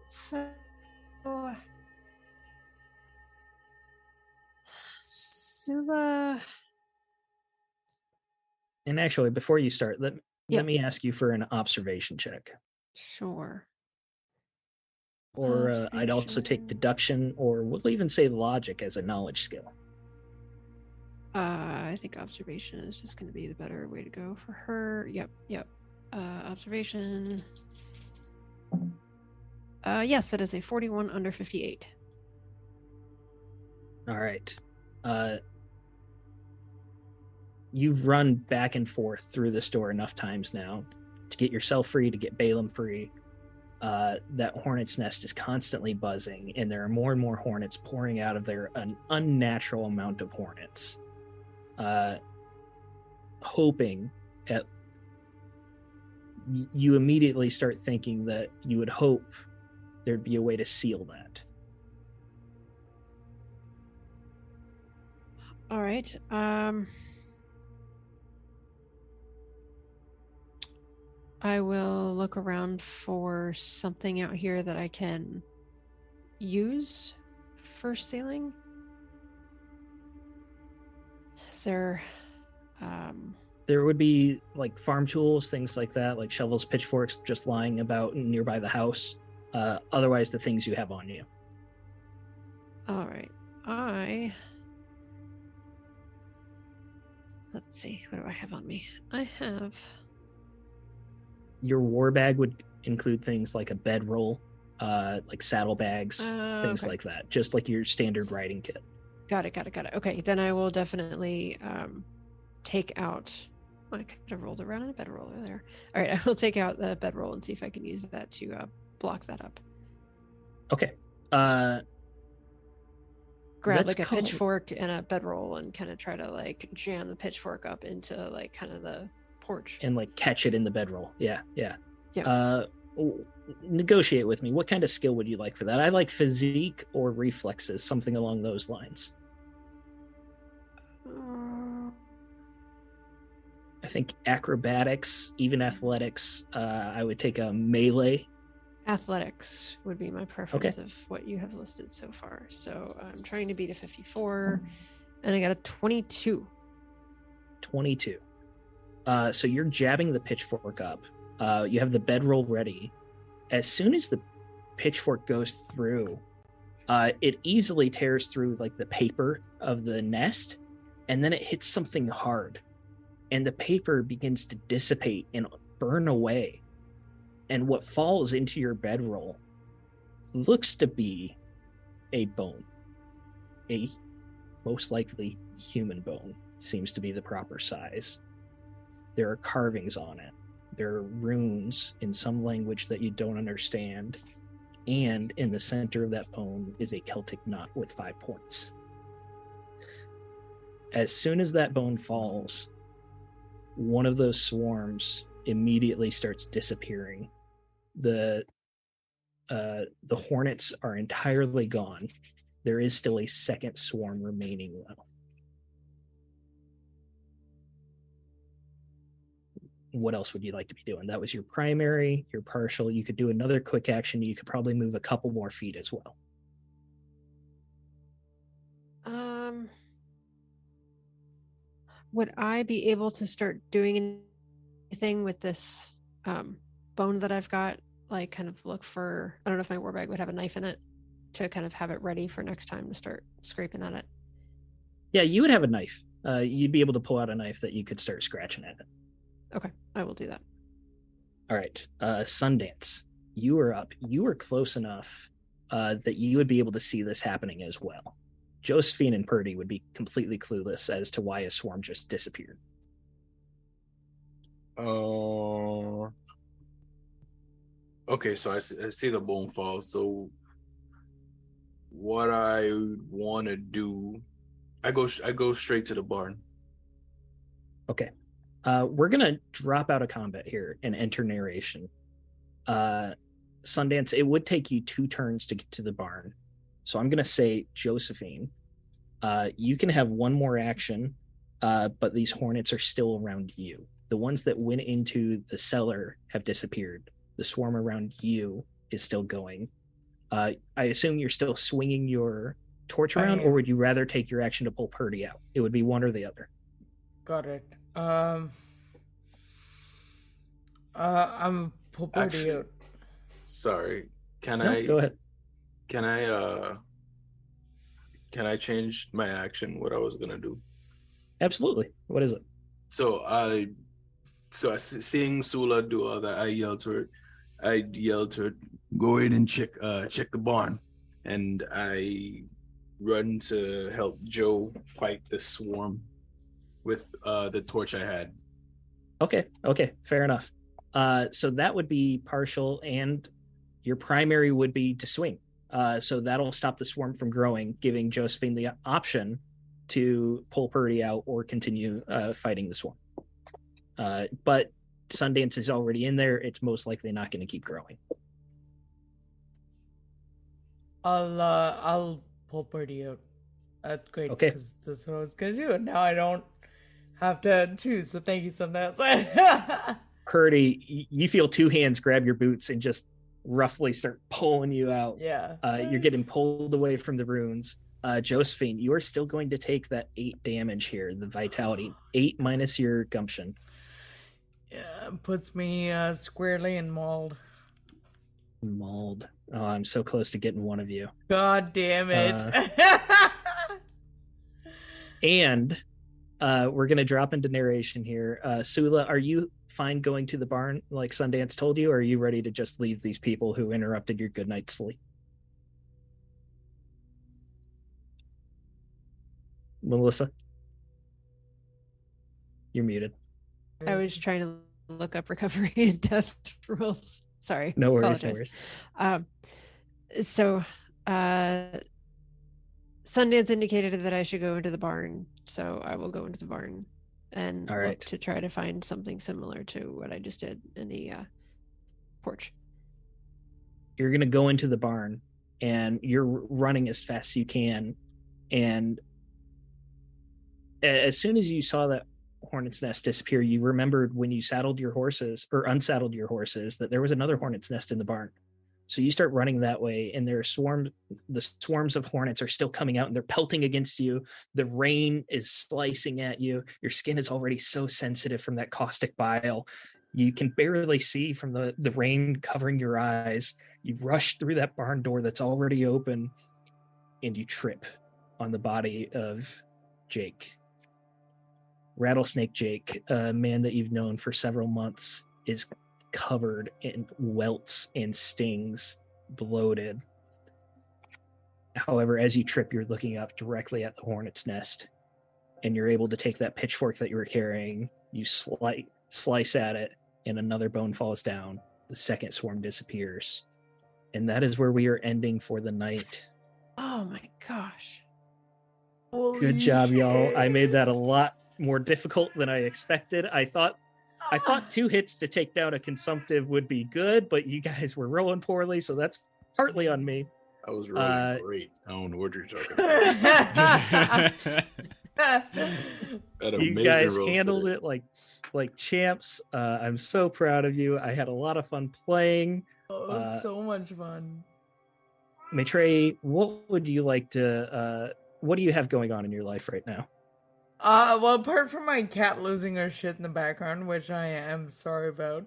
So, Sula. And actually, before you start, let me ask you for an observation check. Sure. Or I'd also take deduction, or we'll even say logic as a knowledge skill. I think observation is just going to be the better way to go for her. Yep. Observation. Yes, that is a 41 under 58. All right. You've run back and forth through the store enough times now to get yourself free, to get Balaam free. That hornet's nest is constantly buzzing, and there are more and more hornets pouring out of there, an unnatural amount of hornets. Hoping at... You immediately start thinking that you would hope there'd be a way to seal that. All right. I will look around for something out here that I can use for sealing. Is there... There would be like farm tools, things like that, like shovels, pitchforks, just lying about nearby the house. Otherwise, the things you have on you. All right. Let's see. What do I have on me? I have... Your war bag would include things like a bedroll, like saddlebags, things like that. Just like your standard riding kit. Got it. Okay, then I will definitely take out... I could have rolled around in a bedroll earlier. All right, I will take out the bedroll and see if I can use that to block that up. Okay. Grab like a pitchfork and a bedroll and kind of try to like jam the pitchfork up into like kind of the porch. And like catch it in the bedroll. Yeah. Negotiate with me. What kind of skill would you like for that? I like physique or reflexes, something along those lines. I think acrobatics, even athletics. I would take a melee. Athletics would be my preference of what you have listed so far. So I'm trying to beat a 54, and I got a 22. 22. So you're jabbing the pitchfork up. You have the bedroll ready. As soon as the pitchfork goes through, it easily tears through like the paper of the nest, and then it hits something hard, and the paper begins to dissipate and burn away. And what falls into your bedroll looks to be a bone. A most likely human bone seems to be the proper size. There are carvings on it. There are runes in some language that you don't understand. And in the center of that bone is a Celtic knot with 5 points. As soon as that bone falls, one of those swarms immediately starts disappearing. The hornets are entirely gone. There is still a second swarm remaining, though. What else would you like to be doing? That was your primary, your partial. You could do another quick action. You could probably move a couple more feet as well. Would I be able to start doing anything with this bone that I've got? Like kind of look for, I don't know if my war bag would have a knife in it to kind of have it ready for next time to start scraping at it. Yeah, you would have a knife. You'd be able to pull out a knife that you could start scratching at it. Okay, I will do that. All right, Sundance. you were up. You were close enough that you would be able to see this happening as well. Josephine and Purdy would be completely clueless as to why a swarm just disappeared. Okay, so I see the bone fall. So what I want to do, I go straight to the barn. Okay. We're going to drop out of combat here and enter narration. Sundance, it would take you 2 turns to get to the barn. So I'm going to say, Josephine, you can have 1 more action, but these hornets are still around you. The ones that went into the cellar have disappeared. The swarm around you is still going. I assume you're still swinging your torch around, or would you rather take your action to pull Purdy out? It would be one or the other. Got it. I'm pull Purdy out. Sorry. Go ahead. Can I change my action? What I was gonna do? Absolutely. What is it? So seeing Sula do all that, I yelled to her, go in and check the barn, and I run to help Joe fight the swarm with the torch I had. Okay, fair enough. So that would be partial, and your primary would be to swing. So that'll stop the swarm from growing, giving Josephine the option to pull Purdy out or continue fighting the swarm. But Sundance is already in there. It's most likely not going to keep growing. I'll pull Purdy out. That's great. Okay. Because that's what I was gonna do, and now I don't have to choose. So thank you, Sundance. Purdy, you feel 2 hands grab your boots and just roughly start pulling you out. Yeah. You're getting pulled away from the runes. Josephine, you are still going to take that 8 damage here, the vitality. 8 minus your gumption. Yeah, puts me squarely in mauled. Mauled. Oh, I'm so close to getting one of you. God damn it. And we're going to drop into narration here. Sula, are you fine going to the barn like Sundance told you, or are you ready to just leave these people who interrupted your good night's sleep? Melissa? You're muted. I was trying to look up recovery and death rules. Sorry. No worries, Apologize. So Sundance indicated that I should go into the barn, so I will go into the barn and look to try to find something similar to what I just did in the porch. You're going to go into the barn, and you're running as fast as you can, and as soon as you saw that hornet's nest disappear, you remembered when you saddled your horses or unsaddled your horses that there was another hornet's nest in the barn. So you start running that way, and the swarms of hornets are still coming out, and they're pelting against you. The rain is slicing at you. Your skin is already so sensitive from that caustic bile. You can barely see from the rain covering your eyes. You rush through that barn door that's already open, and you trip on the body of Jake. Rattlesnake Jake, a man that you've known for several months, is covered in welts and stings, bloated. However, as you trip, you're looking up directly at the hornet's nest, and you're able to take that pitchfork that you were carrying. You slice at it, and another bone falls down. The second swarm disappears. And that is where we are ending for the night. Oh my gosh. Good job, y'all. I made that a lot more difficult than I expected. I thought 2 hits to take down a consumptive would be good, but you guys were rolling poorly, so that's partly on me. I was rolling great. I don't know what you're talking about. You guys handled it like champs. I'm so proud of you. I had a lot of fun playing. So much fun. Maitrey, what would you like to what do you have going on in your life right now? Well, apart from my cat losing her shit in the background, which I am sorry about,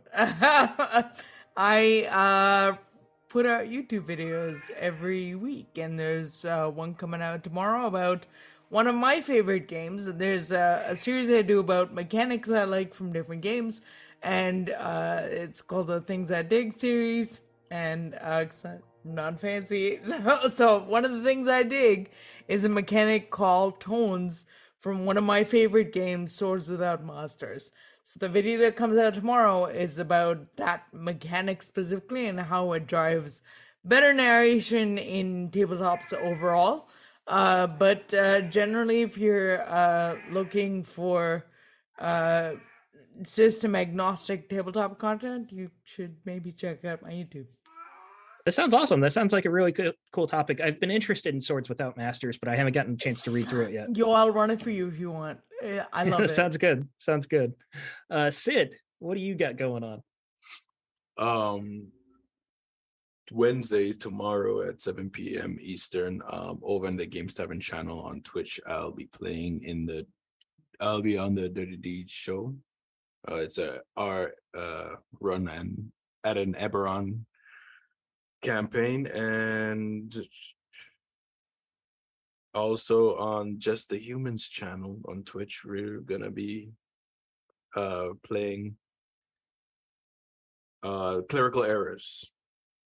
I put out YouTube videos every week, and there's one coming out tomorrow about one of my favorite games. There's a series I do about mechanics I like from different games, and it's called the Things I Dig series. and 'cause I'm not fancy. So one of the things I dig is a mechanic called Tones from one of my favorite games, Swords Without Masters. So the video that comes out tomorrow is about that mechanic specifically and how it drives better narration in tabletops overall. But generally, if you're looking for system agnostic tabletop content, you should maybe check out my YouTube. That sounds awesome. That sounds like a really cool topic. I've been interested in Swords Without Masters, but I haven't gotten a chance to read through it yet. Yo, I'll run it for you if you want. I love it. Sounds good. Sounds good. Sid, what do you got going on? Wednesday, tomorrow at 7 p.m. Eastern, over on the Game 7 channel on Twitch, I'll be on the Dirty Deeds show. It's our run and at an Eberron campaign, and also on Just the Humans channel on Twitch, we're gonna be playing Clerical Errors,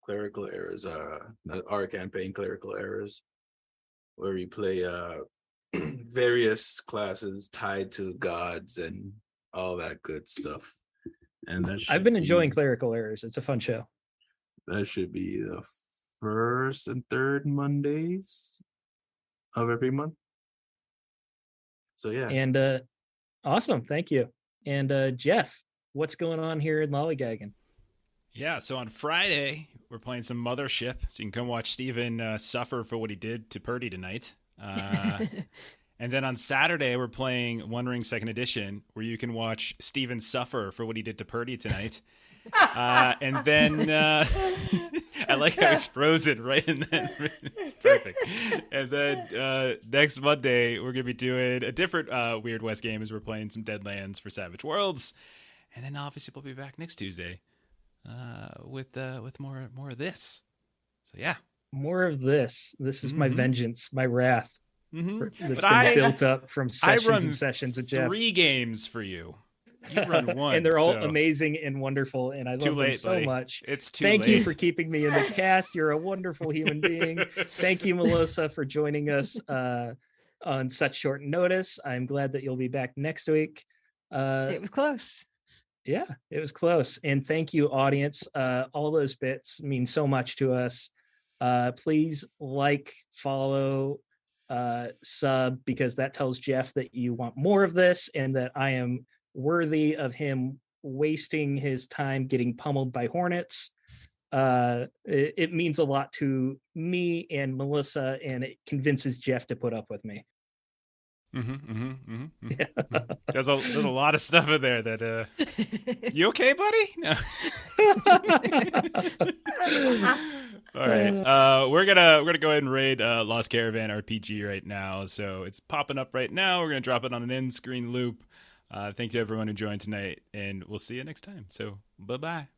our campaign Clerical Errors, where we play various classes tied to gods and all that good stuff. And I've been enjoying Clerical Errors. It's a fun show. That should be the first and third Mondays of every month. So yeah. And awesome. Thank you. And Jeff, what's going on here in Lollygagging? Yeah, so on Friday, we're playing some Mothership, so you can come watch Steven suffer for what he did to Purdy tonight. And then on Saturday, we're playing One Ring 2nd Edition, where you can watch Steven suffer for what he did to Purdy tonight. And then I like how he's frozen right in that. Perfect. And then next Monday, we're going to be doing a different Weird West game as we're playing some Deadlands for Savage Worlds. And then obviously we'll be back next Tuesday with more of this. So yeah. More of this. This is my vengeance, my wrath. That's been built up from sessions and sessions of Jeff. 3 games for you. You run one. And they're all amazing and wonderful, and I love them so much. It's too Thank late. you for keeping me in the cast. You're a wonderful human being. Thank you, Melissa, for joining us on such short notice. I'm glad that you'll be back next week. It was close. Yeah, it was close. And thank you, audience. All those bits mean so much to us. Please like, follow, sub, because that tells Jeff that you want more of this and that I am worthy of him wasting his time getting pummeled by hornets. It means a lot to me and Melissa, and it convinces Jeff to put up with me. Yeah. There's a lot of stuff in there that you okay, buddy? No. All right. We're gonna go ahead and raid Lost Caravan RPG right now. So it's popping up right now. We're gonna drop it on an in-screen loop. Thank you everyone who joined tonight, and we'll see you next time. So bye-bye.